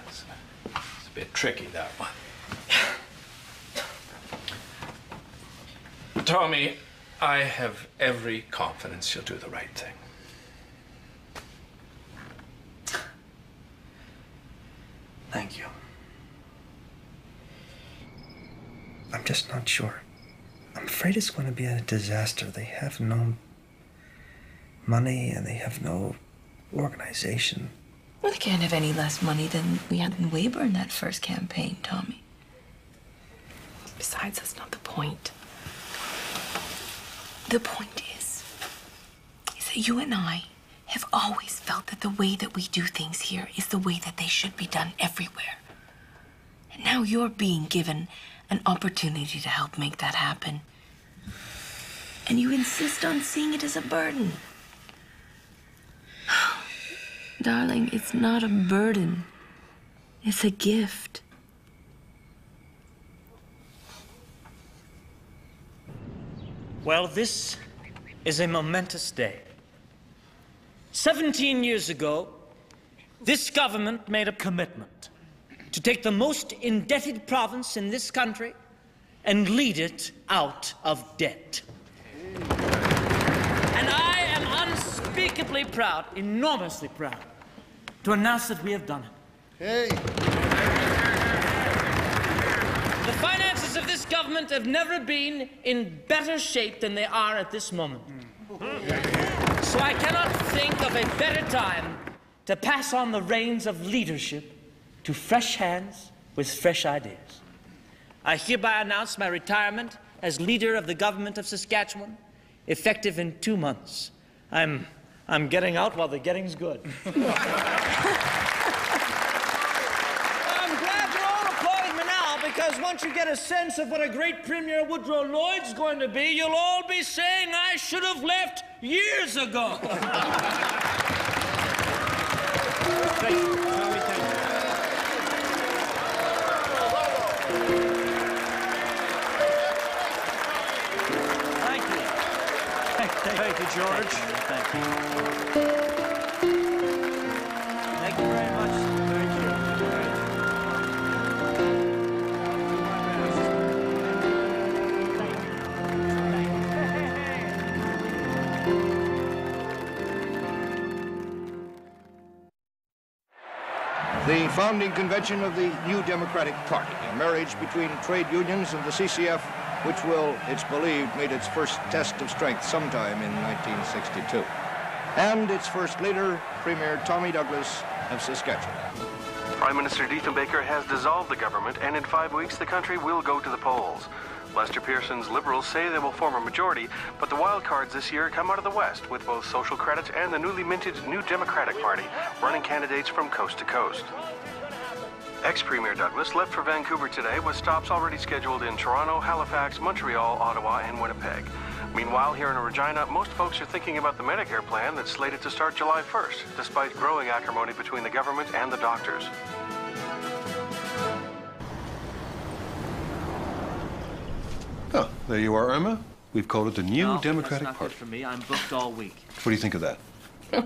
It's a bit tricky, that one. Tommy, I have every confidence you'll do the right thing.
Thank you. I'm just not sure. I'm afraid it's going to be a disaster. They have no money and they have no organization.
Well, they can't have any less money than we had in Weyburn that first campaign, Tommy. Besides, that's not the point. The point is that you and I have always felt that the way that we do things here is the way that they should be done everywhere. And now you're being given an opportunity to help make that happen. And you insist on seeing it as a burden. Darling, it's not a burden. It's a gift.
Well, this is a momentous day. 17 years ago, this government made a commitment to take the most indebted province in this country and lead it out of debt. And I am unspeakably proud, enormously proud, to announce that we have done it.
Hey!
The finances of this government have never been in better shape than they are at this moment. So I cannot think of a better time to pass on the reins of leadership to fresh hands with fresh ideas. I hereby announce my retirement as leader of the government of Saskatchewan, effective in 2 months. I'm getting out while the getting's good. I'm glad you're all applauding me now, because once you get a sense of what a great Premier Woodrow Lloyd's going to be, you'll all be saying I should have left years ago. Thank you.
Thank you, George. Thank you. Thank you very much. Thank you.
The founding convention of the New Democratic Party, a marriage between trade unions and the CCF, which will, it's believed, meet its first test of strength sometime in 1962. And its first leader, Premier Tommy Douglas of Saskatchewan.
Prime Minister Diefenbaker has dissolved the government, and in 5 weeks, the country will go to the polls. Lester Pearson's Liberals say they will form a majority, but the wild cards this year come out of the West, with both Social Credit and the newly minted New Democratic Party running candidates from coast to coast. Ex-Premier Douglas left for Vancouver today with stops already scheduled in Toronto, Halifax, Montreal, Ottawa, and Winnipeg. Meanwhile, here in Regina, most folks are thinking about the Medicare plan that's slated to start July 1st, despite growing acrimony between the government and the doctors.
Oh, there you are, Irma. We've called it the New Democratic
Party.
Party.
For me, I'm booked all week.
What do you think of that?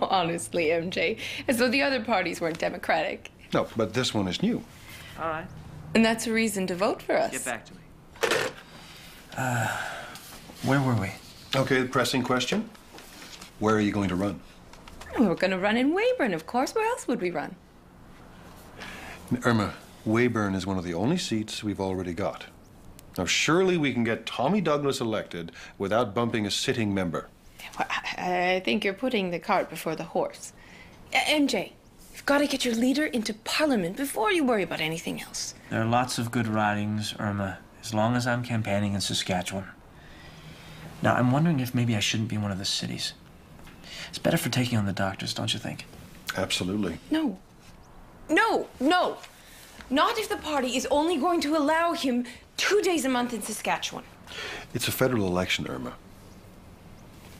Honestly, MJ, as though the other parties weren't democratic.
No, but this one is new.
All right.
And that's a reason to vote for us.
Get back to me. Where were we?
Okay, the pressing question. Where are you going to run?
We're going to run in Weyburn, of course. Where else would we run?
Irma, Weyburn is one of the only seats we've already got. Now, surely we can get Tommy Douglas elected without bumping a sitting member.
Well, I think you're putting the cart before the horse. MJ, you've got to get your leader into Parliament before you worry about anything else.
There are lots of good ridings, Irma, as long as I'm campaigning in Saskatchewan. Now, I'm wondering if maybe I shouldn't be in one of the cities. It's better for taking on the doctors, don't you think?
Absolutely.
No. No, no. Not if the party is only going to allow him 2 days a month in Saskatchewan.
It's a federal election, Irma.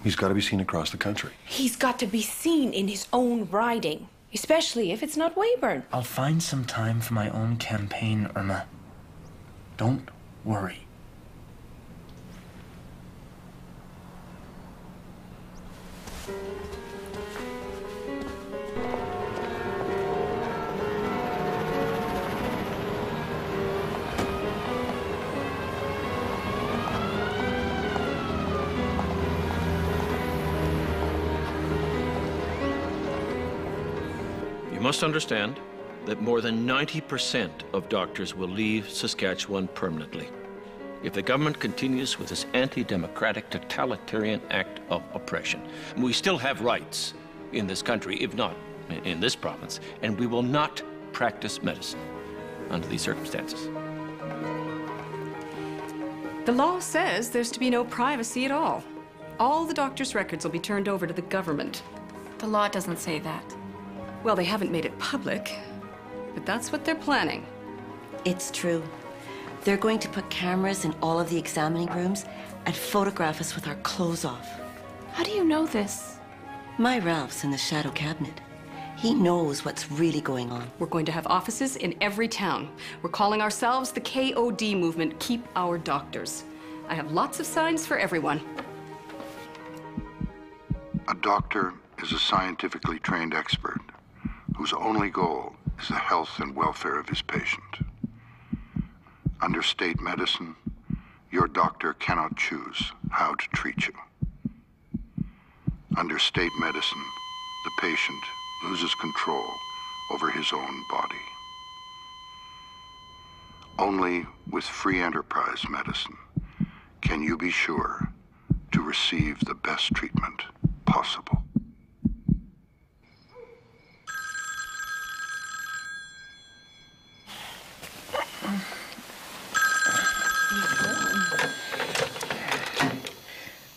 He's got to be seen across the country.
He's got to be seen in his own riding, especially if it's not Weyburn.
I'll find some time for my own campaign, Irma. Don't worry.
You must understand that more than 90% of doctors will leave Saskatchewan permanently if the government continues with this anti-democratic, totalitarian act of oppression. We still have rights in this country, if not in this province, and we will not practice medicine under these circumstances.
The law says there's to be no privacy at all. All the doctor's records will be turned over to the government.
The law doesn't say that.
Well, they haven't made it public, but that's what they're planning.
It's true. They're going to put cameras in all of the examining rooms and photograph us with our clothes off.
How do you know this?
My Ralph's in the shadow cabinet. He knows what's really going on.
We're going to have offices in every town. We're calling ourselves the KOD movement, Keep Our Doctors. I have lots of signs for everyone.
A doctor is a scientifically trained expert whose only goal is the health and welfare of his patient. Under state medicine, your doctor cannot choose how to treat you. Under state medicine, the patient loses control over his own body. Only with free enterprise medicine can you be sure to receive the best treatment possible.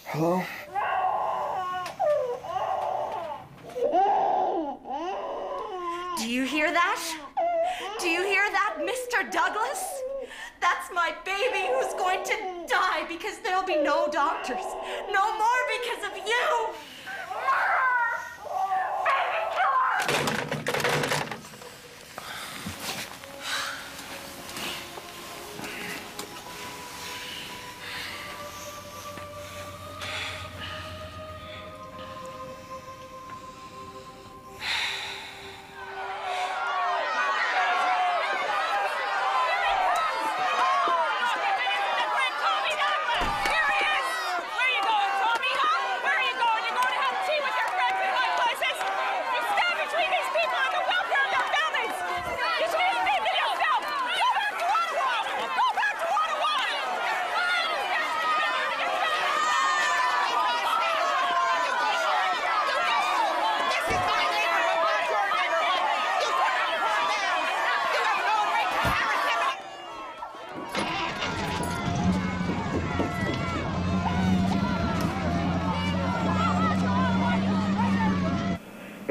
Hello?
Do you hear that? Do you hear that, Mr. Douglas? That's my baby who's going to die because there'll be no doctors. No more because of you! Baby killer!
Where are you going, Tommy, huh? Where are you going? You're going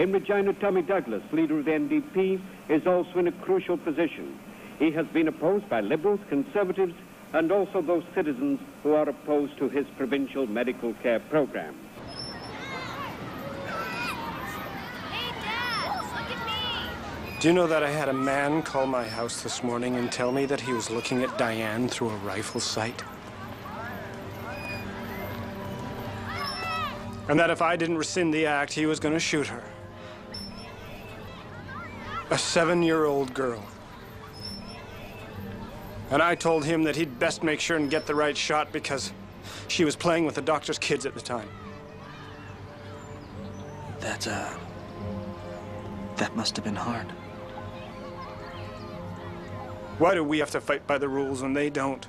In Regina, Tommy Douglas, leader of the NDP, is also in a crucial position. He has been opposed by Liberals, Conservatives, and also those citizens who are opposed to his provincial medical care program.
Do you know that I had a man call my house this morning and tell me that he was looking at Diane through a rifle sight? And that if I didn't rescind the act, he was going to shoot her. A 7-year-old girl. And I told him that he'd best make sure and get the right shot because she was playing with the doctor's kids at the time.
That must have been hard.
Why do we have to fight by the rules when they don't?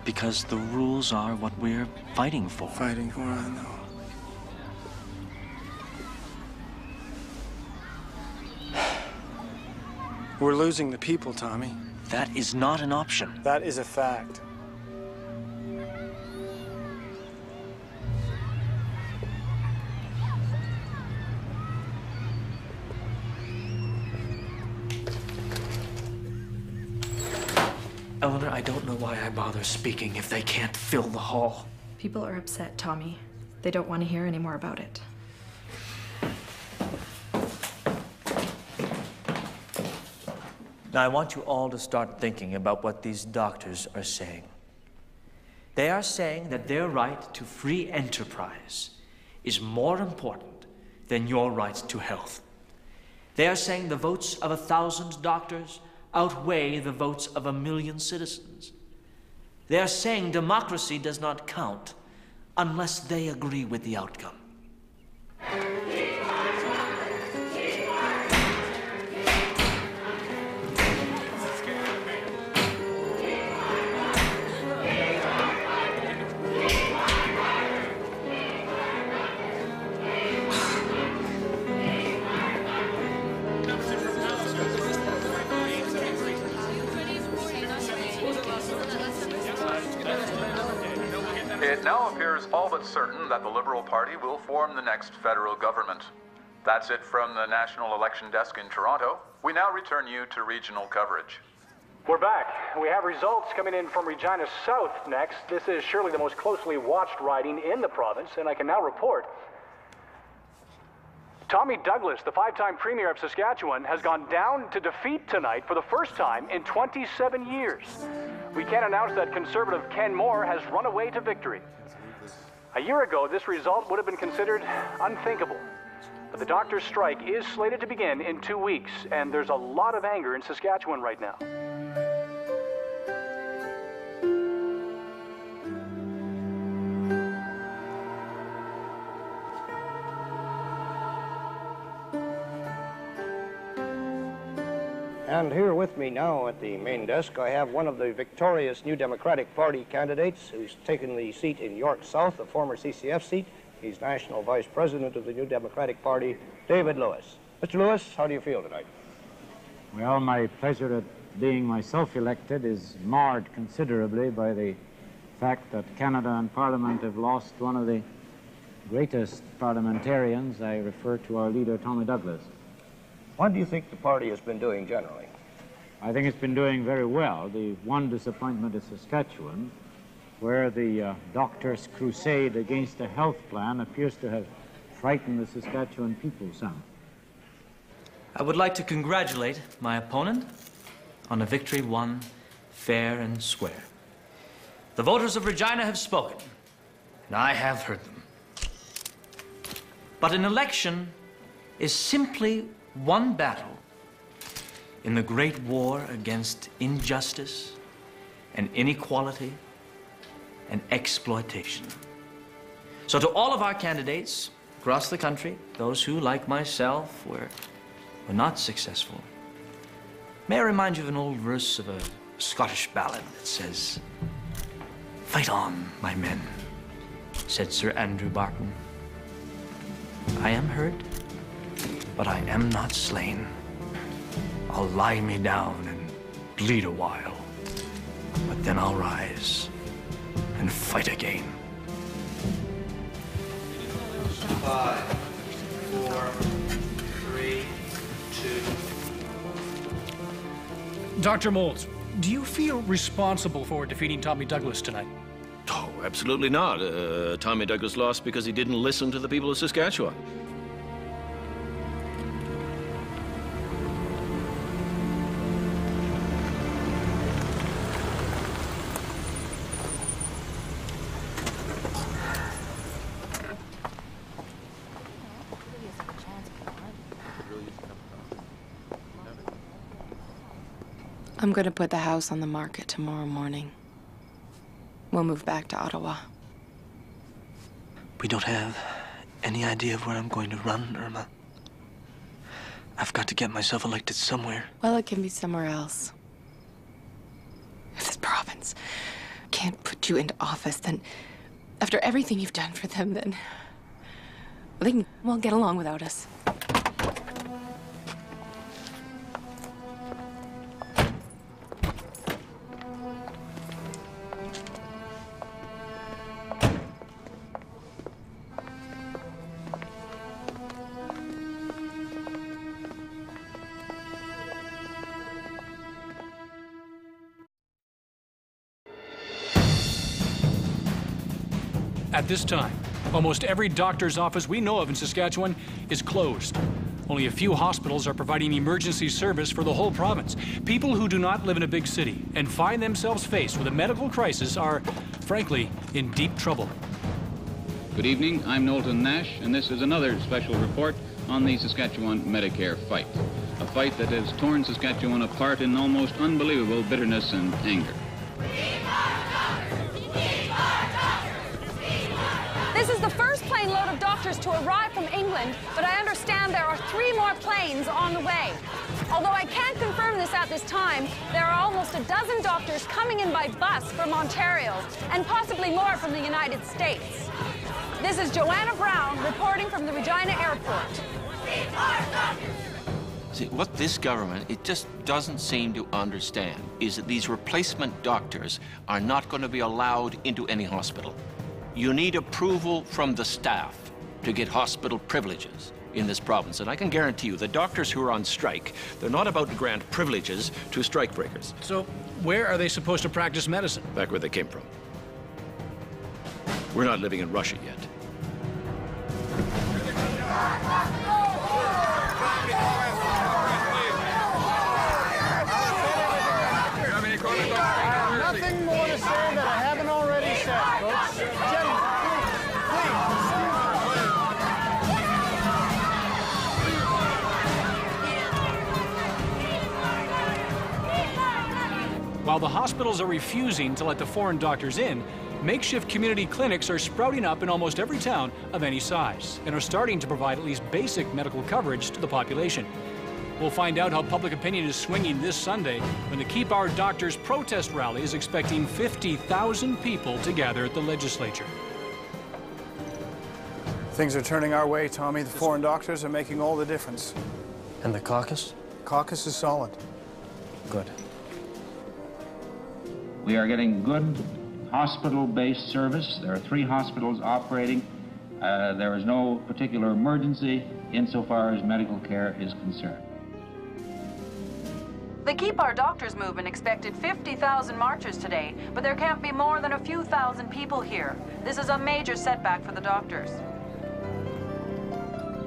Because the rules are what we're fighting for.
Fighting for, I know. We're losing the people, Tommy.
That is not an option.
That is a fact.
Eleanor, I don't know why I bother speaking if they can't fill the hall.
People are upset, Tommy. They don't want to hear any more about it.
Now, I want you all to start thinking about what these doctors are saying. They are saying that their right to free enterprise is more important than your right to health. They are saying the votes of 1,000 doctors outweigh the votes of 1,000,000 citizens. They are saying democracy does not count unless they agree with the outcome.
It now appears all but certain that the Liberal Party will form the next federal government. That's it from the National Election Desk in Toronto. We now return you to regional coverage.
We're back. We have results coming in from Regina South next. This is surely the most closely watched riding in the province, and I can now report Tommy Douglas, the 5-time Premier of Saskatchewan, has gone down to defeat tonight for the first time in 27 years. We can announce that Conservative Ken Moore has run away to victory. A year ago, this result would have been considered unthinkable. But the doctor's strike is slated to begin in 2 weeks, and there's a lot of anger in Saskatchewan right now.
And here with me now at the main desk, I have one of the victorious New Democratic Party candidates who's taken the seat in York South, a former CCF seat. He's National Vice President of the New Democratic Party, David Lewis. Mr. Lewis, how do you feel tonight?
Well, my pleasure at being myself elected is marred considerably by the fact that Canada and Parliament have lost one of the greatest parliamentarians. I refer to our leader, Tommy Douglas.
What do you think the party has been doing generally?
I think it's been doing very well. The one disappointment is Saskatchewan, where the doctors' crusade against a health plan appears to have frightened the Saskatchewan people some.
I would like to congratulate my opponent on a victory won fair and square. The voters of Regina have spoken, and I have heard them. But an election is simply one battle in the great war against injustice and inequality and exploitation. So to all of our candidates across the country, those who, like myself, were not successful, may I remind you of an old verse of a Scottish ballad that says, "Fight on, my men," said Sir Andrew Barton. "I am hurt, but I am not slain. I'll lie me down and bleed a while, but then I'll rise and fight again."
5, 4,
Dr. Moulds, do you feel responsible for defeating Tommy Douglas tonight?
Oh, absolutely not. Tommy Douglas lost because he didn't listen to the people of Saskatchewan.
I'm going to put the house on the market tomorrow morning. We'll move back to Ottawa.
We don't have any idea of where I'm going to run, Irma. I've got to get myself elected somewhere.
Well, it can be somewhere else. If this province can't put you into office, then after everything you've done for them, then they can, well, get along without us.
At this time, almost every doctor's office we know of in Saskatchewan is closed. Only a few hospitals are providing emergency service for the whole province. People who do not live in a big city and find themselves faced with a medical crisis are, frankly, in deep trouble.
Good evening, I'm Knowlton Nash, and this is another special report on the Saskatchewan Medicare fight. A fight that has torn Saskatchewan apart in almost unbelievable bitterness and anger.
This is the first plane load of doctors to arrive from England, but I understand there are 3 more planes on the way. Although I can't confirm this at this time, there are almost a dozen doctors coming in by bus from Ontario, and possibly more from the United States. This is Joanna Brown reporting from the Regina Airport.
See, what this government, it just doesn't seem to understand is that these replacement doctors are not going to be allowed into any hospital. You need approval from the staff to get hospital privileges in this province. And I can guarantee you, the doctors who are on strike, they're not about to grant privileges to strikebreakers.
So where are they supposed to practice medicine?
Back where they came from. We're not living in Russia yet.
Nothing more to say that I haven't already said, folks. Gentlemen, please.
While the hospitals are refusing to let the foreign doctors in, makeshift community clinics are sprouting up in almost every town of any size and are starting to provide at least basic medical coverage to the population. We'll find out how public opinion is swinging this Sunday when the Keep Our Doctors protest rally is expecting 50,000 people to gather at the legislature.
Things are turning our way, Tommy. The foreign doctors are making all the difference.
And the caucus?
Caucus is solid.
Good.
We are getting good hospital-based service. There are 3 hospitals operating. There is no particular emergency insofar as medical care is concerned.
The Keep Our Doctors movement expected 50,000 marchers today, but there can't be more than a few thousand people here. This is a major setback for the doctors.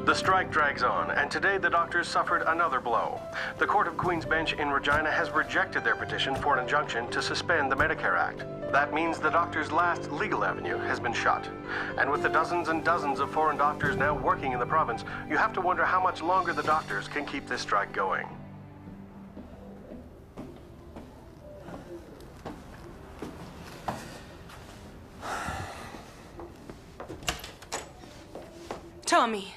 The strike drags on, and today the doctors suffered another blow. The Court of Queen's Bench in Regina has rejected their petition for an injunction to suspend the Medicare Act. That means the doctors' last legal avenue has been shut. And with the dozens and dozens of foreign doctors now working in the province, you have to wonder how much longer the doctors can keep this strike going.
Tommy,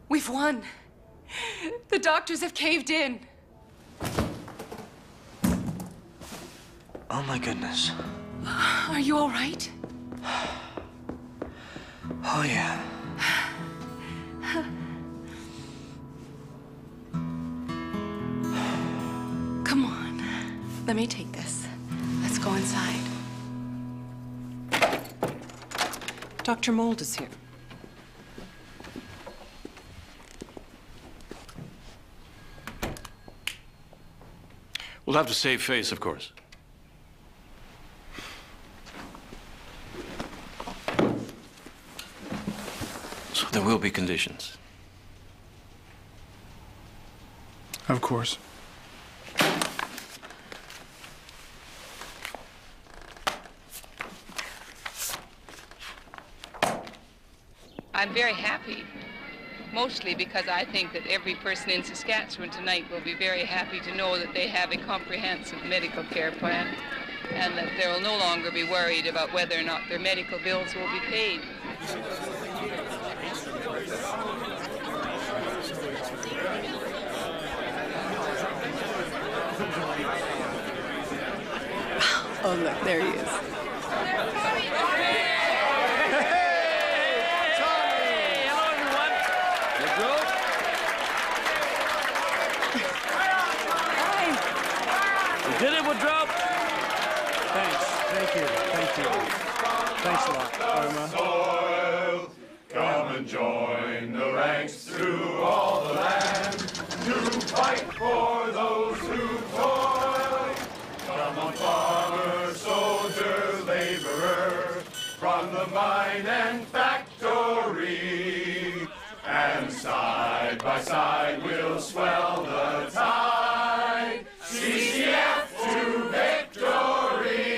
we've won. The doctors have caved in.
Oh, my goodness.
Are you all right?
Oh, yeah.
Come on. Let me take this. Let's go inside. Dr. Mould is here.
Well, We'll have to save face, of course. So there will be conditions.
Of course.
I'm very happy, mostly because I think that every person in Saskatchewan tonight will be very happy to know that they have a comprehensive medical care plan and that they will no longer be worried about whether or not their medical bills will be paid.
Oh, look, there he is.
Did it, Woodrow?
Thanks. Thank you. Thank you. Thanks a lot, Irma.
Soil, come and join the ranks through all the land to fight for those who toil. Come on, farmer, soldier, laborer, from the mine and factory, and side by side we'll swell the tide. CCF to victory!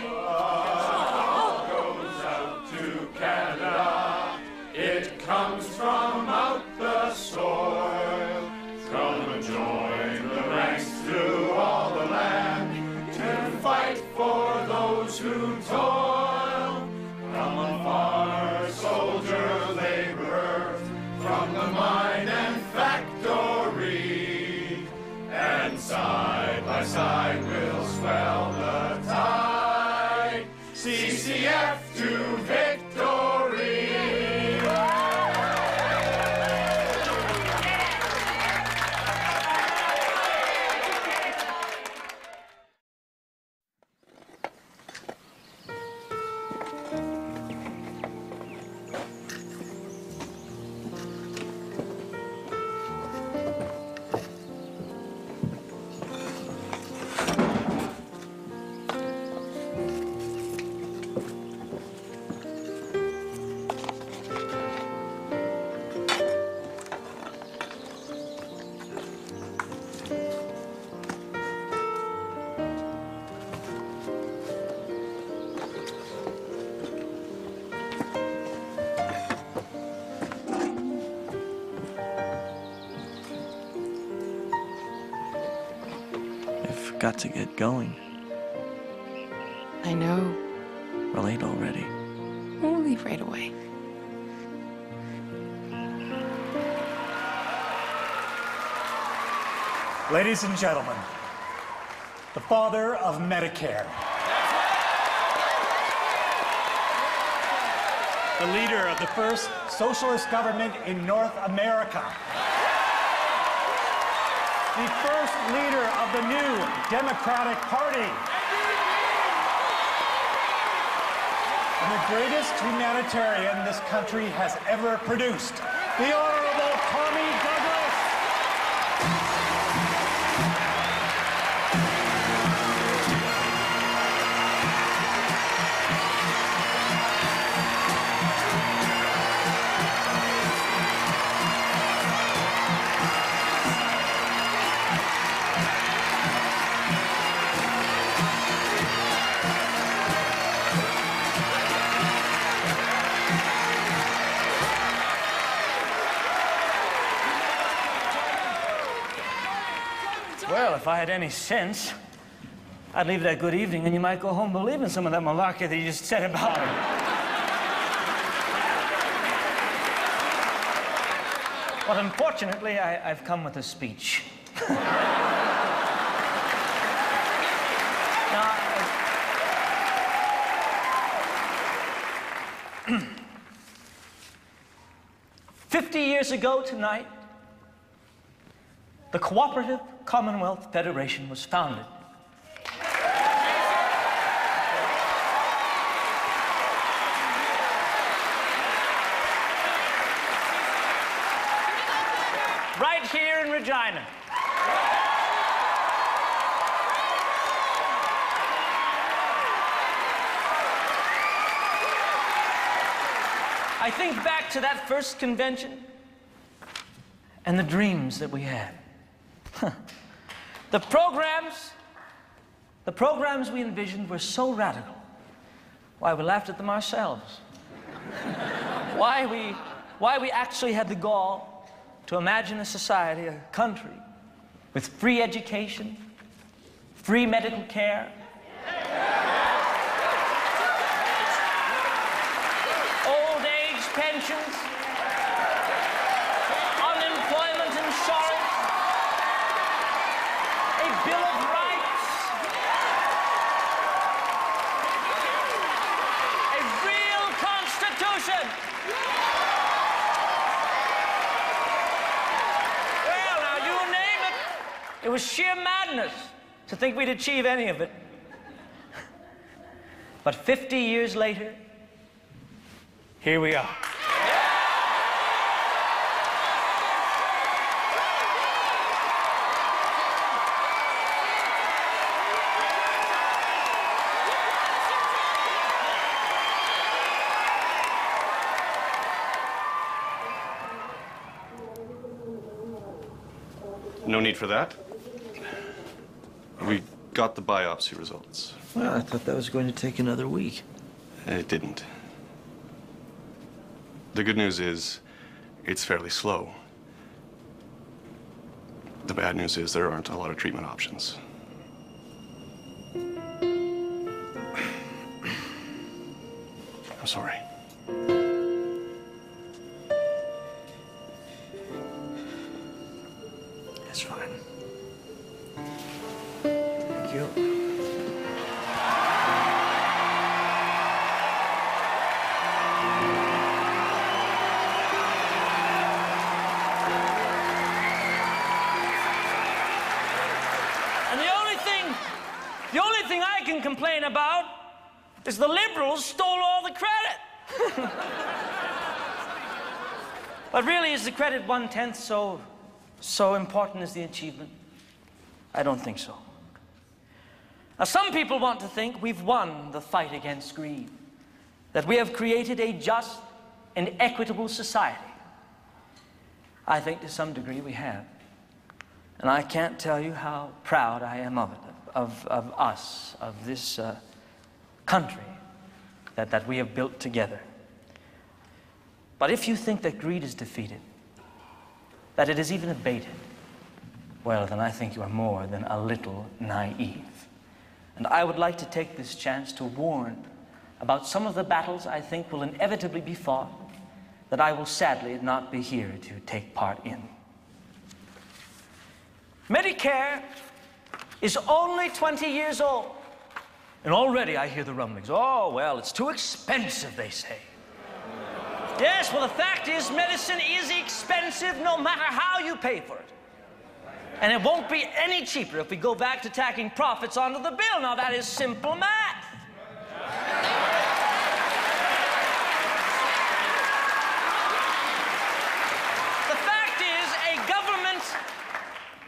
All goes out to Canada. It comes from out the soil. Come and join the ranks through all the land to fight for those who toil. Come on, farmer, soldier, laborer, from the mine and factory, and side by side we'll swell the tide. CCF to victory!
Got to get going.
I know.
We're late already.
We'll leave right away.
Ladies and gentlemen, the father of Medicare. The leader of the first socialist government in North America. The first leader of the new Democratic Party. And the greatest humanitarian this country has ever produced, the Honorable Tommy Douglas.
Well, if I had any sense, I'd leave that good evening and you might go home believing some of that malarkey that you just said about me. But unfortunately, I've come with a speech. Now, 50 years ago tonight, the Cooperative Commonwealth Federation was founded. Right here in Regina. I think back to that first convention and the dreams that we had. The programs we envisioned were so radical. Why, we laughed at them ourselves. Why we actually had the gall to imagine a society, a country, with free education, free medical care, old age pensions, unemployment insurance, a Bill of Rights, a real Constitution. Well, now you name it. It was sheer madness to think we'd achieve any of it. But 50 years later, here we are.
No need for that. We got the biopsy results.
Well, I thought that was going to take another week.
It didn't. The good news is, it's fairly slow. The bad news is there aren't a lot of treatment options. I'm sorry.
That's fine. Thank you.
And the only thing I can complain about is the liberals stole all the credit. But really, is the credit 1/10 so important as the achievement? I don't think so. Now, some people want to think we've won the fight against greed, that we have created a just and equitable society. I think to some degree we have. And I can't tell you how proud I am of it, of us, of this country that we have built together. But if you think that greed is defeated, that it is even abated, well, then I think you are more than a little naive. And I would like to take this chance to warn about some of the battles I think will inevitably be fought that I will sadly not be here to take part in. Medicare is only 20 years old. And already I hear the rumblings. Oh, well, it's too expensive, they say. Yes, well, the fact is medicine is expensive no matter how you pay for it. And it won't be any cheaper if we go back to tacking profits onto the bill. Now, that is simple math.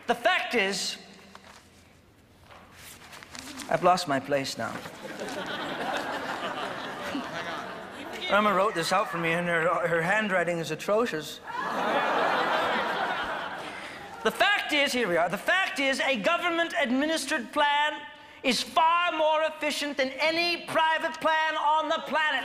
The fact is, I've lost my place now. Irma wrote this out for me, and her handwriting is atrocious. The fact is, here we are, the fact is a government-administered plan is far more efficient than any private plan on the planet.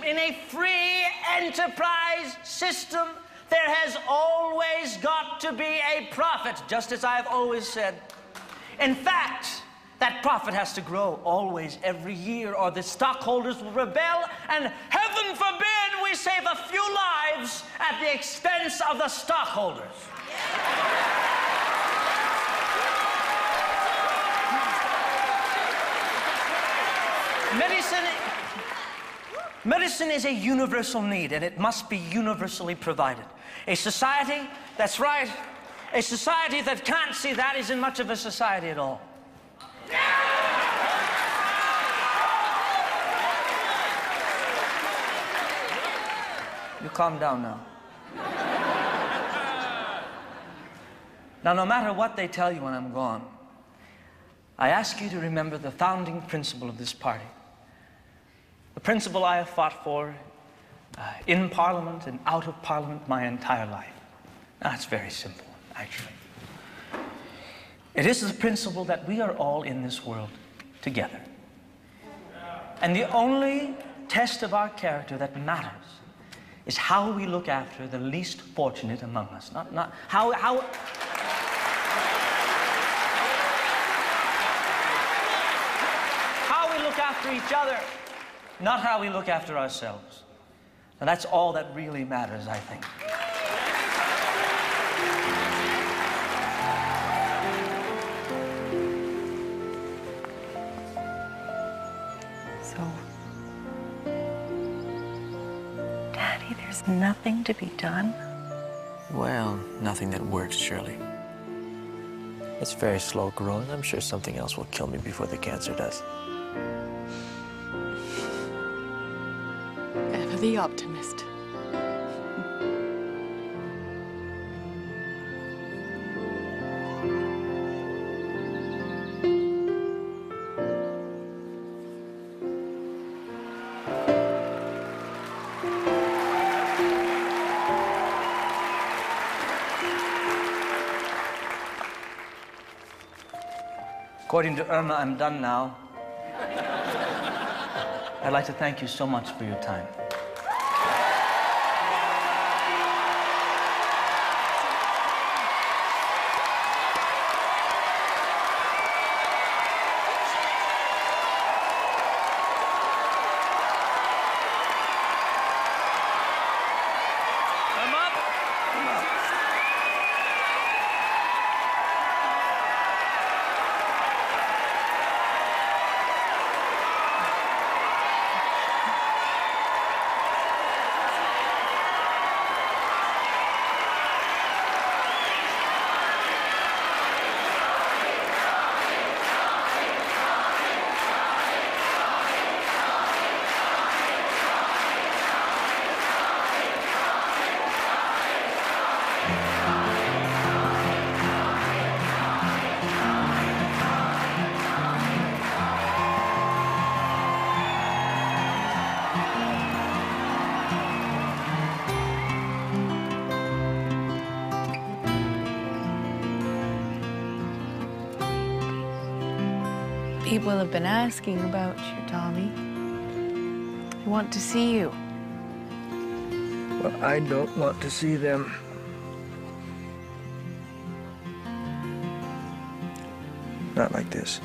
In a free enterprise system, there has always got to be a profit, just as I've always said. In fact, that profit has to grow always every year, or the stockholders will rebel, and heaven forbid we save a few lives at the expense of the stockholders. Medicine is a universal need, and it must be universally provided. A society, that's right, a society that can't see that isn't much of a society at all. You calm down now.
Now, no matter what they tell you when I'm gone, I ask you to remember the founding principle of this party. The principle I have fought for in Parliament and out of Parliament my entire life. Now, it's very simple, actually. It is the principle that we are all in this world together. And the only test of our character that matters is how we look after the least fortunate among us. Not how we look after each other, not how we look after ourselves. And that's all that really matters, I think.
Daddy, there's nothing to be done?
Well, nothing that works, Shirley. It's very slow growing. I'm sure something else will kill me before the cancer does.
Ever the optimist.
According to Irma, I'm done now. I'd like to thank you so much for your time.
People have been asking about you, Tommy. They want to see you.
Well, I don't want to see them. Not like this.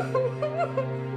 Ha ha ha!